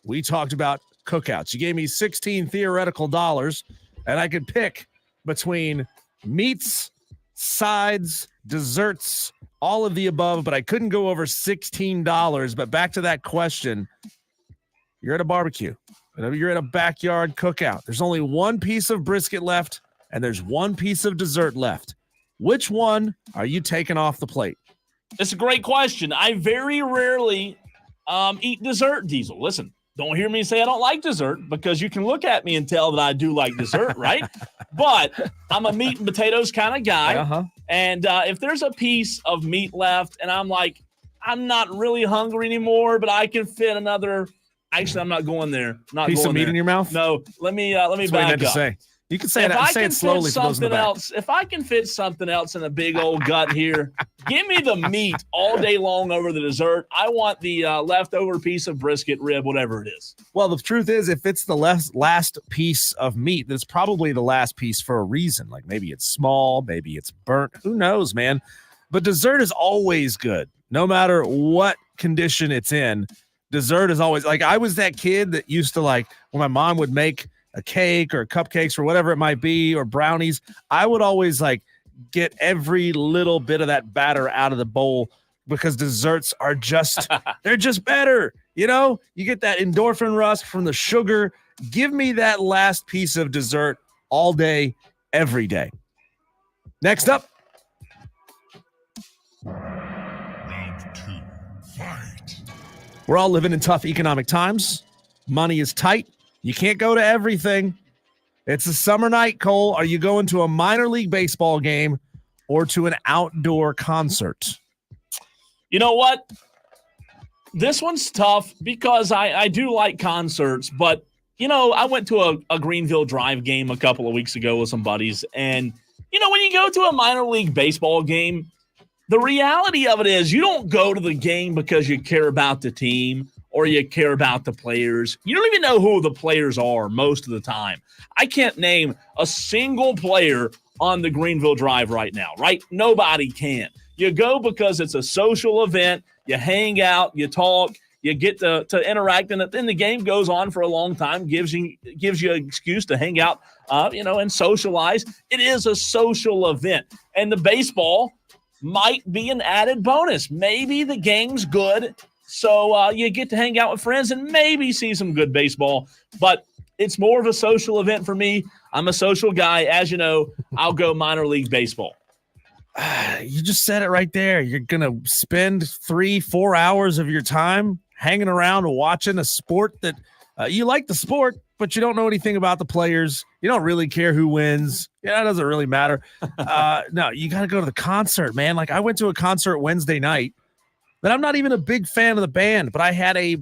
we talked about cookouts. You gave me 16 theoretical dollars, and I could pick between meats, sides, desserts, all of the above, but I couldn't go over $16. But back to that question, you're at a barbecue. You're at a backyard cookout. There's only one piece of brisket left, and there's one piece of dessert left. Which one are you taking off the plate? It's a great question. I very rarely eat dessert, Diesel. Listen, don't hear me say I don't like dessert because you can look at me and tell that I do like dessert, right? But I'm a meat and potatoes kind of guy. Uh-huh. And if there's a piece of meat left and I'm like, I'm not really hungry anymore, but I can fit another. Actually, I'm not going there. Not Piece going of meat there. in your mouth? No, let me That's what I back meant to up. say. You can say If it. I Say can it slowly fit for those in the something back. else, if I can fit something else in a big old gut here, give me the meat all day long over the dessert. I want the leftover piece of brisket, rib, whatever it is. Well, the truth is, if it's the last piece of meat, that's probably the last piece for a reason. Like maybe it's small, maybe it's burnt. Who knows, man? But dessert is always good, no matter what condition it's in. Dessert is always like I was that kid that used to like when my mom would make a cake or cupcakes or whatever it might be, or brownies, I would always like get every little bit of that batter out of the bowl because desserts are just, they're just better. You know, you get that endorphin rush from the sugar. Give me that last piece of dessert all day, every day. Next up. Round 2, fight. We're all living in tough economic times. Money is tight. You can't go to everything. It's a summer night, Cole. Are you going to a minor league baseball game or to an outdoor concert? You know what? This one's tough because I do like concerts, but, you know, I went to a Greenville Drive game a couple of weeks ago with some buddies, and, you know, when you go to a minor league baseball game, the reality of it is you don't go to the game because you care about the team or you care about the players. You don't even know who the players are most of the time. I can't name a single player on the Greenville Drive right now, right? Nobody can. You go because it's a social event. You hang out, you talk, you get to interact, and then the game goes on for a long time, gives you an excuse to hang out, and socialize. It is a social event. And the baseball might be an added bonus. Maybe the game's good, so you get to hang out with friends and maybe see some good baseball. But it's more of a social event for me. I'm a social guy. As you know, I'll go minor league baseball. You just said it right there. You're going to spend 3-4 hours of your time hanging around watching a sport that you like the sport, but you don't know anything about the players. You don't really care who wins. Yeah, it doesn't really matter. No, you got to go to the concert, man. Like I went to a concert Wednesday night that I'm not even a big fan of the band, but I had a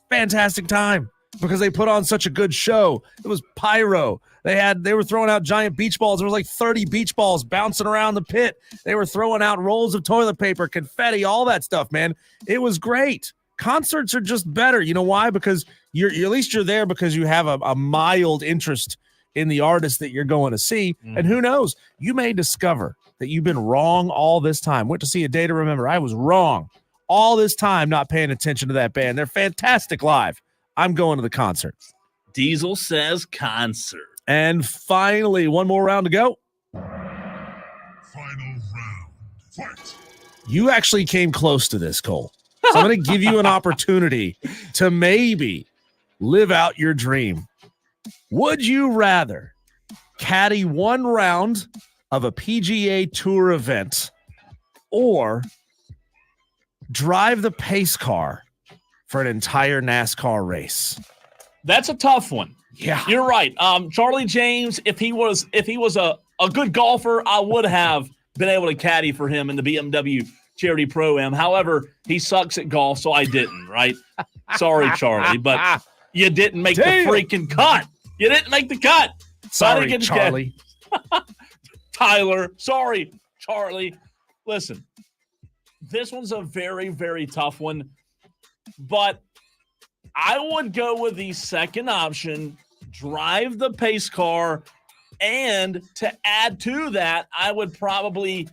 fantastic time because they put on such a good show. It was pyro. They were throwing out giant beach balls. There was like 30 beach balls bouncing around the pit. They were throwing out rolls of toilet paper, confetti, all that stuff, man. It was great. Concerts are just better. You know why? Because you're at least you're there because you have a mild interest in the artist that you're going to see. And who knows? You may discover that you've been wrong all this time. Went to see A Day to Remember. I was wrong all this time not paying attention to that band. They're fantastic live. I'm going to the concert. Diesel says concert. And finally, one more round to go. Final round. Fight. You actually came close to this, Cole. So I'm going to give you an opportunity to maybe live out your dream. Would you rather caddy one round of a PGA Tour event or drive the pace car for an entire NASCAR race? That's a tough one. Yeah. You're right. Charlie James, if he was a good golfer, I would have been able to caddy for him in the BMW Charity Pro-Am. However, he sucks at golf, so I didn't, right? Sorry, Charlie, but you didn't make the freaking cut. You didn't make the cut. Sorry, Charlie. Tyler. Sorry, Charlie. Listen, this one's a very, very tough one, but I would go with the second option, drive the pace car, and to add to that, I would probably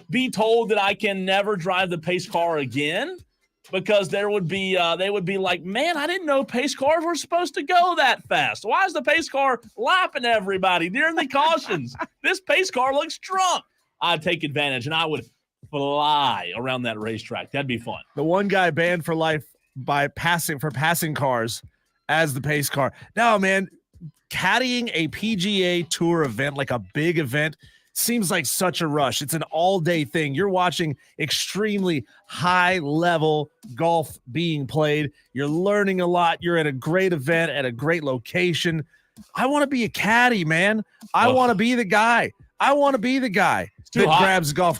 be told that I can never drive the pace car again because they would be like, man, I didn't know pace cars were supposed to go that fast. Why is the pace car lapping everybody during the cautions? This pace car looks drunk. I'd take advantage and I would fly around that racetrack. That'd be fun. The one guy banned for life by passing cars as the pace car. No, man, caddying a PGA Tour event, like a big event, seems like such a rush. It's an all-day thing. You're watching extremely high-level golf being played. You're learning a lot. You're at a great event at a great location. I want to be a caddy, man. I want to be the guy. I want to be the guy that grabs a golf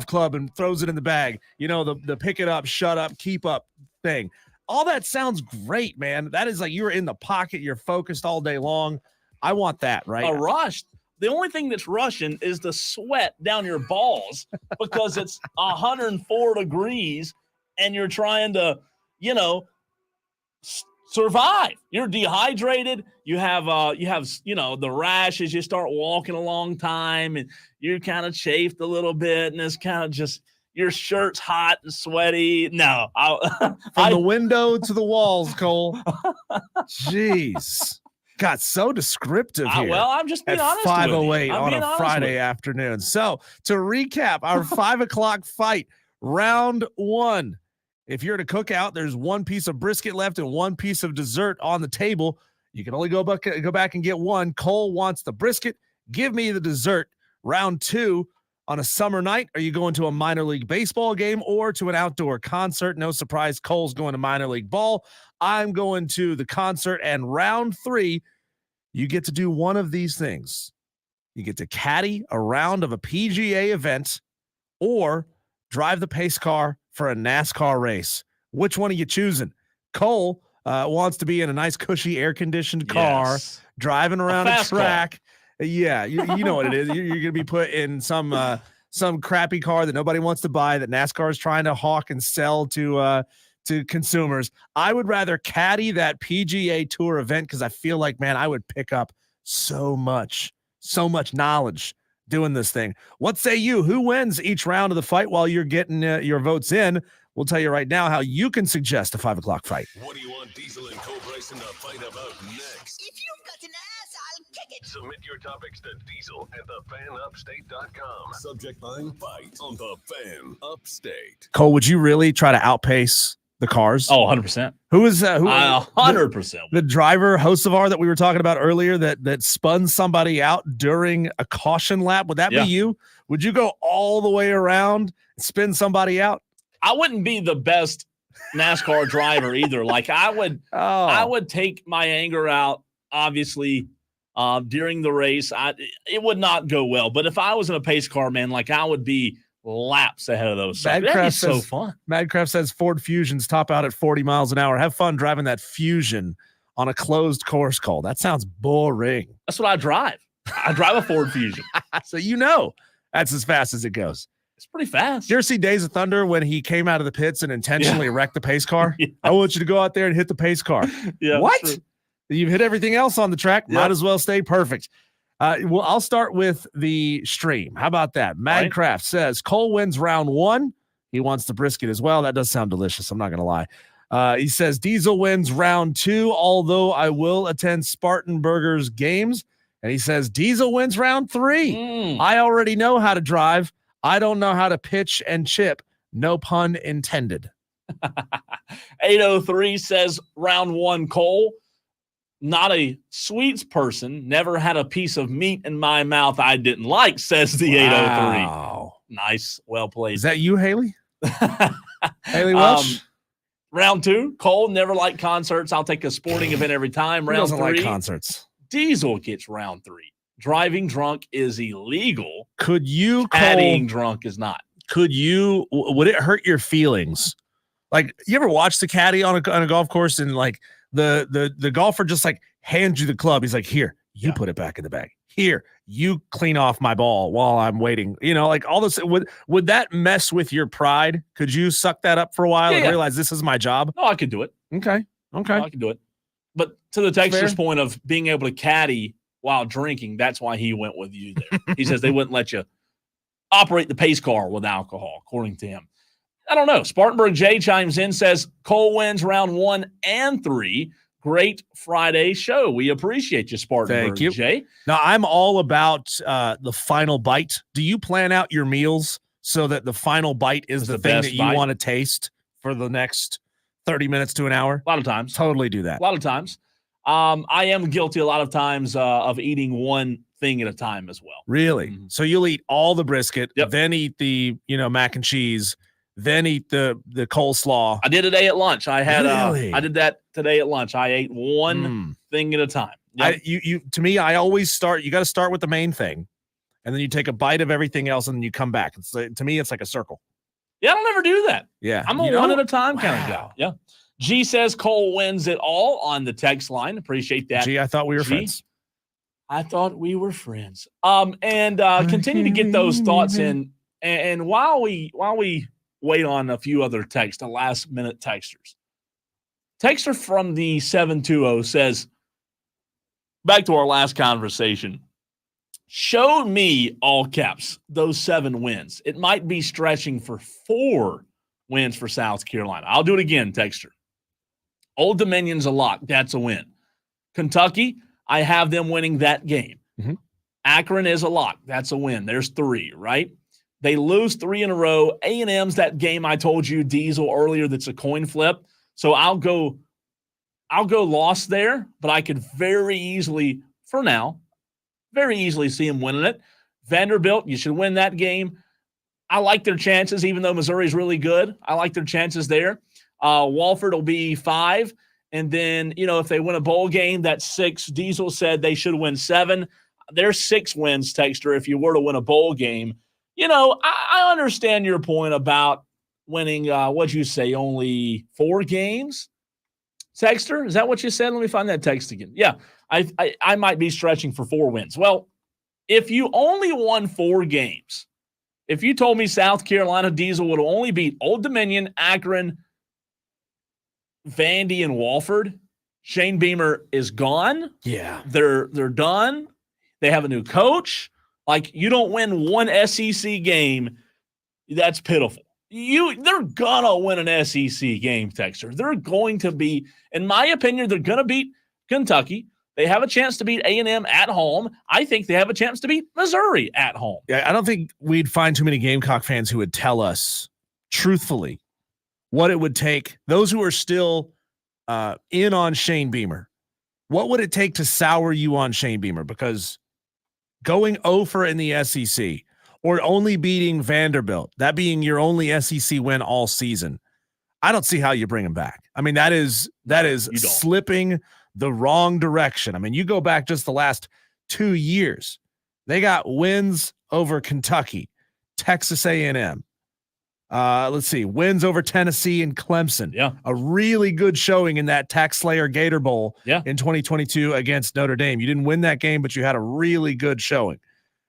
club and throws it in the bag. You know, the pick it up, shut up, keep up thing. All that sounds great, man. That is like you're in the pocket. You're focused all day long. I want that, right? A rush. The only thing that's rushing is the sweat down your balls because it's 104 degrees and you're trying to, survive. You're dehydrated. You have the rash as you start walking a long time and you're kind of chafed a little bit and it's kind of just your shirt's hot and sweaty. No. From the window to the walls, Cole. Jeez. Got so descriptive here. Well, I'm just being honest. 5:08 on a Friday afternoon. So to recap our 5 o'clock fight, round one. If you're at a cookout, there's one piece of brisket left and one piece of dessert on the table. You can only go back and get one. Cole wants the brisket. Give me the dessert. Round two. On a summer night, are you going to a minor league baseball game or to an outdoor concert? No surprise, Cole's going to minor league ball. I'm going to the concert. And round three, you get to do one of these things. You get to caddy a round of a PGA event or drive the pace car for a NASCAR race. Which one are you choosing? Cole wants to be in a nice, cushy, air-conditioned car, driving around a track. Car. Yeah, you know what it is. You're going to be put in some crappy car that nobody wants to buy that NASCAR is trying to hawk and sell to consumers. I would rather caddy that PGA Tour event because I feel like, man, I would pick up so much knowledge doing this thing. What say you? Who wins each round of the fight while you're getting your votes in? We'll tell you right now how you can suggest a 5 o'clock fight. What do you want Diesel and Cole Bryson to fight about next? If you've got an ass, I'll kick it. Submit your topics to diesel@thefanupstate.com. Subject line fight on the Fan Upstate. Cole, would you really try to outpace the cars? Oh, 100%. Who is 100%. The driver, Hocevar, that we were talking about earlier that spun somebody out during a caution lap? Would that be you? Would you go all the way around and spin somebody out? I wouldn't be the best NASCAR driver either. Like I would take my anger out, obviously, during the race. It would not go well. But if I was in a pace car, man, like I would be laps ahead of those. That'd be so fun. Madcraft says Ford Fusions top out at 40 miles an hour. Have fun driving that Fusion on a closed course, Cole. That sounds boring. That's what I drive. I drive a Ford Fusion. So that's as fast as it goes. It's pretty fast. Did you ever see Days of Thunder when he came out of the pits and intentionally wrecked the pace car? I want you to go out there and hit the pace car. What? You've hit everything else on the track. Might as well stay perfect. Well, I'll start with the stream. How about that? Madcraft says Cole wins round one. He wants the brisket as well. That does sound delicious. I'm not going to lie. He says Diesel wins round 2, although I will attend Spartanburger's games. And he says Diesel wins round 3. I already know how to drive. I don't know how to pitch and chip. No pun intended. 803 says round 1, Cole. Not a sweets person. Never had a piece of meat in my mouth I didn't like, says the 803. Wow. Nice. Well played. Is that you, Haley? Haley Welch? Round 2, Cole, never liked concerts. I'll take a sporting event every time. Who Round doesn't 3, like concerts? Diesel gets round 3. Driving drunk is illegal. Could you, Caddying Cole, drunk is not. would it hurt your feelings? Like, you ever watch the caddy on a golf course and like the golfer just like hands you the club. He's like, here, you put it back in the bag. Here, you clean off my ball while I'm waiting. You know, like all this. Would that mess with your pride? Could you suck that up for a while and realize this is my job? No, I could do it. Okay. No, I can do it. But to the texter's point of being able to caddy while drinking, that's why he went with you there. He says they wouldn't let you operate the pace car with alcohol, according to him. I don't know. Spartanburg J chimes in, says Cole wins round 1 and 3. Great Friday show. We appreciate you, Spartanburg. Thank you, Jay. Now, I'm all about the final bite. Do you plan out your meals so that the final bite is the thing that you want to taste for the next 30 minutes to an hour? A lot of times. Totally do that. A lot of times. I am guilty a lot of times of eating one thing at a time as well. Really? Mm-hmm. So you'll eat all the brisket, then eat the mac and cheese, then eat the coleslaw. I did today at lunch. I had Really? I did that today at lunch. I ate one thing at a time. Yep. To me, I always start. You got to start with the main thing, and then you take a bite of everything else, and then you come back. To me, it's like a circle. Yeah, I don't ever do that. Yeah, I'm a one at a time kind of guy. Yeah. G says Cole wins it all on the text line. Appreciate that. Gee, I thought we were friends. I thought we were friends. And continue to get those thoughts in. And while we wait on a few other texts, the last minute texters. Texter from the 720 says, back to our last conversation, show me, all caps, those 7 wins. It might be stretching for 4 wins for South Carolina. I'll do it again, texter. Old Dominion's a lock. That's a win. Kentucky, I have them winning that game. Mm-hmm. Akron is a lock. That's a win. There's 3, right? They lose 3 in a row. A&M's that game I told you, Diesel, earlier, that's a coin flip. So I'll go loss there, but I could very easily, for now, very easily see them winning it. Vanderbilt, you should win that game. I like their chances, even though Missouri's really good. I like their chances there. Walford will be 5. And then, if they win a bowl game, that's 6. Diesel said they should win 7. There's 6 wins, texter, if you were to win a bowl game. I understand your point about winning, what'd you say, only 4 games? Texter, is that what you said? Let me find that text again. Yeah, I might be stretching for 4 wins. Well, if you only won 4 games, if you told me South Carolina Diesel would only beat Old Dominion, Akron, Vandy, and Walford, Shane Beamer is gone. Yeah. They're done. They have a new coach. Like, you don't win one SEC game, that's pitiful. They're gonna win an SEC game, texter. They're going to be, in my opinion, they're gonna beat Kentucky. They have a chance to beat A&M at home. I think they have a chance to beat Missouri at home. Yeah, I don't think we'd find too many Gamecock fans who would tell us truthfully what it would take. Those who are still in on Shane Beamer, what would it take to sour you on Shane Beamer? Because going over in the SEC or only beating Vanderbilt, that being your only SEC win all season, I don't see how you bring him back. I mean, that is slipping the wrong direction. I mean, you go back just the last 2 years, they got wins over Kentucky, Texas A&M. Let's see, wins over Tennessee and Clemson. Yeah. A really good showing in that Tax Slayer Gator Bowl in 2022 against Notre Dame. You didn't win that game, but you had a really good showing.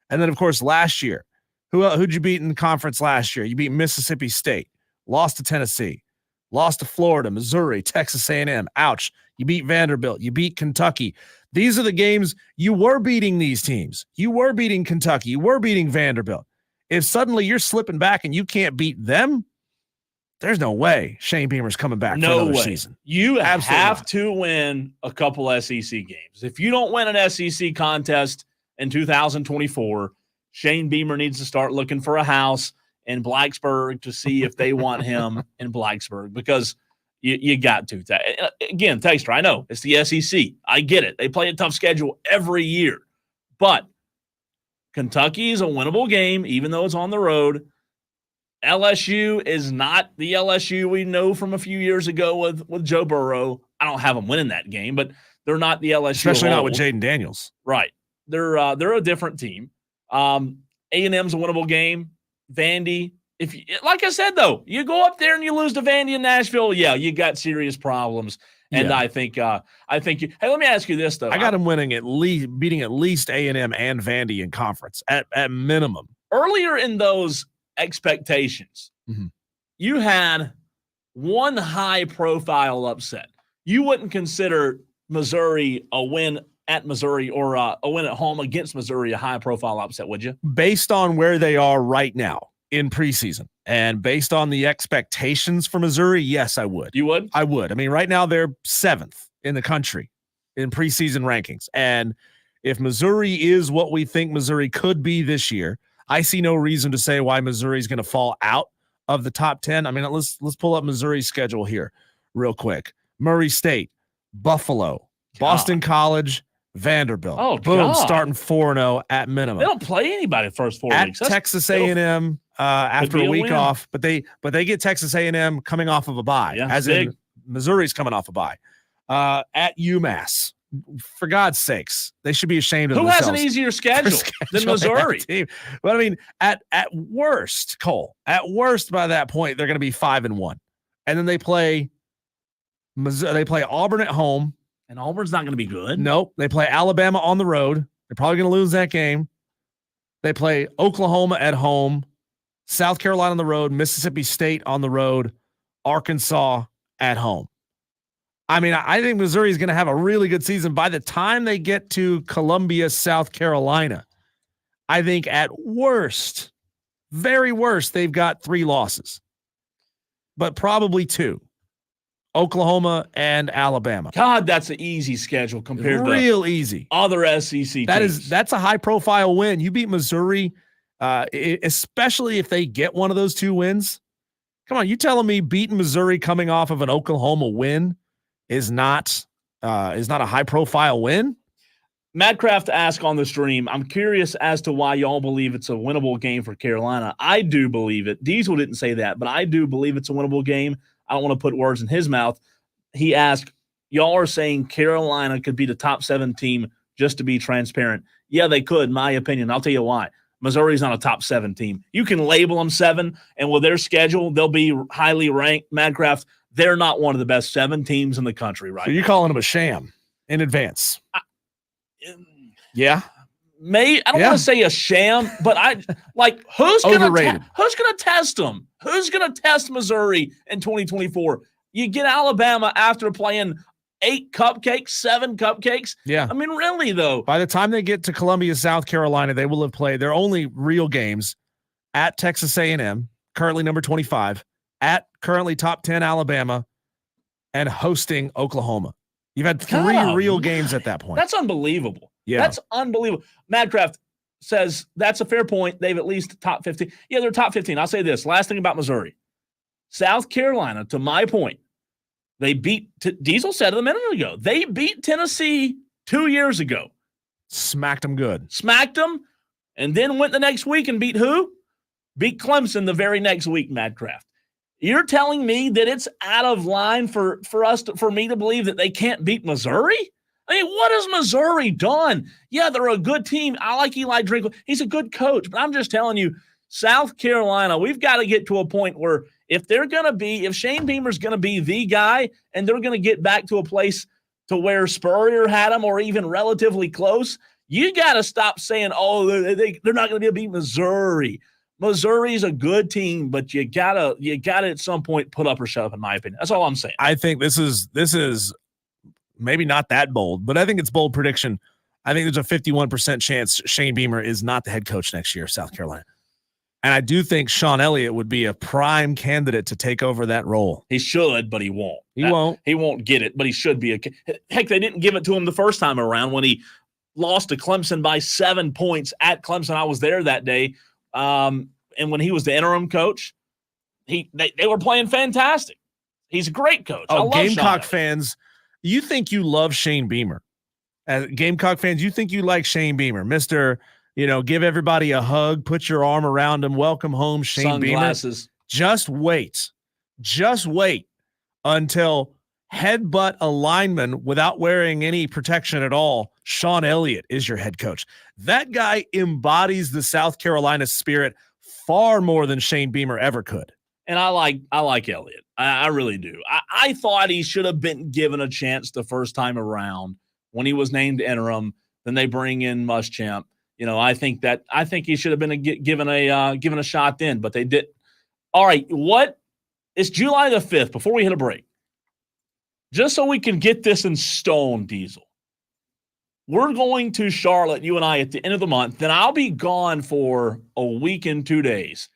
And then, of course, last year, who'd you beat in the conference last year? You beat Mississippi State, lost to Tennessee, lost to Florida, Missouri, Texas A&M. Ouch. You beat Vanderbilt. You beat Kentucky. These are the games you were beating these teams. You were beating Kentucky. You were beating Vanderbilt. If suddenly you're slipping back and you can't beat them, there's no way Shane Beamer's coming back for No another way. season. You Absolutely have not. to win a couple SEC games. If you don't win an SEC contest in 2024, Shane Beamer needs to start looking for a house in Blacksburg to see if they want him in Blacksburg, because you got to. Again, Taster, I know it's the SEC. I get it. They play a tough schedule every year. But Kentucky is a winnable game, even though it's on the road. LSU is not the LSU we know from a few years ago with Joe Burrow. I don't have them winning that game, but they're not the LSU. Especially of not old. with Jaden Daniels. Right. They're a different team. A&M's a winnable game. Vandy, if you, like I said though, you go up there and you lose to Vandy in Nashville, yeah, you got serious problems. And Yeah. I think you. Hey, let me ask you this though. I got him winning beating at least A&M and Vandy in conference at minimum. Earlier in those expectations, Mhm. you had one high-profile upset. You wouldn't consider Missouri a win at Missouri or a win at home against Missouri a high-profile upset, would you? Based on where they are right now in preseason and based on the expectations for Missouri, yes, I would. You would? I would. I mean, right now they're 7th in the country in preseason rankings. And if Missouri is what we think Missouri could be this year, I see no reason to say why Missouri is going to fall out of the top 10. I mean, let's pull up Missouri's schedule here real quick. Murray State, Buffalo, Boston College, Vanderbilt. Oh, boom, God. starting 4-0 at They minimum. don't play anybody the first 4 At weeks. Texas A&M after be a a week win. off, but they get Texas A&M coming off of a bye, Yeah, as big. in Missouri's coming off a bye. At UMass, for God's sakes, they should be ashamed of Who themselves. has an easier schedule than scheduling Missouri? that team. But I mean, at worst, Cole, at worst by that point, they're going to be 5-1, and then they play Auburn at home. And Auburn's not going to be good. Nope, they play Alabama on the road. They're probably going to lose that game. They play Oklahoma at home, South Carolina on the road, Mississippi State on the road, Arkansas at home. I mean, I think Missouri is going to have a really good season. By the time they get to Columbia, South Carolina, I think at worst, very worst, they've got 3 losses, but probably 2. Oklahoma and Alabama. God, that's an easy schedule compared Real to easy. other SEC teams. That's a high profile win. You beat Missouri, especially if they get one of those 2 wins. Come on, you telling me beating Missouri coming off of an Oklahoma win is not a high profile win? Madcraft asked on the stream, I'm curious as to why y'all believe it's a winnable game for Carolina. I do believe it. Diesel didn't say that, but I do believe it's a winnable game. I don't want to put words in his mouth. He asked, y'all are saying Carolina could be the top 7 team just to be transparent. Yeah, they could, in my opinion. I'll tell you why. Missouri's not a top 7 team. You can label them 7, and with their schedule, they'll be highly ranked. Madcraft, they're not one of the best 7 teams in the country, right? So you're calling them a sham in advance? Yeah. I don't want to say a sham, but who's Overrated. who's gonna test them? Who's gonna test Missouri in 2024? You get Alabama after playing 8 cupcakes, 7 cupcakes. Yeah. I mean, really though. By the time they get to Columbia, South Carolina, they will have played their only real games at Texas A&M, currently number 25, at currently top 10 Alabama, and hosting Oklahoma. You've had 3 real games at that point. That's unbelievable. Yeah. That's unbelievable. Madcraft says that's a fair point. They've at least top 15. Yeah, they're top 15. I'll say this. Last thing about Missouri. South Carolina, to my point, they beat Diesel said it a minute ago. They beat Tennessee 2 years ago. Smacked them good. Smacked them, and then went the next week and beat who? Beat Clemson the very next week, Madcraft. You're telling me that it's out of line for me to believe that they can't beat Missouri? I mean, what has Missouri done? Yeah, they're a good team. I like Eli Drinkle. He's a good coach, but I'm just telling you, South Carolina, we've got to get to a point where if Shane Beamer's going to be the guy and they're going to get back to a place to where Spurrier had them or even relatively close, you got to stop saying, oh, they're not going to be able to beat Missouri. Missouri's a good team, but you gotta at some point put up or shut up, in my opinion. That's all I'm saying. I think this is maybe not that bold, but I think it's bold prediction. I think there's a 51% chance Shane Beamer is not the head coach next year of South Carolina. And I do think Sean Elliott would be a prime candidate to take over that role. He should, but he won't. He won't. He won't get it, but he should be. Heck, they didn't give it to him the first time around when he lost to Clemson by 7 points at Clemson. I was there that day. And when he was the interim coach, they were playing fantastic. He's a great coach. Oh, Gamecock fans, you think you love Shane Beamer. As Gamecock fans, you think you like Shane Beamer, Mr. Give everybody a hug, put your arm around him, welcome home, Shane Sunglasses. Beamer. Just wait until headbutt a lineman without wearing any protection at all. Sean Elliott is your head coach. That guy embodies the South Carolina spirit far more than Shane Beamer ever could. And I like Elliott. I really do. I thought he should have been given a chance the first time around when he was named interim. Then they bring in Muschamp. I think he should have been given a shot then, but they did. All right, it's July the 5th. Before we hit a break, just so we can get this in stone, Diesel, we're going to Charlotte, you and I, at the end of the month. Then I'll be gone for a week and 2 days.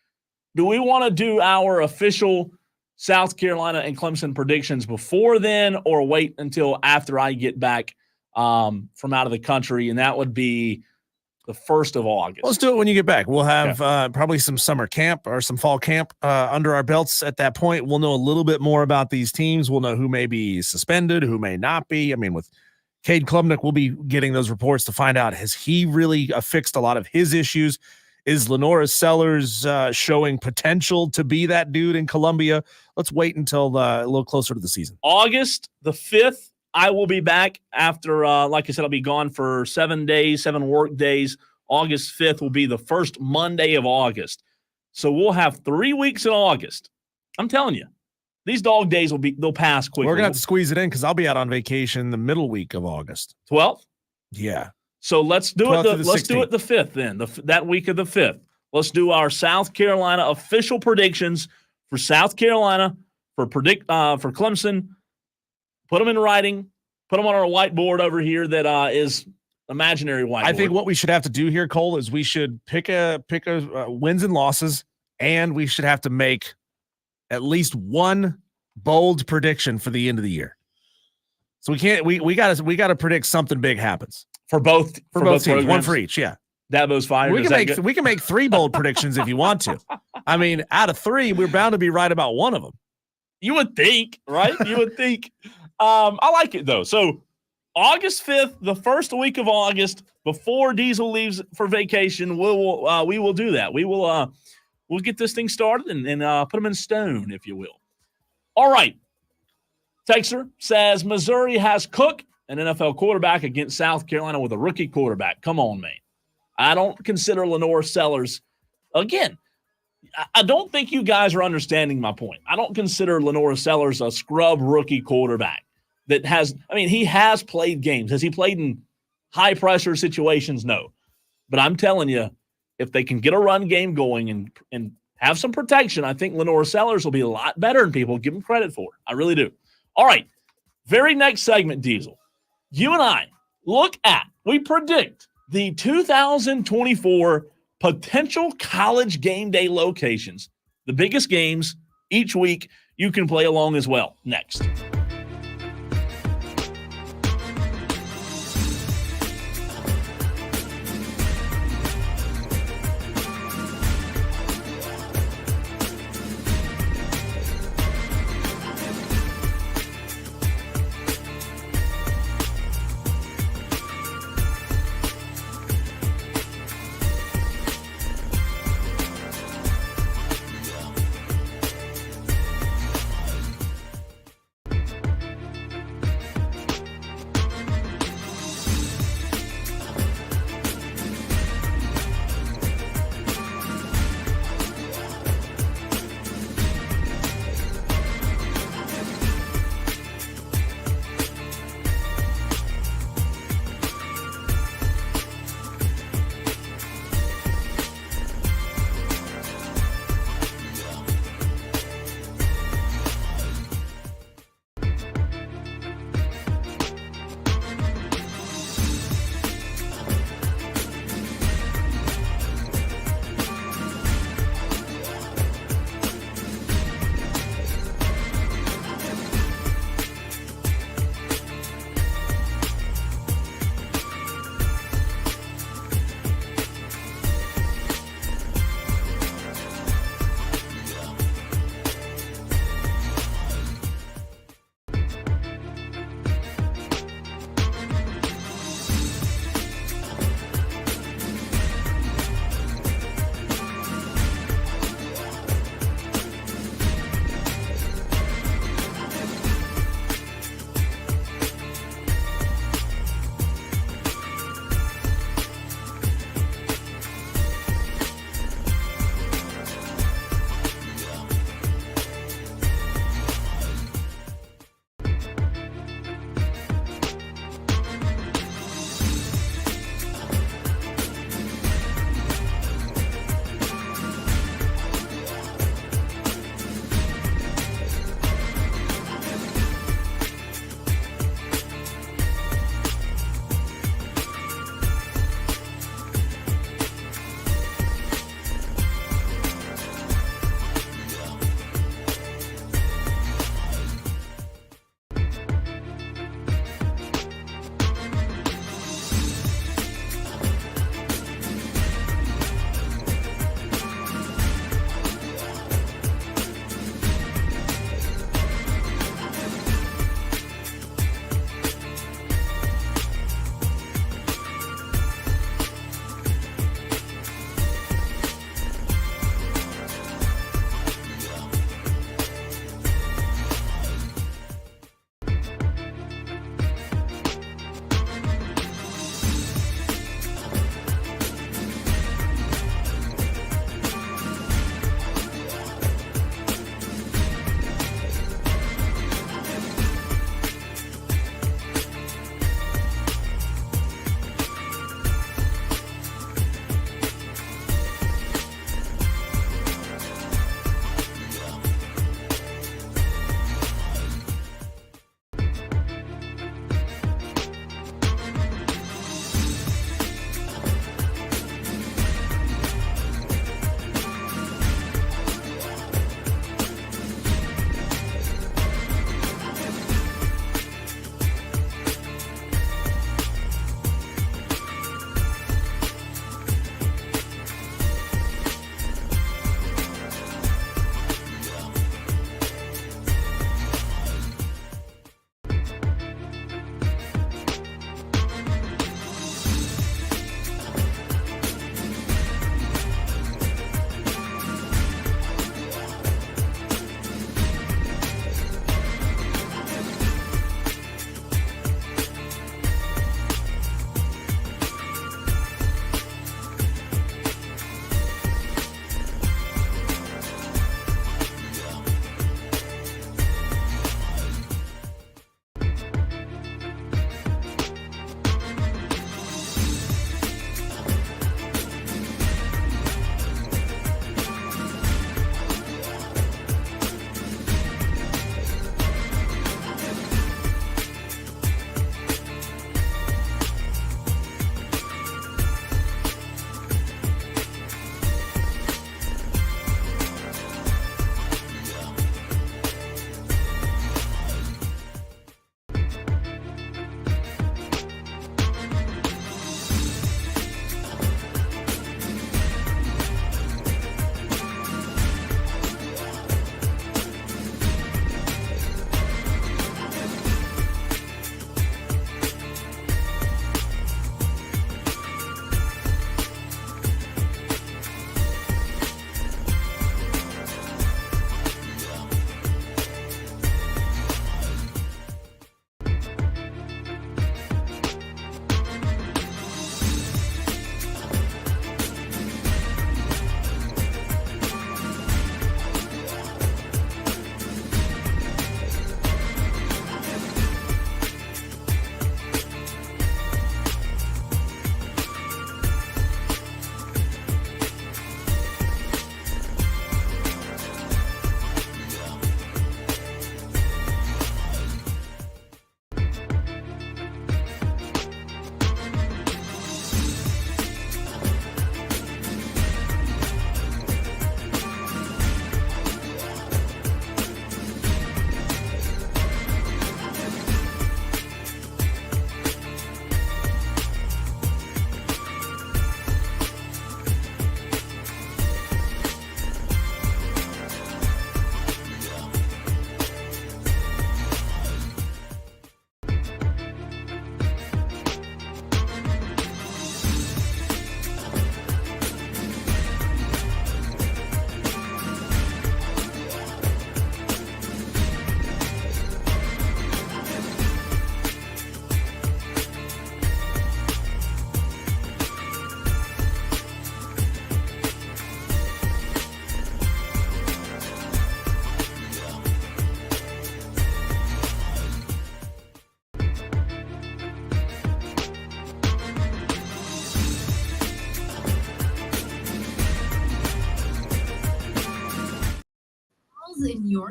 Do we want to do our official South Carolina and Clemson predictions before then, or wait until after I get back from out of the country? And that would be the 1st of August. Let's do it when you get back. We'll have probably some summer camp or some fall camp under our belts at that point. We'll know a little bit more about these teams. We'll know who may be suspended, who may not be. I mean, with Cade Klubnik, we'll be getting those reports to find out, has he really fixed a lot of his issues? Is Lenora Sellers showing potential to be that dude in Columbia? Let's wait until a little closer to the season. August the 5th, I will be back after, like I said, I'll be gone for 7 days, 7 work days. August 5th will be the first Monday of August. So we'll have 3 weeks in August. I'm telling you, these dog days they'll pass quickly. We're going to have to squeeze it in because I'll be out on vacation the middle week of August. 12th? Yeah. So let's do it. Let's do it the 5th then. That week of the 5th. Let's do our South Carolina official predictions for South Carolina, for Clemson. Put them in writing. Put them on our whiteboard over here that is imaginary whiteboard. I think what we should have to do here, Cole, is we should pick a wins and losses, and we should have to make at least one bold prediction for the end of the year. So we got to predict something big happens. For both teams, programs. one for each, yeah. Dabo's fired. We can make 3 bold predictions if you want to. I mean, out of 3, we're bound to be right about one of them. You would think, right? You would think. I like it though. So August 5th, the first week of August, before Diesel leaves for vacation, we will do that. We'll get this thing started and put them in stone, if you will. All right. Texter says Missouri has Cook, an NFL quarterback, against South Carolina with a rookie quarterback. Come on, man. I don't consider Lenore Sellers. Again, I don't think you guys are understanding my point. I don't consider Lenore Sellers a scrub rookie quarterback that he has played games. Has he played in high-pressure situations? No. But I'm telling you, if they can get a run game going and have some protection, I think Lenore Sellers will be a lot better than people give him credit for. I really do. All right. Very next segment, Diesel. You and I we predict the 2024 potential college game day locations, the biggest games each week. You can play along as well. Next.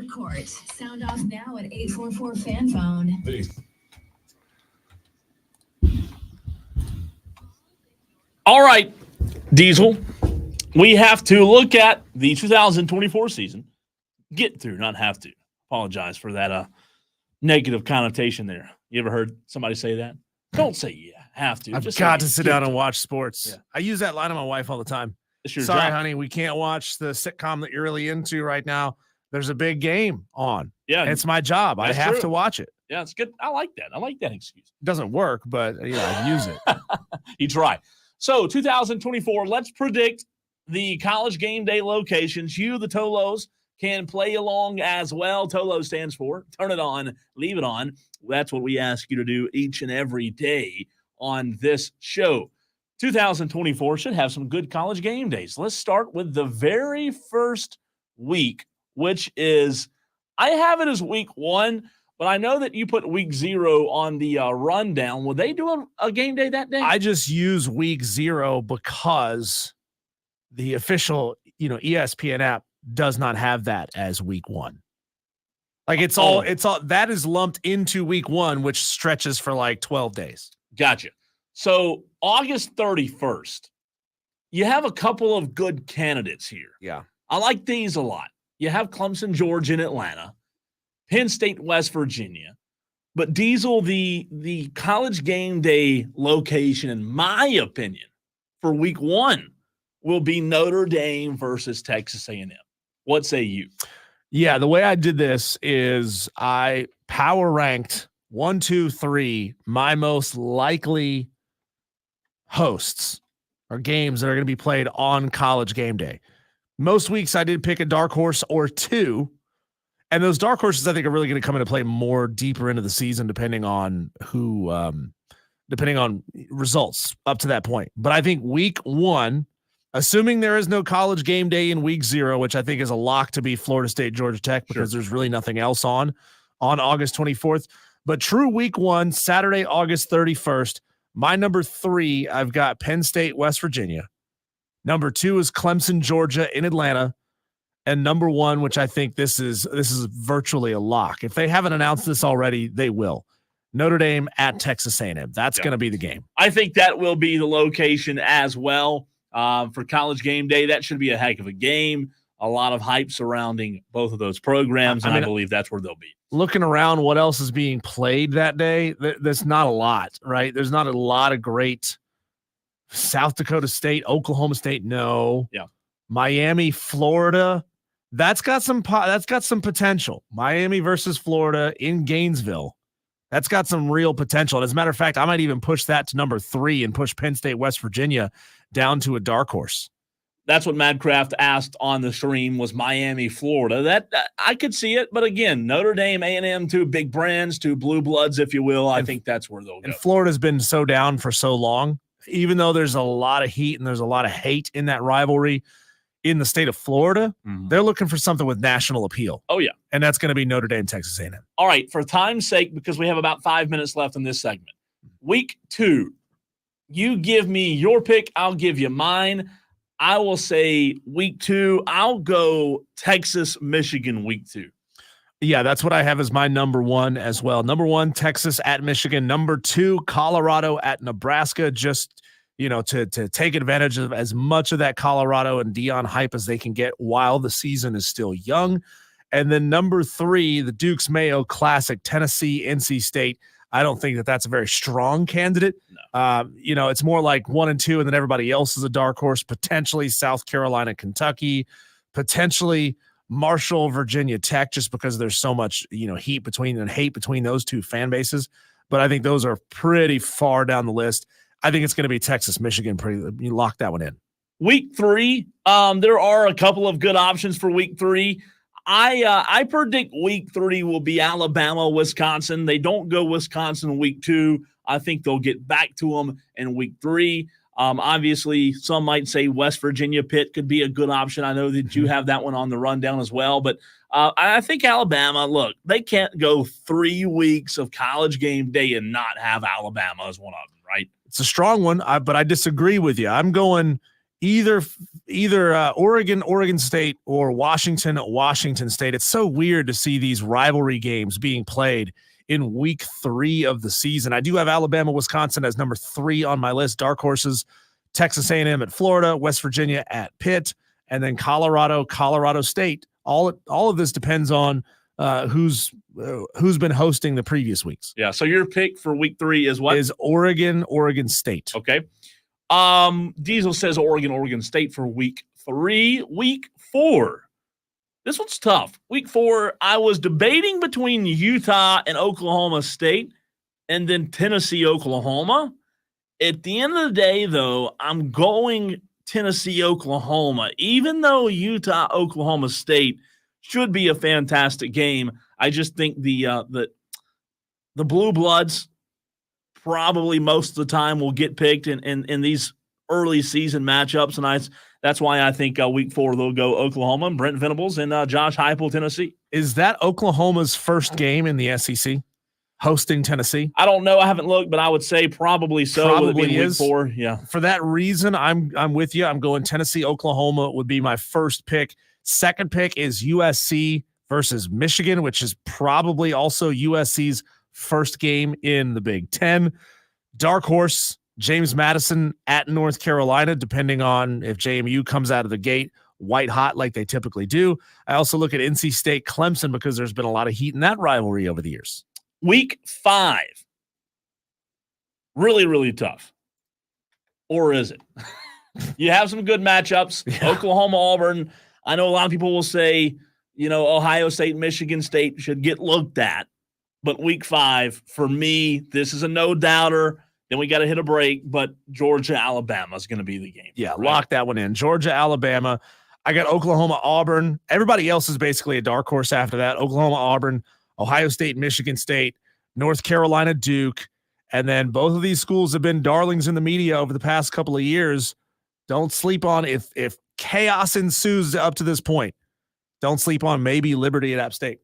Short Court. Sound off now at 844 fan phone. All right, Diesel. We have to look at the 2024 season. Get through, not have to. Apologize for that negative connotation there. You ever heard somebody say that? Don't say you have to. I've Just got say to sit down and watch sports. Yeah. I use that line on my wife all the time. It's your Sorry, job. honey, we can't watch the sitcom that you're really into right now. There's a big game on. Yeah, It's my job. I that's have true. to watch it. Yeah, it's good. I like that. I like that excuse. It doesn't work, but I use it. You try. So 2024, let's predict the college game day locations. You, the Tolos, can play along as well. Tolo stands for turn it on, leave it on. That's what we ask you to do each and every day on this show. 2024 should have some good college game days. Let's start with the very first week, which is, I have it as week 1, but I know that you put week 0 on the rundown. Will they do a game day that day? I just use week 0 because the official, ESPN app does not have that as week 1. Like it's all that is lumped into week 1, which stretches for like 12 days. Gotcha. So August 31st, you have a couple of good candidates here. Yeah. I like these a lot. You have Clemson, Georgia, in Atlanta, Penn State, West Virginia. But Diesel, the college game day location, in my opinion, for week 1 will be Notre Dame versus Texas A&M. What say you? Yeah, the way I did this is I power ranked 1, 2, 3, my most likely hosts or games that are going to be played on college game day. Most weeks I did pick a dark horse or 2. And those dark horses, I think, are really going to come into play more deeper into the season, depending on depending on results up to that point. But I think week 1, assuming there is no college game day in week 0, which I think is a lock to be Florida State, Georgia Tech, because there's really nothing else on August 24th. But true week 1, Saturday, August 31st, my number 3, I've got Penn State, West Virginia. Number 2 is Clemson, Georgia in Atlanta. And number 1, which I think this is virtually a lock. If they haven't announced this already, they will. Notre Dame at Texas A&M. That's going to be the game. I think that will be the location as well for college game day. That should be a heck of a game. A lot of hype surrounding both of those programs, and I believe that's where they'll be. Looking around what else is being played that day, there's not a lot, right? There's not a lot of great South Dakota State, Oklahoma State, no. Yeah. Miami, Florida, that's got some potential. Miami versus Florida in Gainesville. That's got some real potential. And as a matter of fact, I might even push that to number 3 and push Penn State, West Virginia down to a dark horse. That's what Madcraft asked on the stream, was Miami, Florida. That I could see it, but again, Notre Dame, A&M, 2 big brands, 2 blue bloods, if you will. I think that's where they'll go. And Florida's been so down for so long, even though there's a lot of heat and there's a lot of hate in that rivalry in the state of Florida. They're looking for something with national appeal. Oh, yeah. And that's going to be Notre Dame, Texas A&M. All right, for time's sake, because we have about 5 minutes left in this segment. Week 2, you give me your pick, I'll give you mine. I will say week 2, I'll go Texas, Michigan week 2. Yeah, that's what I have as my number 1 as well. Number 1, Texas at Michigan. Number 2, Colorado at Nebraska. Just, to take advantage of as much of that Colorado and Deion hype as they can get while the season is still young. And then number 3, the Dukes Mayo Classic, Tennessee, NC State. I don't think that that's a very strong candidate. No. It's more like 1 and 2, and then everybody else is a dark horse. Potentially South Carolina, Kentucky, potentially Marshall, Virginia Tech, just because there's so much hate between those 2 fan bases. But I think those are pretty far down the list. I think it's going to be Texas, Michigan. You lock that one in. Week 3, there are a couple of good options for week 3. I predict week 3 will be Alabama, Wisconsin. They don't go Wisconsin week 2. I think they'll get back to them in week 3. Obviously, some might say West Virginia, Pitt could be a good option. I know that you have that one on the rundown as well. But I think Alabama, look, they can't go 3 weeks of college game day and not have Alabama as one of them, right? It's a strong one, but I disagree with you. I'm going either Oregon State or Washington State. It's so weird to see these rivalry games being played in week 3 of the season. I do have Alabama, Wisconsin as number 3 on my list. Dark horses, Texas A&M at Florida, West Virginia at Pitt, and then Colorado State. All of this depends on who's been hosting the previous weeks. Yeah. So your pick for week 3 is what? Is Oregon State. Okay. Diesel says Oregon State for week 3. Week 4. This one's tough. Week 4, I was debating between Utah and Oklahoma State and then Tennessee, Oklahoma. At the end of the day, though, I'm going Tennessee, Oklahoma. Even though Utah, Oklahoma State should be a fantastic game, I just think the Blue Bloods probably most of the time will get picked in these early season matchups, and that's why I think week 4 they'll go Oklahoma and Brent Venables and Josh Heupel, Tennessee. Is that Oklahoma's first game in the SEC, hosting Tennessee? I don't know. I haven't looked, but I would say probably so. Probably is. Week 4, yeah. For that reason, I'm with you. I'm going Tennessee, Oklahoma would be my first pick. Second pick is USC versus Michigan, which is probably also USC's first game in the Big Ten. Dark horse, James Madison at North Carolina, depending on if JMU comes out of the gate white hot like they typically do. I also look at NC State, Clemson, because there's been a lot of heat in that rivalry over the years. Week 5. Really, really tough. Or is it? You have some good matchups. Yeah. Oklahoma, Auburn. I know a lot of people will say, Ohio State, Michigan State should get looked at. But week 5, for me, this is a no-doubter. Then we got to hit a break, but Georgia, Alabama is going to be the game. Yeah, right? Lock that one in. Georgia, Alabama. I got Oklahoma, Auburn. Everybody else is basically a dark horse after that. Oklahoma, Auburn, Ohio State, Michigan State, North Carolina, Duke. And then both of these schools have been darlings in the media over the past couple of years. Don't sleep on if chaos ensues up to this point. Don't sleep on maybe Liberty at App State.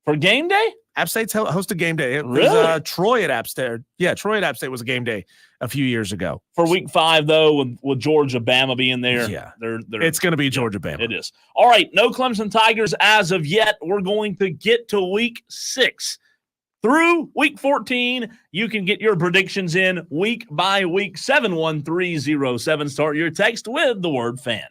For game day? App State's hosted game day. It really? was Troy at App State. Yeah, Troy at App State was a game day a few years ago. For week 5, though, with Georgia, Bama being there, yeah, they're it's going to be Georgia, Bama. It is. All right, no Clemson Tigers as of yet. We're going to get to week 6. Through week 14, you can get your predictions in week by week. 71307. Start your text with the word fan.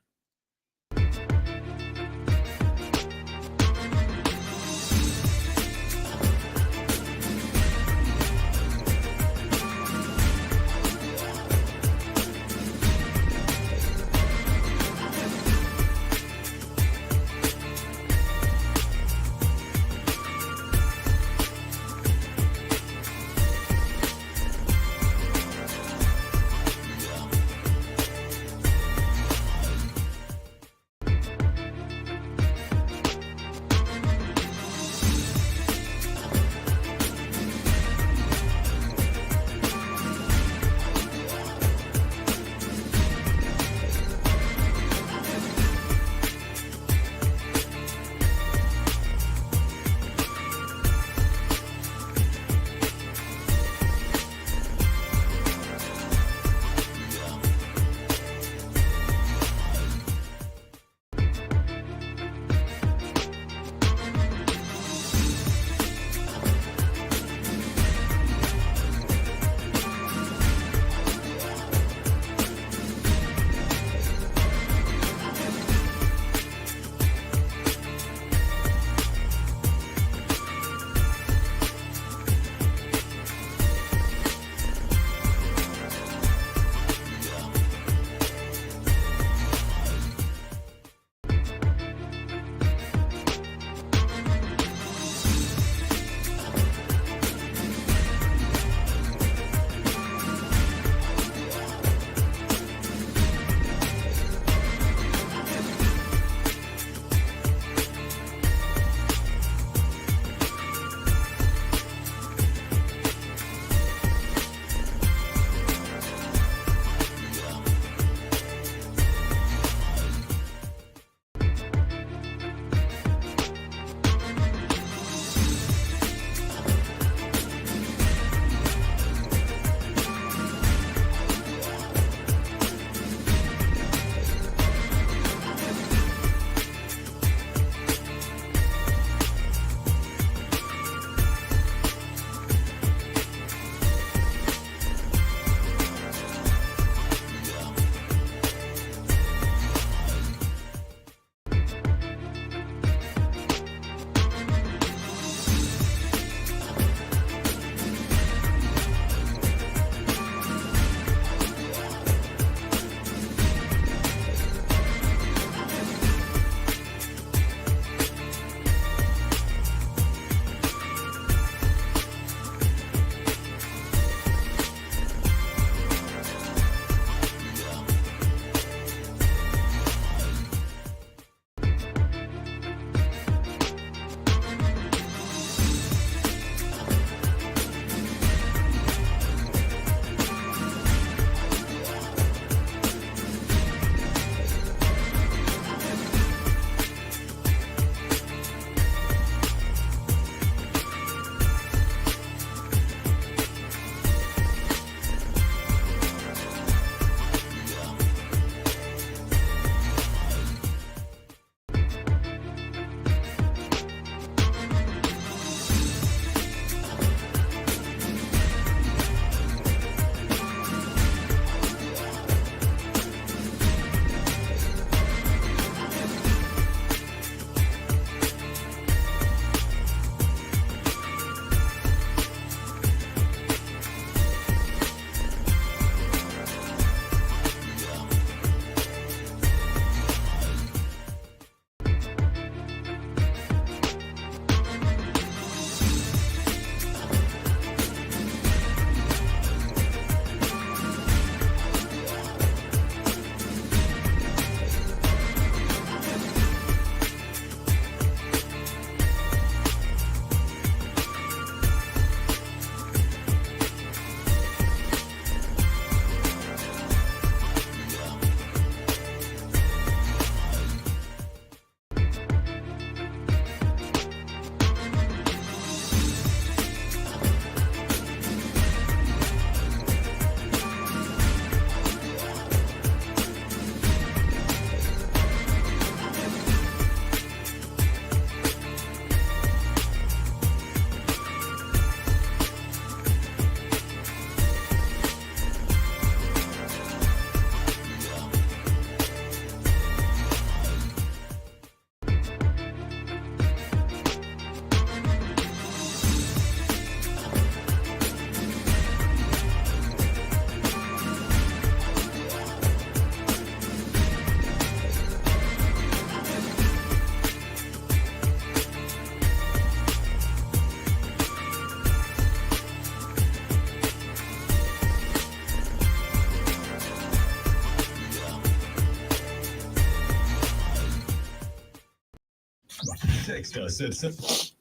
Text us at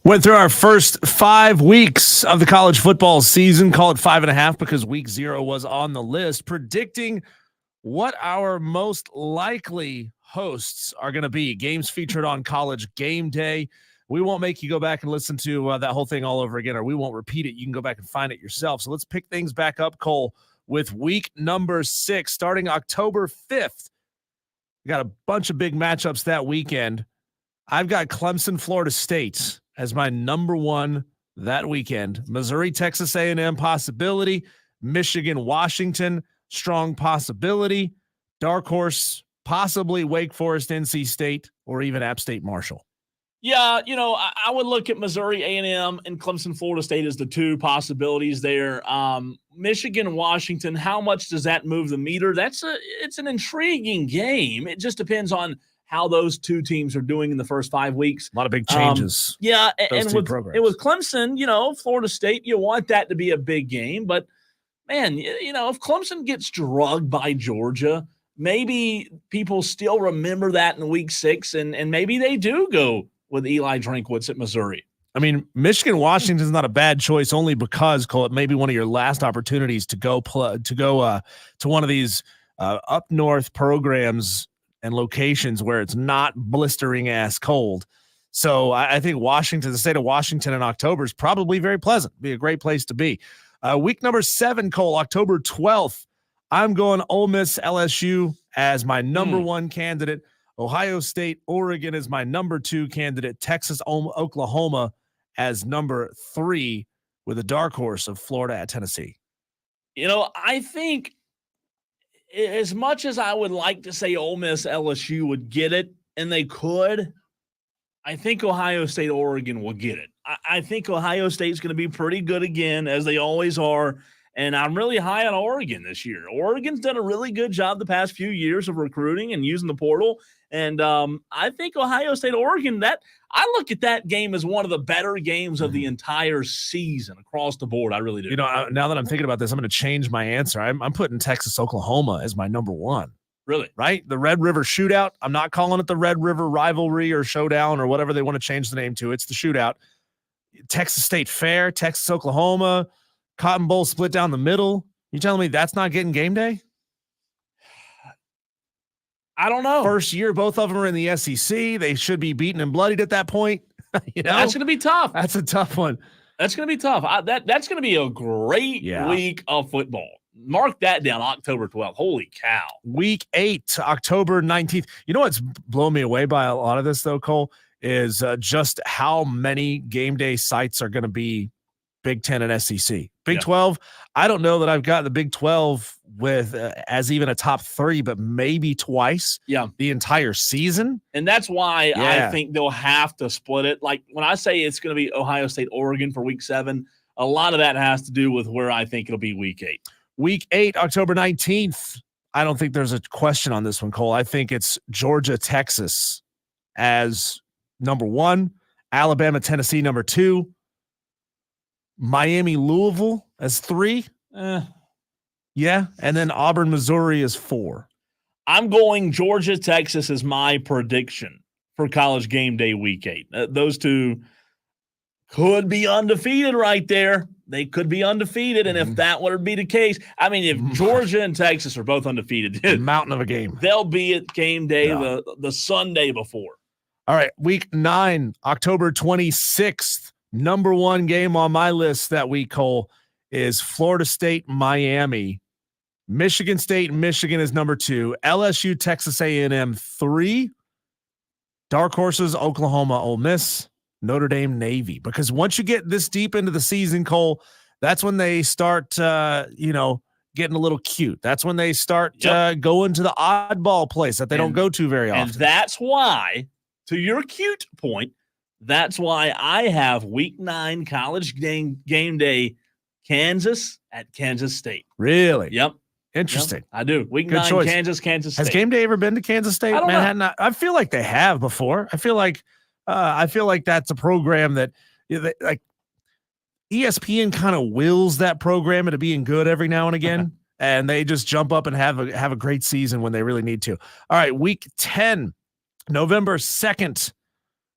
Went through our first 5 weeks of the college football season, call it 5.5 because week 0 was on the list, predicting what our most likely hosts are going to be. Games featured on College Game Day. We won't make you go back and listen to that whole thing all over again, or we won't repeat it. You can go back and find it yourself. So let's pick things back up, Cole, with week number 6, starting October 5th. We got a bunch of big matchups that weekend. I've got Clemson, Florida State as my number 1 that weekend. Missouri, Texas A&M possibility. Michigan, Washington, strong possibility. Dark horse, possibly Wake Forest, NC State, or even App State, Marshall. Yeah, I would look at Missouri A&M and Clemson, Florida State as the 2 possibilities there. Michigan, Washington, how much does that move the meter? It's an intriguing game. It just depends on how those 2 teams are doing in the first 5 weeks. A lot of big changes. And with Clemson, Florida State, you want that to be a big game. But, man, if Clemson gets drugged by Georgia, maybe people still remember that in week 6, and maybe they do go with Eli Drinkwitz at Missouri. I mean, Michigan, Washington is not a bad choice only because, Cole, it may be one of your last opportunities to go to one of these up north programs and locations where it's not blistering ass cold. So I think the state of Washington in October is probably very pleasant. Be a great place to be. Week number 7, Cole, October 12th. I'm going Ole Miss LSU as my number 1 candidate. Ohio State, Oregon is my number 2 candidate. Texas, Oklahoma as number 3 with a dark horse of Florida at Tennessee. I think as much as I would like to say Ole Miss LSU would get it, and they could, I think Ohio State, Oregon will get it. I think Ohio State's going to be pretty good again, as they always are. And I'm really high on Oregon this year. Oregon's done a really good job the past few years of recruiting and using the portal. And I think Ohio State, Oregon, I look at that game as one of the better games of the entire season across the board. I really do. Now that I'm thinking about this, I'm going to change my answer. I'm putting Texas, Oklahoma as my number 1. Really? Right? The Red River Shootout. I'm not calling it the Red River Rivalry or Showdown or whatever they want to change the name to. It's the Shootout. Texas State Fair, Texas, Oklahoma, Cotton Bowl split down the middle. You telling me that's not getting game day? I don't know. First year, both of them are in the SEC. They should be beaten and bloodied at that point. That's going to be tough. That's a tough one. That's going to be tough. That's going to be a great week of football. Mark that down, October 12th. Holy cow. Week 8, October 19th. You know what's blown me away by a lot of this, though, Cole, is just how many game day sites are going to be Big 10 and SEC. Big 12, I don't know that I've got the Big 12 with as even a top 3, but maybe twice the entire season. And that's why I think they'll have to split it. Like when I say it's going to be Ohio State, Oregon for week 7, a lot of that has to do with where I think it'll be week 8. Week 8, October 19th. I don't think there's a question on this one, Cole. I think it's Georgia, Texas as number 1, Alabama, Tennessee, number 2, Miami, Louisville as 3. And then Auburn, Missouri is 4. I'm going Georgia, Texas as my prediction for College Game Day week 8. Those 2 could be undefeated right there. They could be undefeated, and if that would be the case, I mean, if Georgia and Texas are both undefeated, mountain of a game. They'll be at game day the Sunday before. All right, week 9, October 26th. Number 1 game on my list that week, Cole, is Florida State, Miami. Michigan State, Michigan is number 2. LSU, Texas A&M 3. Dark horses, Oklahoma, Ole Miss, Notre Dame, Navy. Because once you get this deep into the season, Cole, that's when they start, getting a little cute. That's when they start going to the oddball place that they don't go to very often. And that's why, to your cute point, that's why I have week 9 College game day, Kansas at Kansas State. Really? Yep. Interesting. Yep, I do. Week Good 9, choice. Kansas State. Has game day ever been to Kansas State? I don't know. I feel like they have before. I feel like that's a program that like ESPN kind of wills that program into being good every now and again. and they just jump up and have a great season when they really need to. All right, week 10, November 2nd.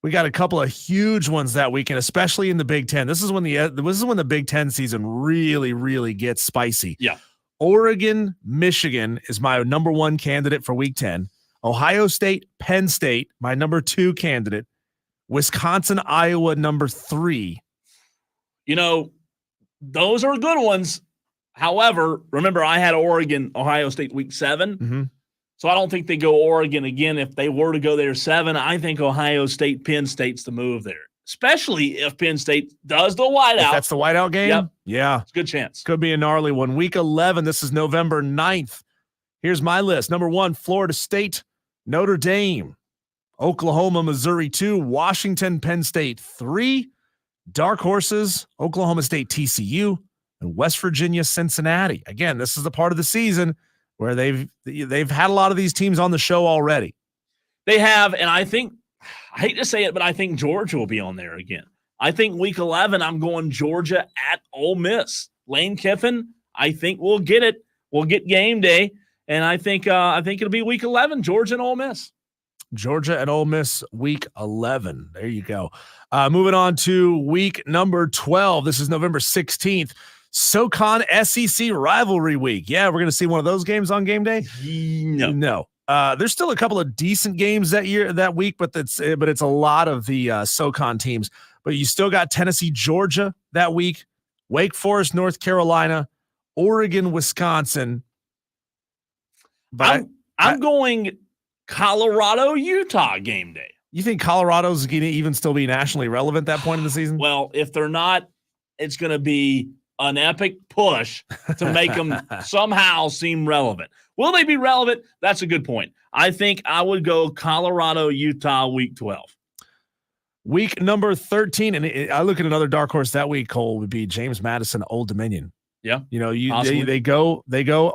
We got a couple of huge ones that weekend, especially in the Big Ten. This is when the Big Ten season really, really gets spicy. Yeah. Oregon, Michigan is my number 1 candidate for week 10. Ohio State, Penn State, my number 2 candidate. Wisconsin, Iowa, number 3. Those are good ones. However, remember I had Oregon, Ohio State week 7. Mm-hmm. So I don't think they go Oregon again. If they were to go there 7, I think Ohio State, Penn State's the move there, especially if Penn State does the whiteout. If that's the whiteout game? Yep. Yeah. It's a good chance. Could be a gnarly one. Week 11, this is November 9th. Here's my list. Number 1, Florida State, Notre Dame, Oklahoma, Missouri 2, Washington, Penn State 3, dark horses, Oklahoma State, TCU, and West Virginia, Cincinnati. Again, this is the part of the season where they've had a lot of these teams on the show already. They have, and I hate to say it, but I think Georgia will be on there again. I think week 11, I'm going Georgia at Ole Miss. Lane Kiffin, I think we'll get it. We'll get game day, and I think it'll be week 11, Georgia and Ole Miss. Georgia and Ole Miss, week 11. There you go. Moving on to week number 12. This is November 16th. SoCon SEC rivalry week. Yeah, we're going to see one of those games on game day. No. There's still a couple of decent games that week, but it's a lot of the SoCon teams. But you still got Tennessee, Georgia that week, Wake Forest, North Carolina, Oregon, Wisconsin. But I'm going Colorado, Utah game day. You think Colorado's going to even still be nationally relevant at that point in the season? Well, if they're not, it's going to be an epic push to make them somehow seem relevant. Will they be relevant? That's a good point. I think I would go Colorado, Utah, week 12. Week number 13, and I look at another dark horse that week, Cole, would be James Madison, Old Dominion. Yeah. They go,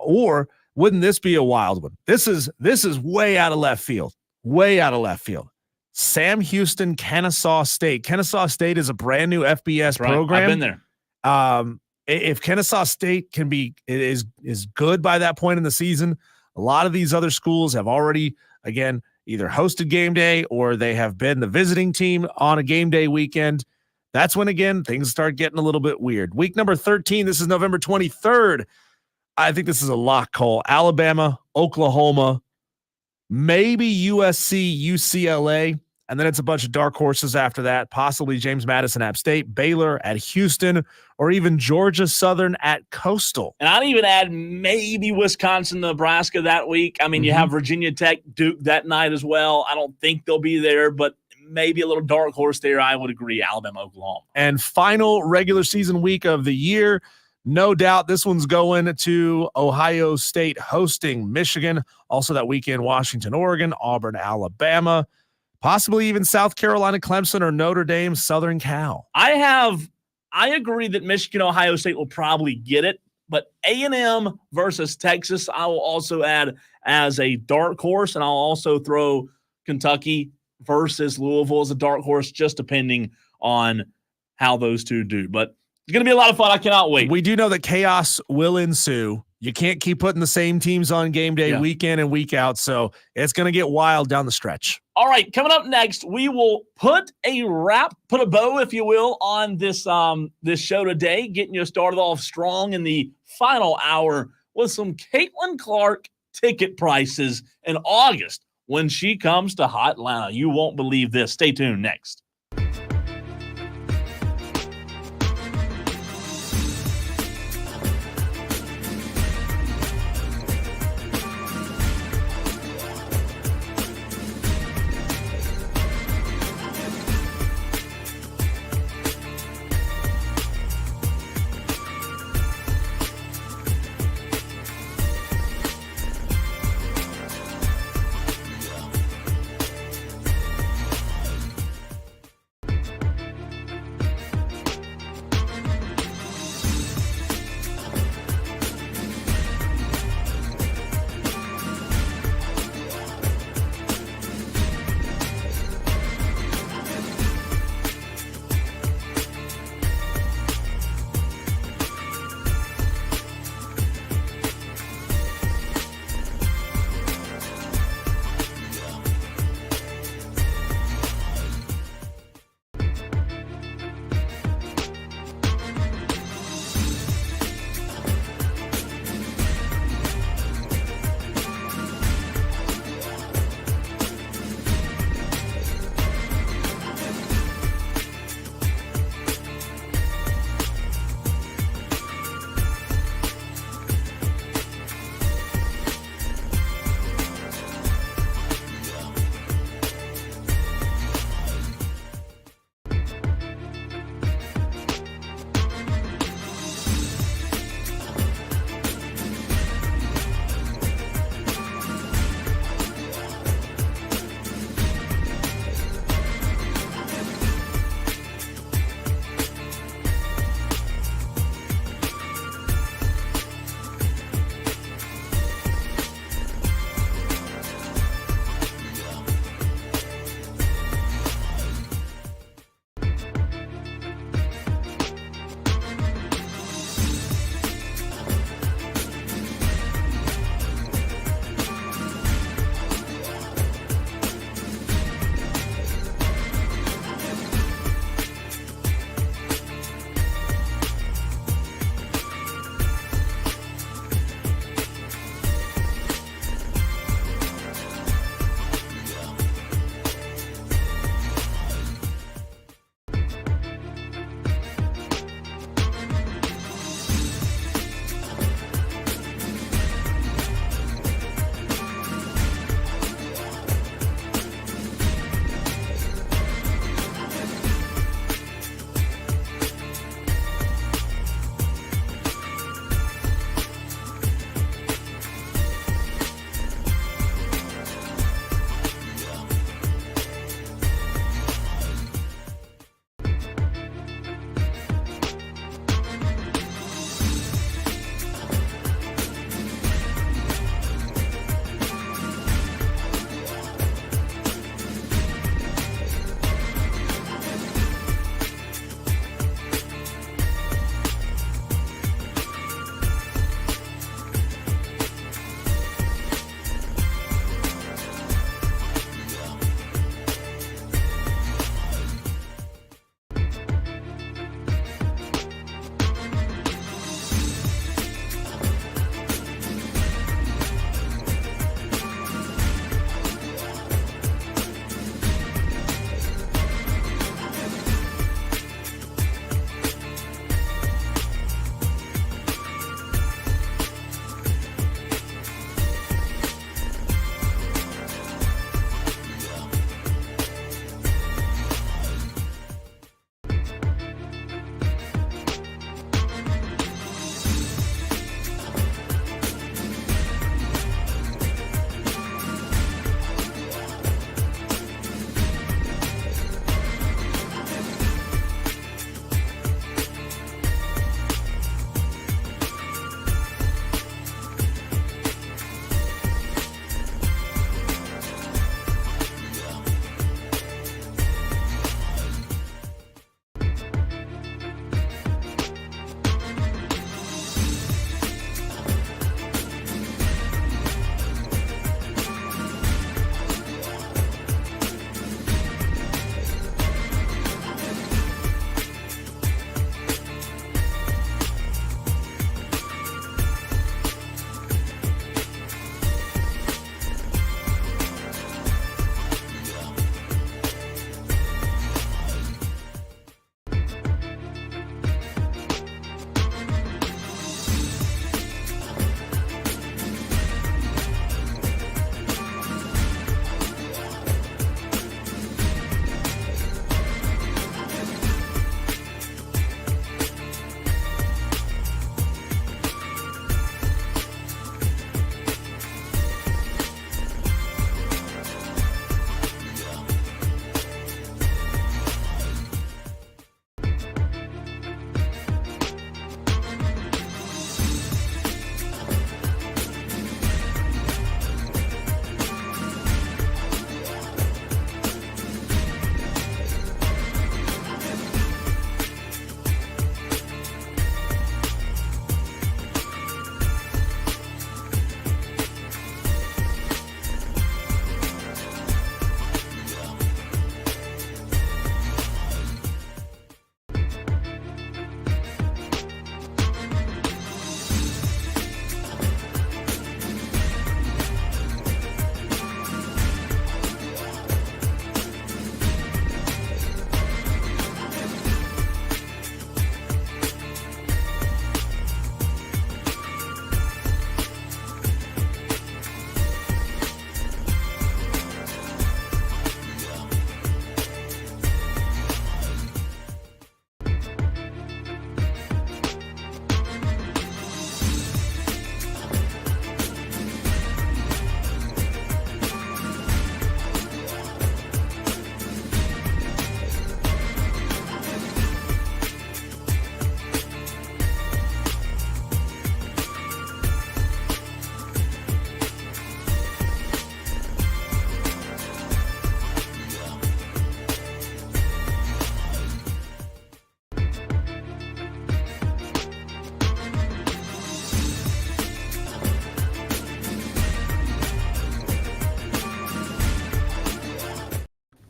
or wouldn't this be a wild one? This is way out of left field. Way out of left field. Sam Houston, Kennesaw State. Kennesaw State is a brand new FBS program. I've been there. If Kennesaw State is good by that point in the season, a lot of these other schools have already, again, either hosted game day or they have been the visiting team on a game day weekend. That's when, again, things start getting a little bit weird. Week number 13, this is November 23rd. I think this is a lock, Cole. Alabama, Oklahoma, maybe USC, UCLA. And then it's a bunch of dark horses after that, possibly James Madison, App State, Baylor at Houston, or even Georgia Southern at Coastal. And I'd even add maybe Wisconsin, Nebraska that week. I mean, you have Virginia Tech, Duke that night as well. I don't think they'll be there, but maybe a little dark horse there. I would agree, Alabama, Oklahoma. And final regular season week of the year, no doubt this one's going to Ohio State hosting Michigan. Also that weekend, Washington, Oregon, Auburn, Alabama. Possibly even South Carolina, Clemson, or Notre Dame, Southern Cal. I agree that Michigan, Ohio State will probably get it, but A&M versus Texas, I will also add as a dark horse, and I'll also throw Kentucky versus Louisville as a dark horse, just depending on how those two do. But it's going to be a lot of fun. I cannot wait. We do know that chaos will ensue. You can't keep putting the same teams on game day week in and week out, so it's going to get wild down the stretch. All right, coming up next, we will put a bow, if you will, on this this show today, getting you started off strong in the final hour with some Caitlin Clark ticket prices in August when she comes to Hot Atlanta. You won't believe this. Stay tuned next.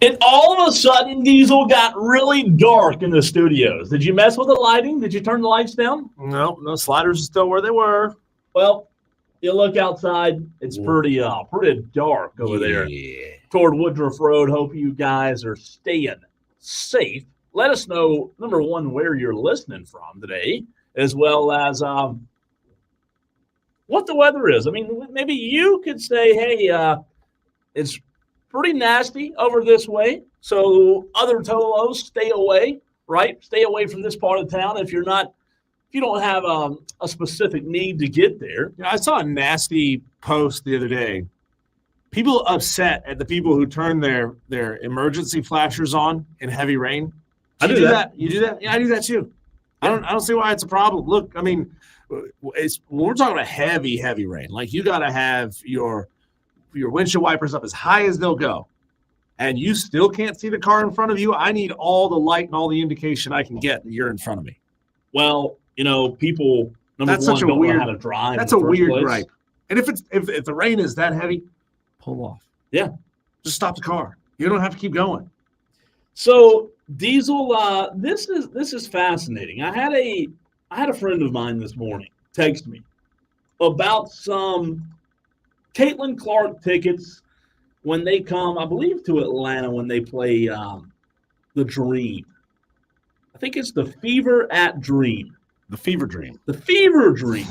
And all of a sudden, Diesel got really dark in the studios. Did you mess with the lighting? Did you turn the lights down? No, sliders are still where they were. Well, you look outside, it's pretty dark over there toward Woodruff Road. Hope you guys are staying safe. Let us know, number one, where you're listening from today, as well as what the weather is. I mean, maybe you could say, hey, it's pretty nasty over this way, so other Tolos, stay away, right? Stay away from this part of town if you don't have a specific need to get there. I saw a nasty post the other day. People upset at the people who turn their emergency flashers on in heavy rain. I do that. You do that? Yeah, I do that too. I don't see why it's a problem. Look, I mean, when we're talking about heavy rain, like you got to have your windshield wipers up as high as they'll go, and you still can't see the car in front of you. I need all the light and all the indication I can get that you're in front of me. Well, people that's one such a don't weird, know how to drive. That's a weird gripe. And if the rain is that heavy, pull off. Yeah, just stop the car. You don't have to keep going. So Diesel, this is fascinating. I had a friend of mine this morning text me about some Caitlin Clark tickets when they come, I believe, to Atlanta when they play the Dream. I think it's the Fever at Dream. The Fever Dream. The Fever Dream.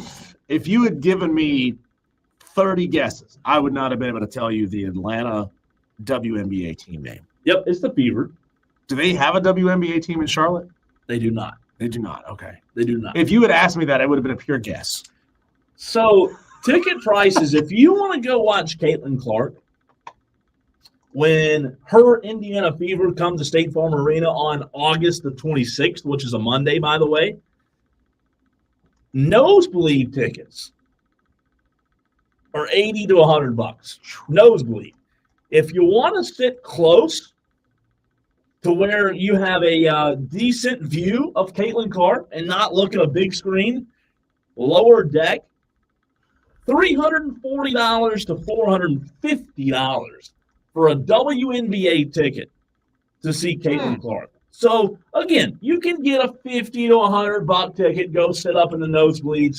If you had given me 30 guesses, I would not have been able to tell you the Atlanta WNBA team name. Yep, it's the Fever. Do they have a WNBA team in Charlotte? They do not. They do not. Okay. They do not. If you had asked me that, it would have been a pure guess. So ticket prices, if you want to go watch Caitlin Clark, when her Indiana Fever come to State Farm Arena on August the 26th, which is a Monday, by the way, nosebleed tickets are $80 to $100. Nosebleed. If you want to sit close to where you have a decent view of Caitlin Clark and not look at a big screen, lower deck, $340 to $450 for a WNBA ticket to see Caitlin Clark. So, again, you can get a $50 to $100 ticket, go sit up in the nosebleeds.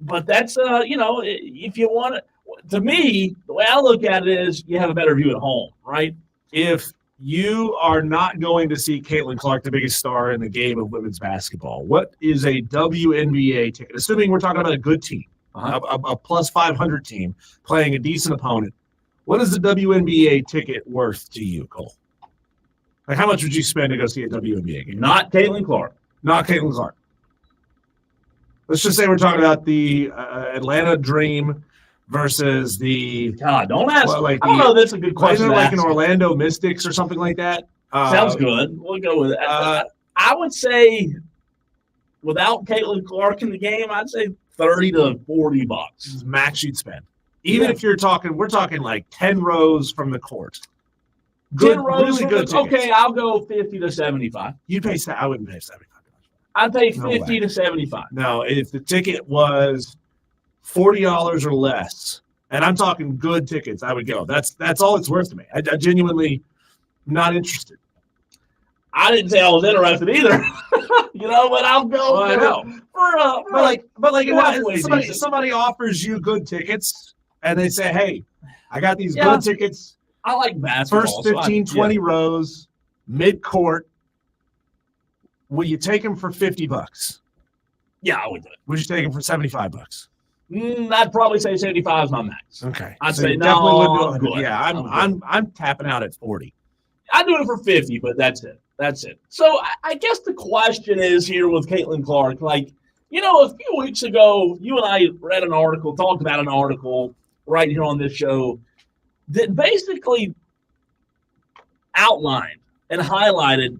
But that's, if you want it, to me, the way I look at it is you have a better view at home, right? If you are not going to see Caitlin Clark, the biggest star in the game of women's basketball, what is a WNBA ticket? Assuming we're talking about a good team, a plus 500 team playing a decent opponent. What is the WNBA ticket worth to you, Cole? Like, how much would you spend to go see a WNBA game? Not Caitlin Clark. Not Caitlin Clark. Let's just say we're talking about the Atlanta Dream versus the. God, don't ask. Well, like I don't know. That's a good question. Isn't it like an Orlando Mystics or something like that? Sounds good. We'll go with it. I would say, without Caitlin Clark in the game, I'd say $30 to $40. Max you'd spend. Even if we're talking like 10 rows from the court. Good, 10 rows really good tickets. Okay, I'll go 50 to 75. You'd pay. I wouldn't pay $75. I'd pay 50 to 75. No, if the ticket was $40 or less, and I'm talking good tickets, I would go. That's all it's worth to me. I genuinely not interested. I didn't say I was interested either. But I'll go. Well, I know. But if somebody offers you good tickets and they say, hey, I got these good tickets. I like basketball. First 15, 20 rows, mid-court. Will you take them for $50? Yeah, I would do it. Would you take them for $75? I'd probably say 75 is my max. Okay. I'd so say definitely would do it. Good. Yeah, I'm tapping out at 40. I'd do it for 50, but that's it. That's it. So I guess the question is here with Caitlin Clark, a few weeks ago, you and I read an article, talked about an article right here on this show that basically outlined and highlighted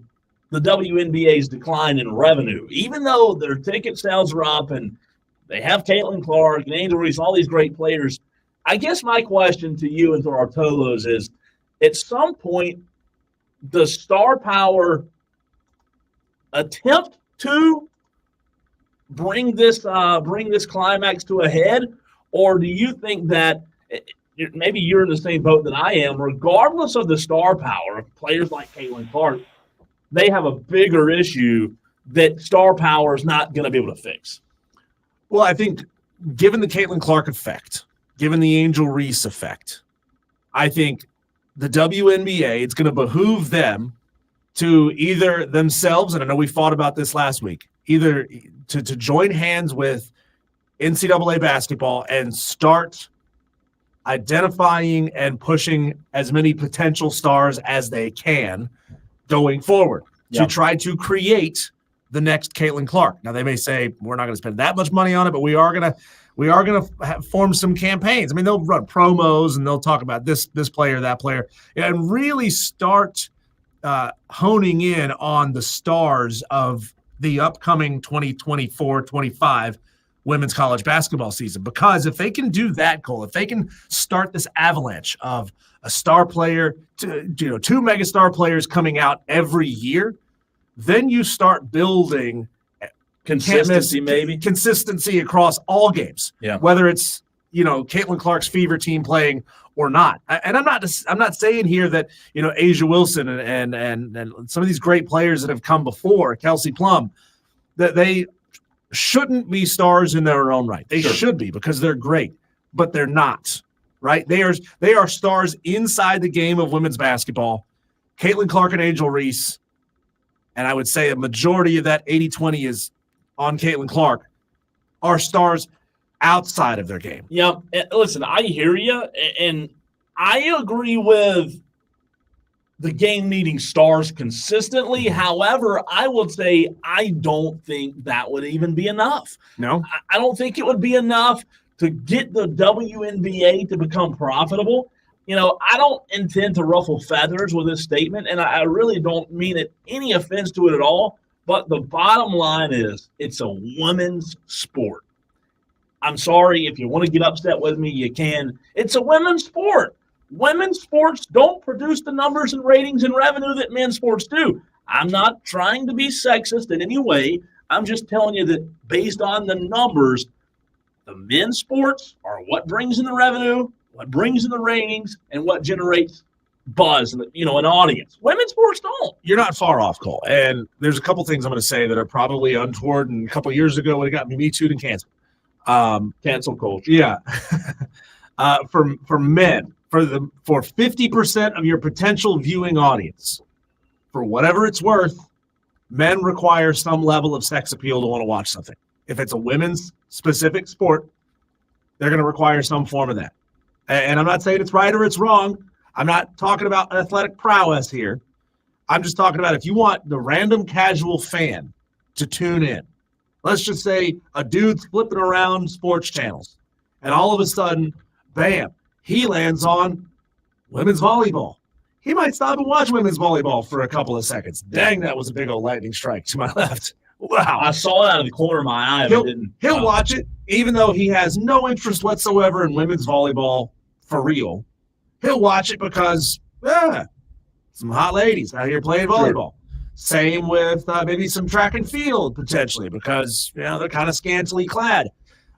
the WNBA's decline in revenue. Even though their ticket sales are up and they have Caitlin Clark and Angel Reese and all these great players, I guess my question to you and to our Tolos is, at some point, does star power attempt to bring this climax to a head, or do you think that maybe you're in the same boat that I am. Regardless of the star power of players like Caitlin Clark, they have a bigger issue that star power is not going to be able to fix. Well, I think given the Caitlin Clark effect, given the Angel Reese effect, I think the WNBA, it's going to behoove them to either themselves, and I know we fought about this last week, either to join hands with NCAA basketball and start identifying and pushing as many potential stars as they can going forward to try to create the next Caitlin Clark. Now they may say we're not going to spend that much money on it, but we are going to form some campaigns. I mean, they'll run promos and they'll talk about this player, that player, and really start honing in on the stars of the upcoming 2024-25 women's college basketball season. Because if they can do that, Cole, if they can start this avalanche of a star player, two megastar players coming out every year, then you start building consistency across all games. Yeah. Whether it's Caitlin Clark's fever team playing or not. And I'm not saying here that Asia Wilson and some of these great players that have come before, Kelsey Plum, that they shouldn't be stars in their own right. They should be because they're great, but they're not. Right? They are stars inside the game of women's basketball. Caitlin Clark and Angel Reese, and I would say a majority of that 80-20 is on Caitlin Clark, are stars outside of their game. Yeah, listen, I hear you, and I agree with the game needing stars consistently. However, I would say I don't think that would even be enough. No? I don't think it would be enough to get the WNBA to become profitable. I don't intend to ruffle feathers with this statement, and I really don't mean it any offense to it at all. But the bottom line is it's a women's sport. I'm sorry, if you want to get upset with me, you can. It's a women's sport. Women's sports don't produce the numbers and ratings and revenue that men's sports do. I'm not trying to be sexist in any way. I'm just telling you that based on the numbers, the men's sports are what brings in the revenue, what brings in the ratings, and what generates buzz and an audience. Women's sports don't. You're not far off, Cole. And there's a couple things I'm going to say that are probably untoward. And a couple of years ago, when it got me too'd and canceled. Cancel culture. Yeah. For men, for 50% of your potential viewing audience, for whatever it's worth, men require some level of sex appeal to want to watch something. If it's a women's specific sport, they're going to require some form of that. And I'm not saying it's right or it's wrong. I'm not talking about athletic prowess here. I'm just talking about if you want the random casual fan to tune in, let's just say a dude's flipping around sports channels, and all of a sudden, bam, he lands on women's volleyball. He might stop and watch women's volleyball for a couple of seconds. Dang, that was a big old lightning strike to my left. Wow. I saw it out of the corner of my eye. He'll watch it, even though he has no interest whatsoever in women's volleyball for real. He'll watch it because, some hot ladies out here playing volleyball. Sure. Same with maybe some track and field, potentially, because they're kind of scantily clad.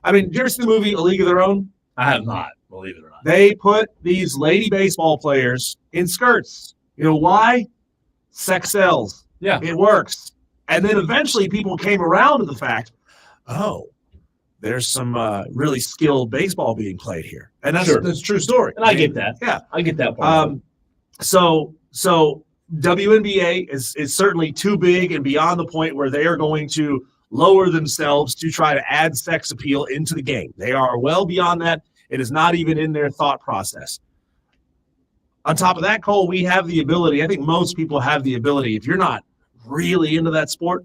I mean, did you ever see the movie A League of Their Own? I have not, believe it or not. They put these lady baseball players in skirts. You know why? Sex sells. Yeah. It works. And then eventually people came around to the fact, there's some really skilled baseball being played here. And that's a true story. And I get that. Yeah. I get that part. So WNBA is certainly too big and beyond the point where they are going to lower themselves to try to add sex appeal into the game. They are well beyond that. It is not even in their thought process. On top of that, Cole, we have the ability, I think most people have the ability, if you're not really into that sport,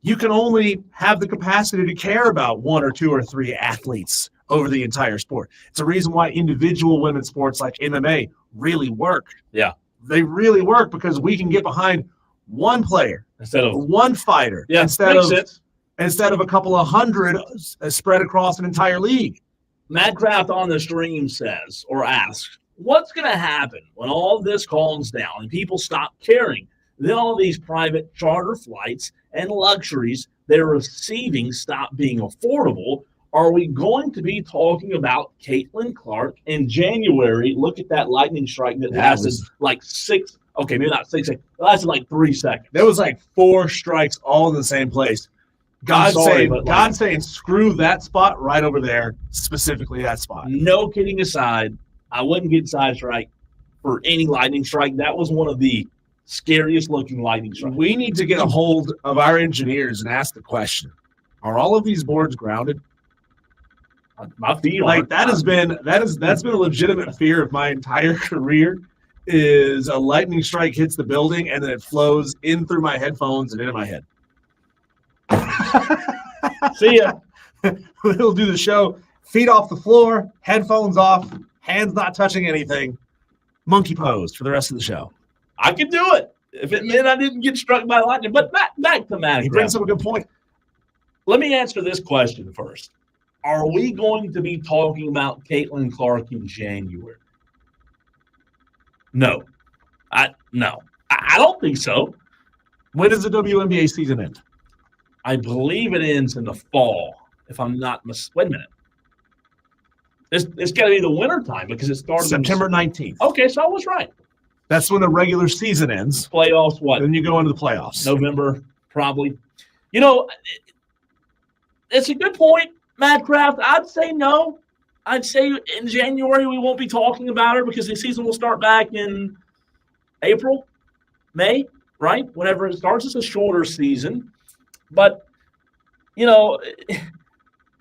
you can only have the capacity to care about one or two or three athletes over the entire sport. It's a reason why individual women's sports like MMA really work. Yeah. They really work because we can get behind one player instead of one fighter. Yeah, instead of a couple of hundred spread across an entire league. Madcraft on the stream says or asks, what's going to happen when all this calms down and people stop caring? Then all these private charter flights and luxuries they're receiving stop being affordable. Are we going to be talking about Caitlin Clark in January? Look at that lightning strike that lasted like 6. Okay, maybe not 6 seconds. It lasted like 3 seconds. There was like 4 strikes all in the same place. God saying, screw that spot right over there, specifically that spot. No kidding aside, I wouldn't get sidetracked for any lightning strike. That was one of the scariest looking lightning strikes. We need to get a hold of our engineers and ask the question: are all of these boards grounded? My feet like that's been a legitimate fear of my entire career. Is a lightning strike hits the building and then it flows in through my headphones and into my head. See ya. We'll do the show. Feet off the floor, headphones off, hands not touching anything. Monkey pose for the rest of the show. I could do it if it meant I didn't get struck by lightning. But back to Matt. He brings up a good point. Let me answer this question first. Are we going to be talking about Caitlin Clark in January? No. I don't think so. When does the WNBA season end? I believe it ends in the fall, if I'm not wait a minute. It's got to be the winter time because it starts September 19th. Okay, so I was right. That's when the regular season ends. Playoffs, what? Then you go into the playoffs. November, probably. You know, it's a good point, Matt Kraft. I'd say no. I'd say in January we won't be talking about her because the season will start back in April, May, right? Whenever it starts, it's a shorter season. But, you know,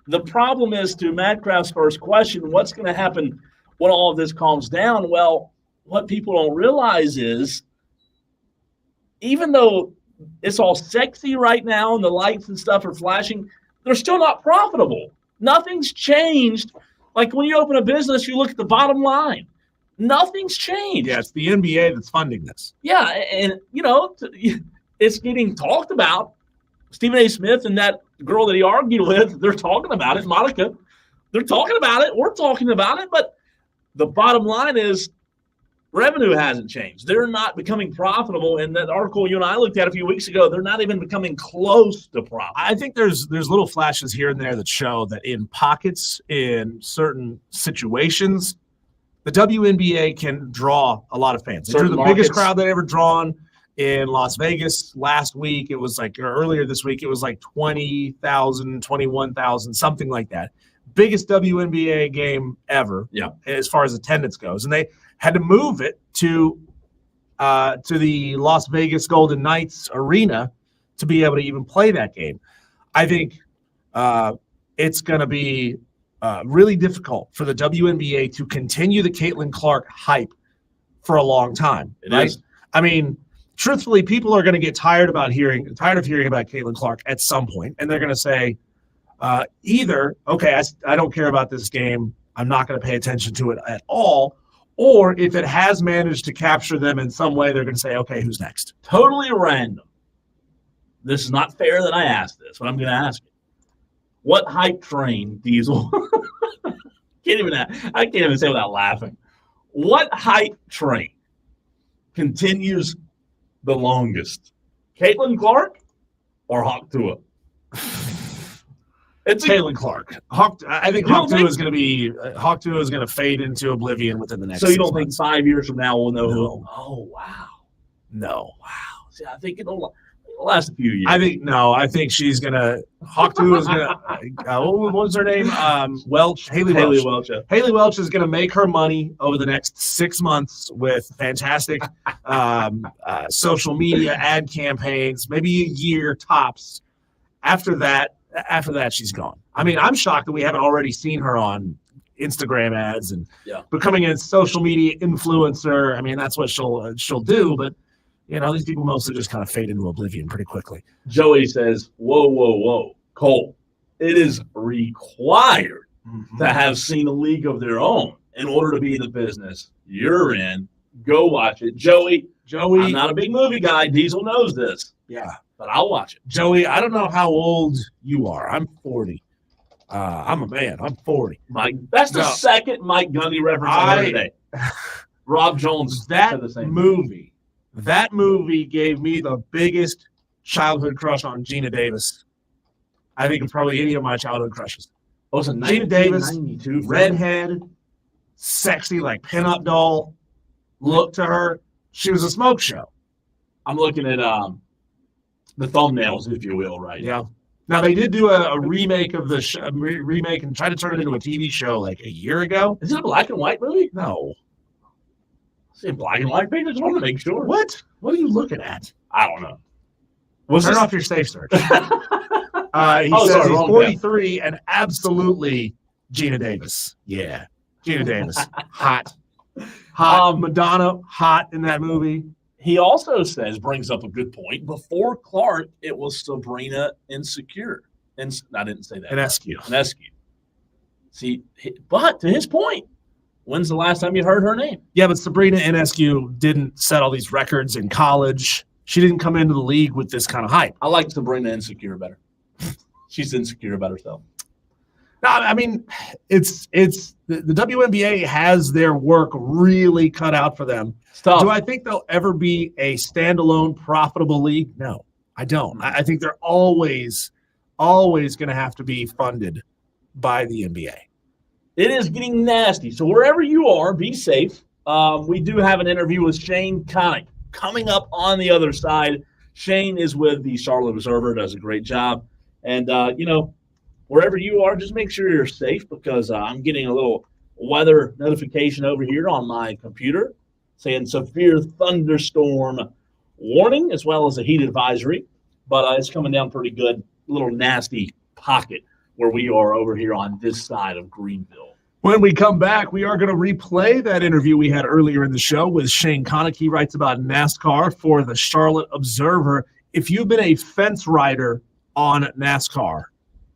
the problem is, to Matt Kraft's first question, what's going to happen when all of this calms down? Well, what people don't realize is, even though it's all sexy right now and the lights and stuff are flashing, they're still not profitable. Nothing's changed. Like when you open a business, you look at the bottom line. Nothing's changed. Yeah, it's the NBA that's funding this. Yeah, and, you know, it's getting talked about. Stephen A. Smith and that girl that he argued with, they're talking about it, Monica. They're talking about it. We're talking about it. But the bottom line is revenue hasn't changed. They're not becoming profitable. And that article you and I looked at a few weeks ago, they're not even becoming close to profit. I think there's little flashes here and there that show that in pockets, in certain situations, the WNBA can draw a lot of fans. They drew the biggest crowd they've ever drawn in Las Vegas last week. It was like, or earlier this week, it was like 20,000, 21,000, something like that. Biggest WNBA game ever, as far as attendance goes. And they had to move it to the Las Vegas Golden Knights arena to be able to even play that game. I think it's going to be really difficult for the WNBA to continue the Caitlin Clark hype for a long time. It is. I mean, truthfully, people are going to get tired of hearing about Caitlin Clark at some point, and they're going to say, either, okay, I don't care about this game, I'm not going to pay attention to it at all, or if it has managed to capture them in some way, they're going to say, okay, who's next? Totally random. This is not fair that I asked this, but I'm going to ask you. What hype train, Diesel? I can't even say without laughing. What hype train continues the longest? Caitlin Clark or Hawk Tua? It's Caitlin Clark. I think Hawk Tua is going to fade into oblivion within the next. So you don't think 5 years from now we'll know who? Oh wow, no, wow. See, I think it'll last a few years. I think she's gonna. Hawk Tua is gonna. What was her name? Welch. Haley Welch. Haley Welch is gonna make her money over the next 6 months with fantastic social media ad campaigns. Maybe a year tops. After that, she's gone. I mean, I'm shocked that we haven't already seen her on Instagram ads and becoming a social media influencer. I mean, that's what she'll do. But you know, these people mostly just kind of fade into oblivion pretty quickly. Joey says, "Whoa, Cole! It is required to have seen a league of their own in order to be in the business you're in. Go watch it, Joey. I'm not a big movie guy. Diesel knows this. Yeah. But I'll watch it. Joey, I don't know how old you are. I'm 40. I'm a man. I'm 40. Mike, that's the second Mike Gundy reference I heard today. Rob Jones. That movie gave me the biggest childhood crush on Gina Davis. I think of probably any of my childhood crushes. Oh, it's a Gina Davis, 1992 film. redhead, sexy, like pinup doll look to her. She was a smoke show. I'm looking at the thumbnails, if you will, right? Yeah. Now they did do a remake of the remake and try to turn it into a TV show like a year ago. Is it a black and white movie? No. Is it black and white? I just want to make sure. What? What are you looking at? I don't know. Turn off your safe search. He Oh, says sorry, he's wrong 43 and absolutely Gina Davis. Yeah. Gina Davis. Hot. Madonna, hot in that movie. He also brings up a good point. Before Clark, it was Sabrina Insecure. And I didn't say that. Inescu. See, but to his point, when's the last time you heard her name? Yeah, but Sabrina Inescu didn't set all these records in college. She didn't come into the league with this kind of hype. I like Sabrina Insecure better. She's insecure about herself. No, I mean, it's the WNBA has their work really cut out for them. Do I think they'll ever be a standalone profitable league? No, I don't. I think they're always going to have to be funded by the NBA. It is getting nasty. So wherever you are, be safe. We do have an interview with Shane Connuck coming up on the other side. Shane is with the Charlotte Observer, does a great job. And, wherever you are, just make sure you're safe because I'm getting a little weather notification over here on my computer saying severe thunderstorm warning as well as a heat advisory. But it's coming down pretty good. A little nasty pocket where we are over here on this side of Greenville. When we come back, we are going to replay that interview we had earlier in the show with Shane Connuck. He writes about NASCAR for the Charlotte Observer. If you've been a fence rider on NASCAR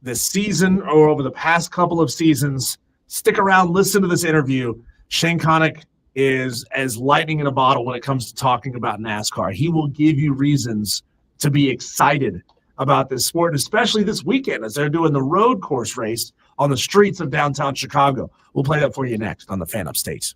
this season or over the past couple of seasons, stick around, listen to this interview. Shane Connuck is as lightning in a bottle when it comes to talking about NASCAR. He will give you reasons to be excited about this sport, especially this weekend as they're doing the road course race on the streets of downtown Chicago. We'll play that for you next on the Fan Upstate.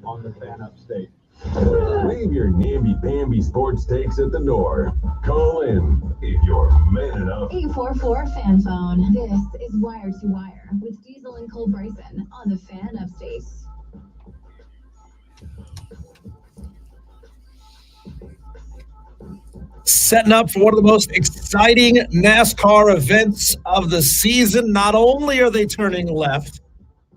On the Fan Upstate. Leave your namby-pamby sports takes at the door. Call in if you're man enough. 844 Fan Phone. This is Wire to Wire with Diesel and Cole Bryson on the Fan Upstate. Setting up for one of the most exciting NASCAR events of the season. Not only are they turning left,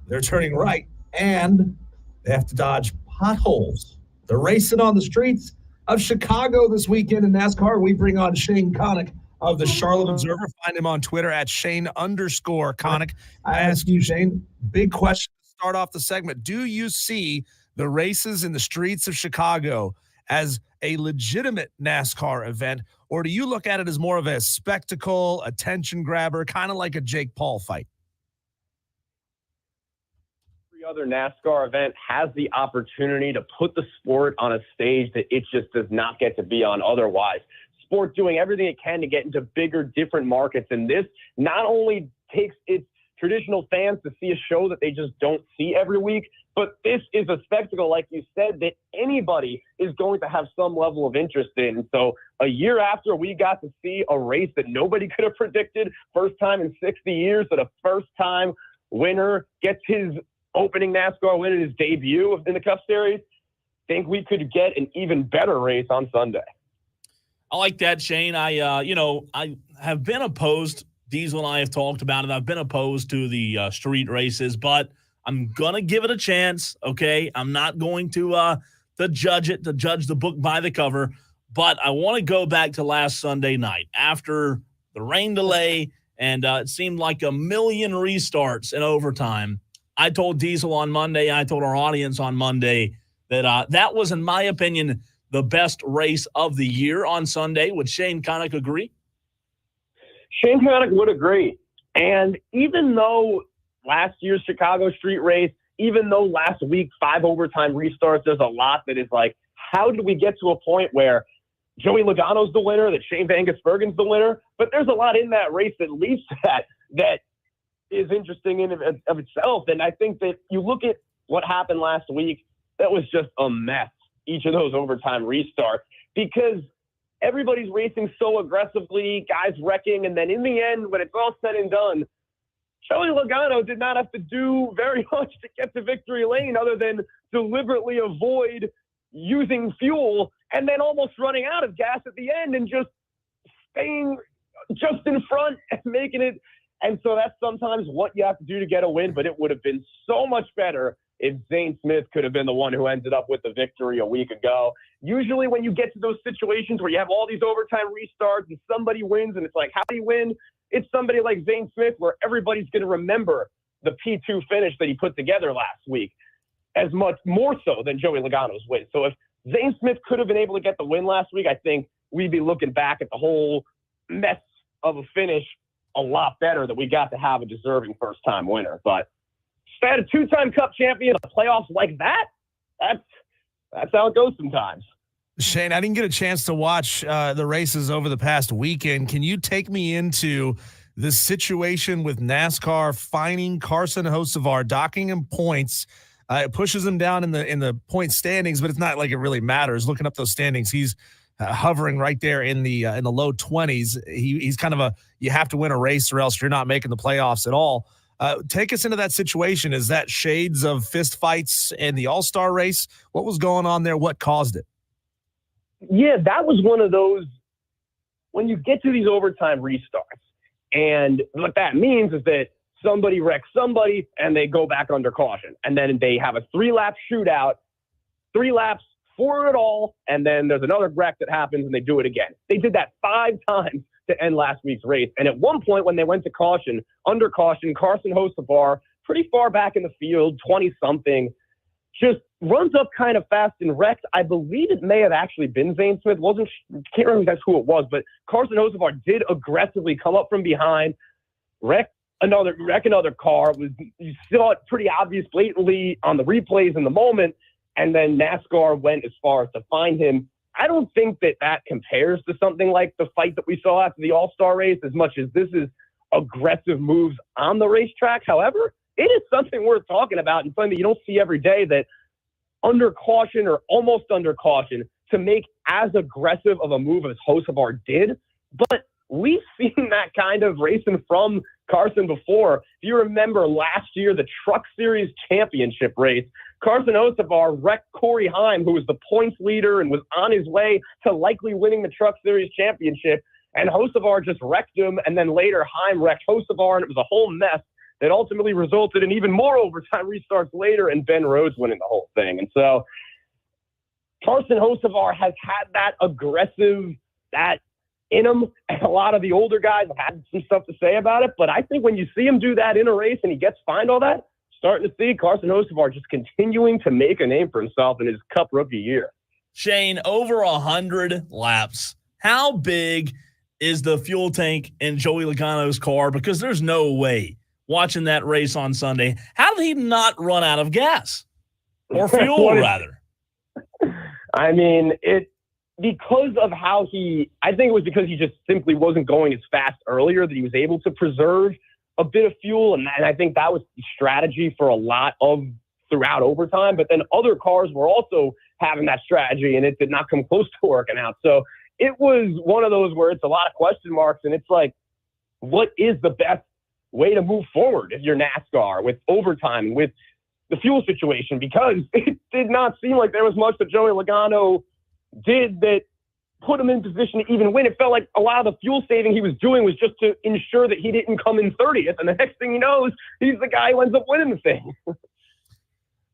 they're turning right, and they have to dodge potholes. They're racing on the streets of Chicago this weekend in NASCAR. We bring on Shane Connuck of the Charlotte Observer. Find him on Twitter at Shane_Connuck. I ask you, Shane, big question to start off the segment. Do you see the races in the streets of Chicago as a legitimate NASCAR event, or do you look at it as more of a spectacle, attention grabber, kind of like a Jake Paul fight? Every other NASCAR event has the opportunity to put the sport on a stage that it just does not get to be on otherwise. Sport doing everything it can to get into bigger, different markets, and this not only takes its traditional fans to see a show that they just don't see every week, but this is a spectacle, like you said, that anybody is going to have some level of interest in. So a year after we got to see a race that nobody could have predicted, first time in 60 years that a first-time winner gets his opening NASCAR win in his debut in the Cup Series, think we could get an even better race on Sunday. I like that, Shane. I have been opposed. Diesel and I have talked about it. I've been opposed to the street races, but I'm going to give it a chance, okay? I'm not going to judge the book by the cover, but I want to go back to last Sunday night after the rain delay, and it seemed like a million restarts in overtime. I told Diesel on Monday, I told our audience on Monday that that was, in my opinion, the best race of the year on Sunday. Would Shane Connuck agree? Shane Connuck would agree. And even though last year's Chicago street race, even though last week 5 overtime restarts, there's a lot that is like, how did we get to a point where Joey Logano's the winner, that Shane Van Gisbergen's the winner? But there's a lot in that race that leads to that is interesting in of itself. And I think that you look at what happened last week, that was just a mess, each of those overtime restarts, because everybody's racing so aggressively, guys wrecking, and then in the end, when it's all said and done, Joey Logano did not have to do very much to get to victory lane other than deliberately avoid using fuel and then almost running out of gas at the end and just staying just in front and making it. And so that's sometimes what you have to do to get a win, but it would have been so much better if Zane Smith could have been the one who ended up with the victory a week ago. Usually when you get to those situations where you have all these overtime restarts and somebody wins and it's like, how do you win? It's somebody like Zane Smith where everybody's going to remember the P2 finish that he put together last week as much more so than Joey Logano's win. So if Zane Smith could have been able to get the win last week, I think we'd be looking back at the whole mess of a finish a lot better that we got to have a deserving first-time winner. But to add a 2-time Cup champion in the playoffs like that, that's how it goes sometimes. Shane, I didn't get a chance to watch the races over the past weekend. Can you take me into the situation with NASCAR fining Carson Hocevar, docking him points? It pushes him down in the point standings, but it's not like it really matters. Looking up those standings, he's hovering right there in the low 20s. He's kind of you have to win a race or else you're not making the playoffs at all. Take us into that situation. Is that shades of fist fights in the All-Star race? What was going on there? What caused it? Yeah, that was one of those, when you get to these overtime restarts, and what that means is that somebody wrecks somebody and they go back under caution. And then they have a 3-lap shootout, 3 laps for it all, and then there's another wreck that happens and they do it again. They did that 5 times to end last week's race. And at one point when they went to caution, under caution, Carson Hocevar, pretty far back in the field, 20-something, just runs up kind of fast and wrecks. I believe it may have actually been Zane Smith. Can't remember that's who it was, but Carson Hocevar did aggressively come up from behind, wreck another car. You saw it pretty obvious blatantly on the replays in the moment, and then NASCAR went as far as to find him. I don't think that compares to something like the fight that we saw after the All-Star race as much as this is aggressive moves on the racetrack. However, it is something worth talking about and something that you don't see every day, that under caution or almost under caution to make as aggressive of a move as Hocevar did. But we've seen that kind of racing from Carson before. If you remember last year, the Truck Series championship race, Carson Hocevar wrecked Corey Heim, who was the points leader and was on his way to likely winning the Truck Series championship. And Hocevar just wrecked him. And then later, Heim wrecked Hocevar, and it was a whole mess that ultimately resulted in even more overtime restarts later and Ben Rhodes winning the whole thing. And so Carson Hocevar has had that aggressive, that in him, and a lot of the older guys have had some stuff to say about it. But I think when you see him do that in a race and he gets fined all that, starting to see Carson Hocevar just continuing to make a name for himself in his Cup rookie year. Shane, over 100 laps. How big is the fuel tank in Joey Logano's car? Because there's no way, watching that race on Sunday, how did he not run out of gas? Or fuel, rather? I mean, because of how I think it was because he just simply wasn't going as fast earlier that he was able to preserve a bit of fuel. And I think that was the strategy for a lot of throughout overtime. But then other cars were also having that strategy, and it did not come close to working out. So it was one of those where it's a lot of question marks, and it's like, what is the best way to move forward if you're NASCAR with overtime, with the fuel situation? Because it did not seem like there was much that Joey Logano did that put him in position to even win. It felt like a lot of the fuel saving he was doing was just to ensure that he didn't come in 30th. And the next thing he knows, he's the guy who ends up winning the thing.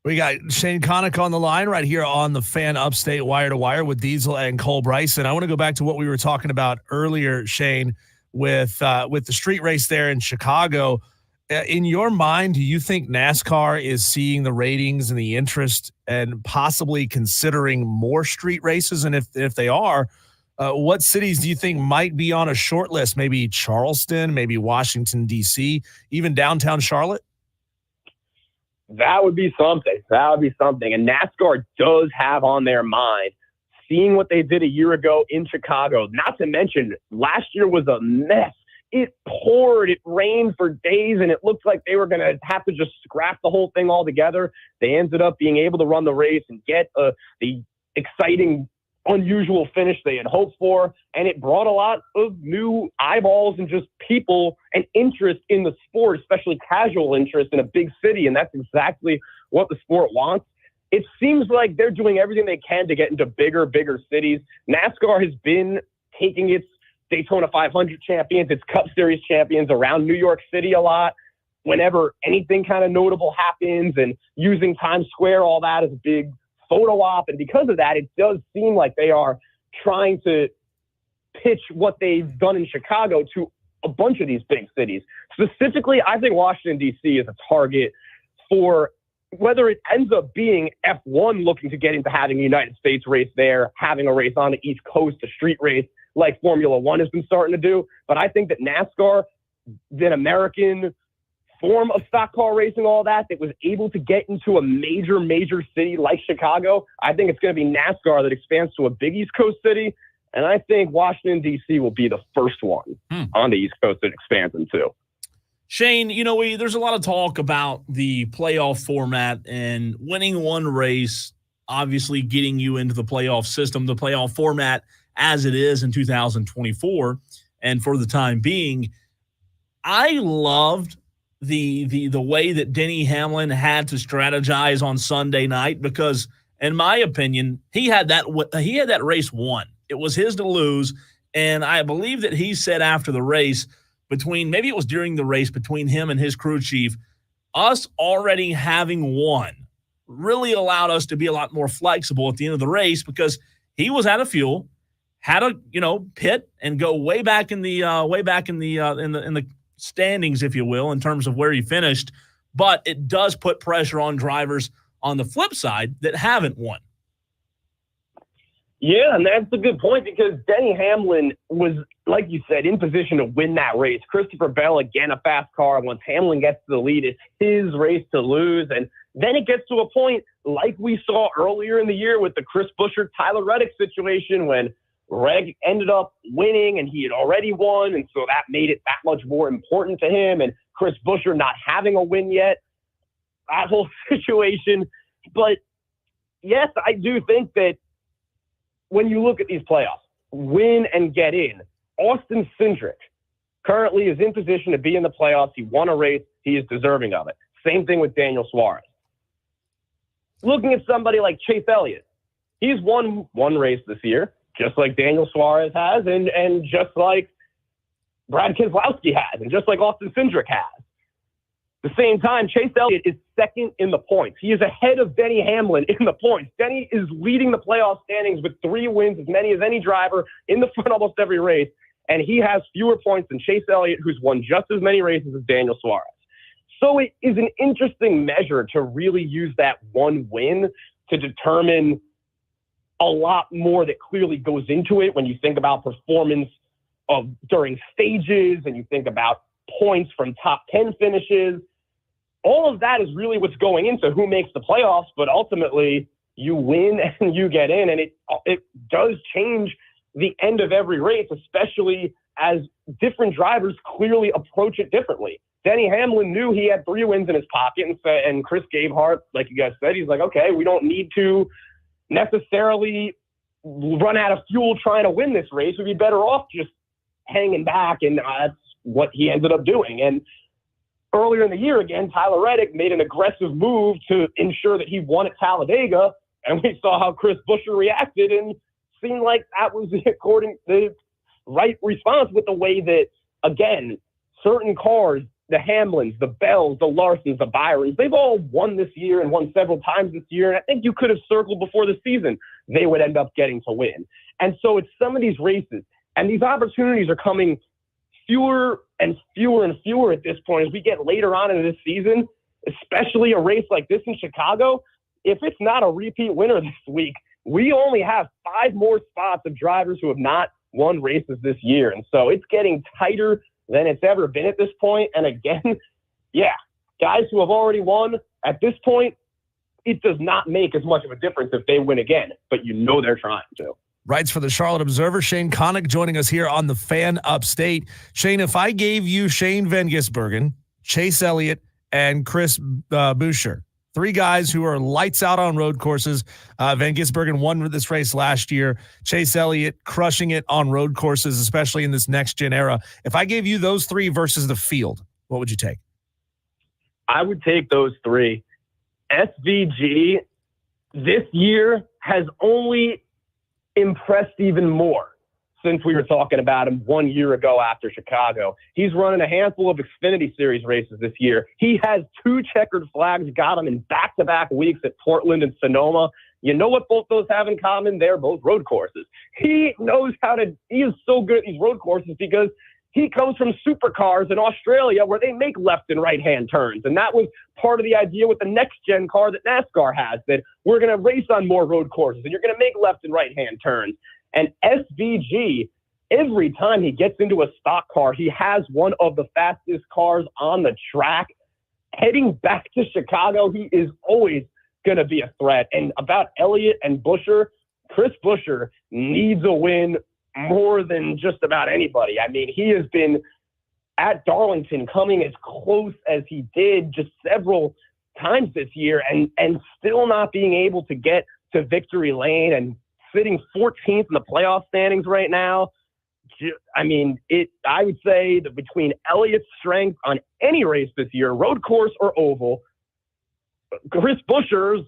We got Shane Connuck on the line right here on the Fan Upstate Wire to Wire with Diesel and Cole Bryson. I want to go back to what we were talking about earlier, Shane, with the street race there in Chicago. In your mind, do you think NASCAR is seeing the ratings and the interest and possibly considering more street races? And if they are, what cities do you think might be on a short list? Maybe Charleston, maybe Washington, D.C., even downtown Charlotte? That would be something. And NASCAR does have on their mind seeing what they did a year ago in Chicago. Not to mention, last year was a mess. It poured, it rained for days, and it looked like they were going to have to just scrap the whole thing altogether. They ended up being able to run the race and get the exciting, unusual finish they had hoped for, and it brought a lot of new eyeballs and just people and interest in the sport, especially casual interest in a big city, and that's exactly what the sport wants. It seems like they're doing everything they can to get into bigger cities. NASCAR has been taking its Daytona 500 champions, its Cup Series champions around New York City a lot whenever anything kind of notable happens, and using Times Square, all that as a big photo op. And because of that, it does seem like they are trying to pitch what they've done in Chicago to a bunch of these big cities. Specifically, I think Washington, D.C. is a target for whether it ends up being F1 looking to get into having a United States race there, having a race on the East Coast, a street race like Formula One has been starting to do. But I think that NASCAR, the American form of stock car racing, all that was able to get into a major city like Chicago, I think it's going to be NASCAR that expands to a big East Coast city. And I think Washington, D.C. will be the first one on the East Coast that expands into. Shane, there's a lot of talk about the playoff format and winning one race, obviously getting you into the playoff system, the playoff format as it is in 2024. And for the time being, I loved the way that Denny Hamlin had to strategize on Sunday night, because in my opinion, he had that race won. It was his to lose. And I believe that he said after the race, maybe it was during the race between him and his crew chief, us already having won really allowed us to be a lot more flexible at the end of the race, because he was out of fuel, had to pit and go way back in the standings, if you will, in terms of where he finished. But it does put pressure on drivers on the flip side that haven't won. Yeah, and that's a good point, because Denny Hamlin was, like you said, in position to win that race. Christopher Bell, again, a fast car. Once Hamlin gets to the lead, it's his race to lose. And then it gets to a point like we saw earlier in the year with the Chris Buescher, Tyler Reddick situation, when Reg ended up winning and he had already won. And so that made it that much more important to him. And Chris Buescher not having a win yet, that whole situation. But yes, I do think that when you look at these playoffs, win and get in, Austin Cindric currently is in position to be in the playoffs. He won a race. He is deserving of it. Same thing with Daniel Suarez. Looking at somebody like Chase Elliott, he's won one race this year, just like Daniel Suarez has, and just like Brad Keselowski has, and just like Austin Cindric has. At the same time, Chase Elliott is second in the points. He is ahead of Denny Hamlin in the points. Denny is leading the playoff standings with 3 wins, as many as any driver in the front almost every race, and he has fewer points than Chase Elliott, who's won just as many races as Daniel Suarez. So it is an interesting measure to really use that one win to determine a lot more that clearly goes into it when you think about performance of during stages and you think about points from top 10 finishes. All of that is really what's going into who makes the playoffs, but ultimately you win and you get in, and it does change the end of every race, especially as different drivers clearly approach it differently. Denny Hamlin knew he had 3 wins in his pocket, and Chris Gabehart, like you guys said, he's like, okay, we don't need to necessarily run out of fuel trying to win this race. We'd be better off just hanging back, and that's what he ended up doing. And earlier in the year, again, Tyler Reddick made an aggressive move to ensure that he won at Talladega, and we saw how Chris Buescher reacted, and seemed like that was the right response with the way that, again, certain cars, the Hamlins, the Bells, the Larsons, the Byrons, they've all won this year and won several times this year. And I think you could have circled before the season they would end up getting to win. And so it's some of these races, and these opportunities are coming fewer and fewer and fewer at this point as we get later on in this season, especially a race like this in Chicago. If it's not a repeat winner this week, we only have 5 more spots of drivers who have not won races this year. And so it's getting tighter than it's ever been at this point. And again, yeah, guys who have already won at this point, it does not make as much of a difference if they win again, but you know they're trying to. Writes for the Charlotte Observer, Shane Connuck joining us here on the Fan Upstate. Shane, if I gave you Shane Van Gisbergen, Chase Elliott, and Chris Buescher, 3 guys who are lights out on road courses. Van Gisbergen won this race last year. Chase Elliott crushing it on road courses, especially in this next-gen era. If I gave you those 3 versus the field, what would you take? I would take those 3. SVG this year has only impressed even more since we were talking about him 1 year ago after Chicago. He's running a handful of Xfinity Series races this year. He has 2 checkered flags, got him in back-to-back weeks at Portland and Sonoma. You know what both those have in common? They're both road courses. He is so good at these road courses because he comes from supercars in Australia where they make left and right-hand turns. And that was part of the idea with the next-gen car that NASCAR has, that we're going to race on more road courses and you're going to make left and right-hand turns. And SVG, every time he gets into a stock car, he has one of the fastest cars on the track. Heading back to Chicago, he is always going to be a threat. And about Elliott and Buescher, Chris Buescher needs a win more than just about anybody. I mean, he has been at Darlington coming as close as he did just several times this year and still not being able to get to victory lane and sitting 14th in the playoff standings right now. I mean, I would say that between Elliott's strength on any race this year, road course or oval, Chris Buescher's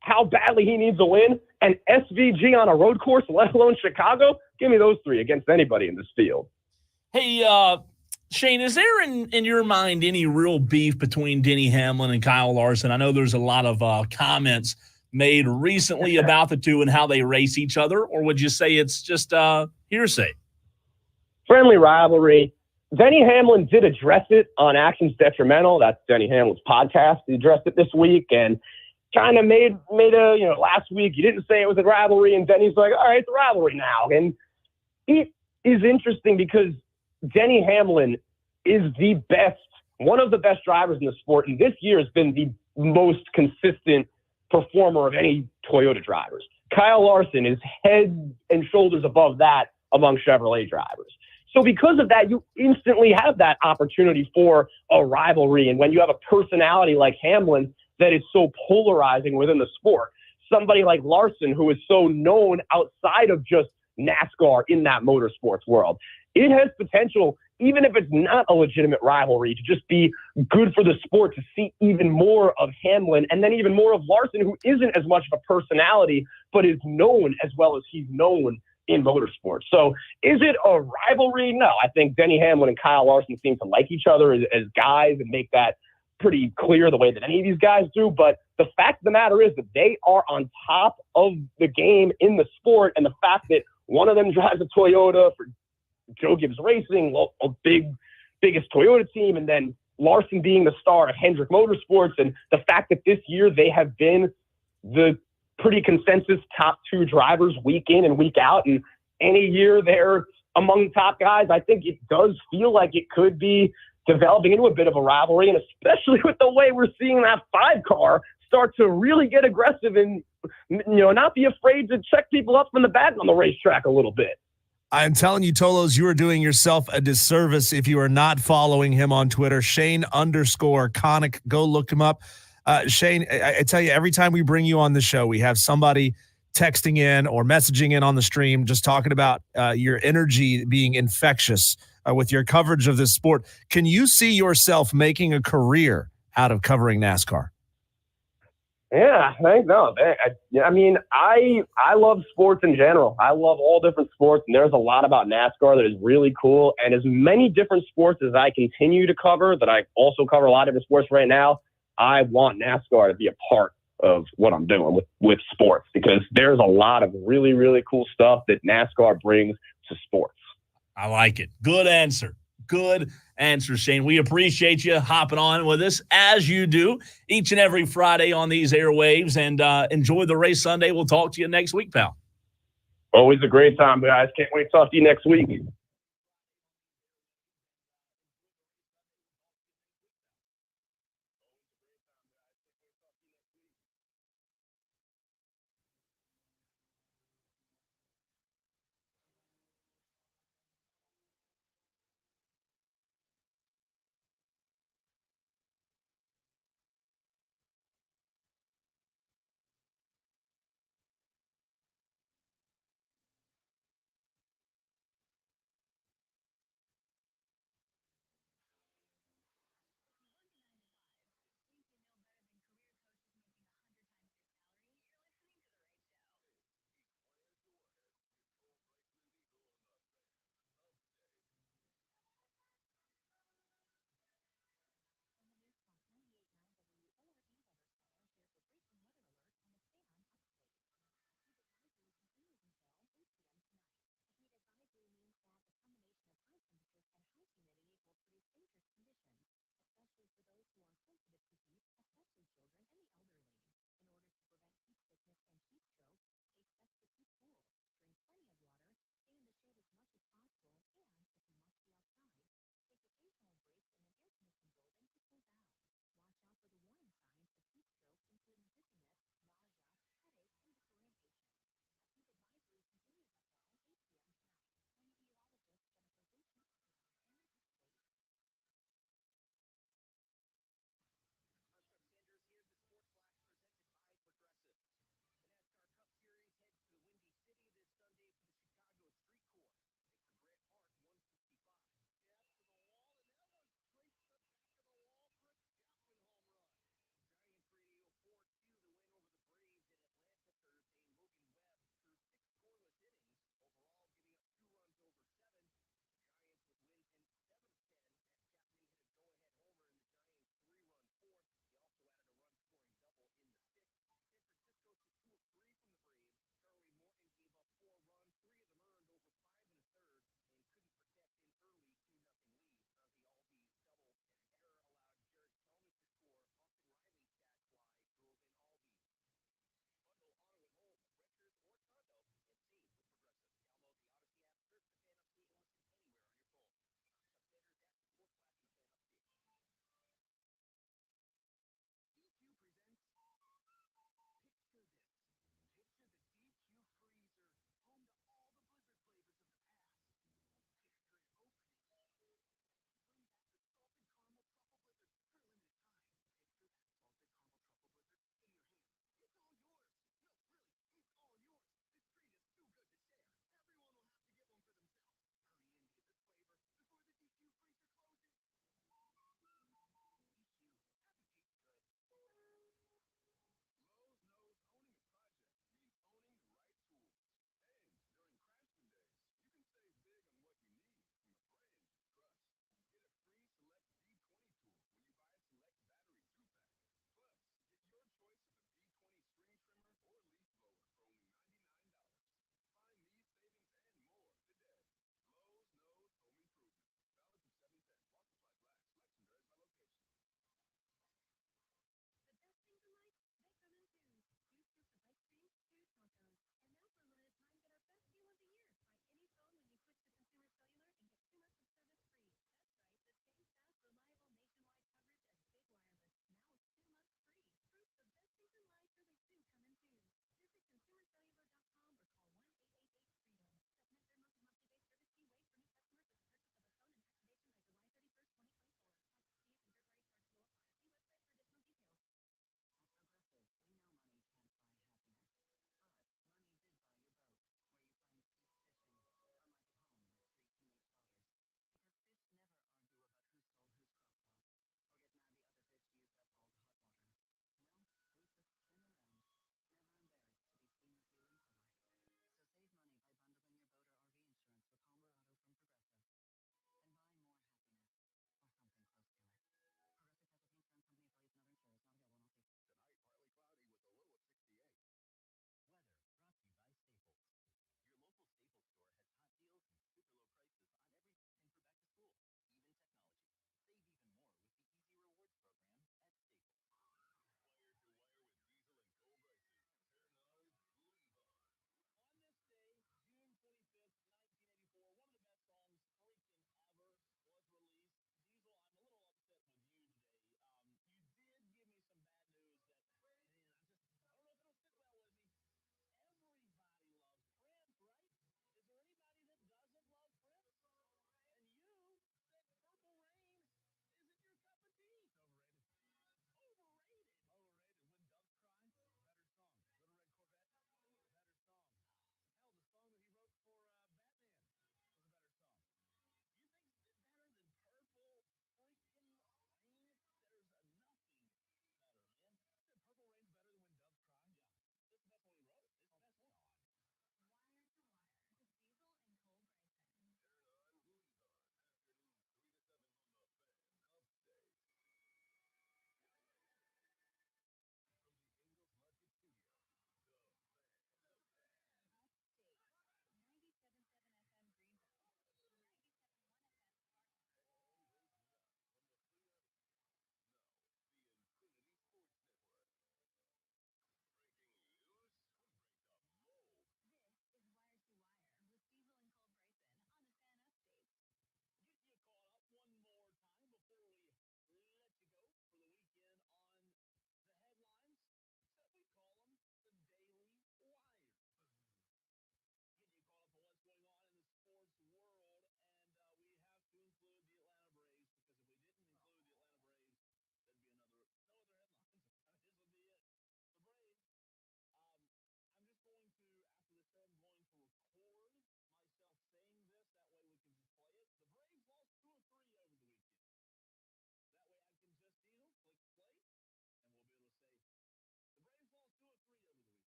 how badly he needs a win, and SVG on a road course, let alone Chicago, give me those 3 against anybody in this field. Hey, Shane, is there in your mind any real beef between Denny Hamlin and Kyle Larson? I know there's a lot of comments made recently about the 2 and how they race each other, or would you say it's just hearsay? Friendly rivalry. Denny Hamlin did address it on Actions Detrimental. That's Denny Hamlin's podcast. He addressed it this week and kind of made a, last week you didn't say it was a rivalry, and Denny's like, all right, it's a rivalry now. And it is interesting because Denny Hamlin is one of the best drivers in the sport, and this year has been the most consistent performer of any Toyota drivers. Kyle Larson is head and shoulders above that among Chevrolet drivers. So because of that, you instantly have that opportunity for a rivalry. And when you have a personality like Hamlin that is so polarizing within the sport. somebody like Larson, who is so known outside of just NASCAR in that motorsports world. It has potential, even if it's not a legitimate rivalry, to just be good for the sport, to see even more of Hamlin and then even more of Larson, who isn't as much of a personality, but is known as well as he's known in motorsports. So is it a rivalry? No. I think Denny Hamlin and Kyle Larson seem to like each other as guys and make that pretty clear the way that any of these guys do. But the fact of the matter is that they are on top of the game in the sport, and the fact that one of them drives a Toyota for Joe Gibbs Racing, a biggest Toyota team, and then Larson being the star of Hendrick Motorsports, and the fact that this year they have been the pretty consensus top two drivers week in and week out, and any year they're among the top guys, I think it does feel like it could be developing into a bit of a rivalry, and especially with the way we're seeing that 5-car start to really get aggressive and, not be afraid to check people up from the back on the racetrack a little bit. I'm telling you, Tolos, you are doing yourself a disservice if you are not following him on Twitter. Shane_Connuck. Go look him up. Shane, I tell you, every time we bring you on the show, we have somebody texting in or messaging in on the stream, just talking about your energy being infectious with your coverage of this sport. Can you see yourself making a career out of covering NASCAR? Yeah, I mean, I love sports in general. I love all different sports, and there's a lot about NASCAR that is really cool. And as many different sports as I continue to cover, that I also cover a lot of different sports right now, I want NASCAR to be a part of what I'm doing with sports, because there's a lot of really, really cool stuff that NASCAR brings to sports. I like it. Good answer. Good answer, Shane. We appreciate you hopping on with us, as you do each and every Friday on these airwaves, and enjoy the race Sunday. We'll talk to you next week, pal. Always a great time, guys. Can't wait to talk to you next week.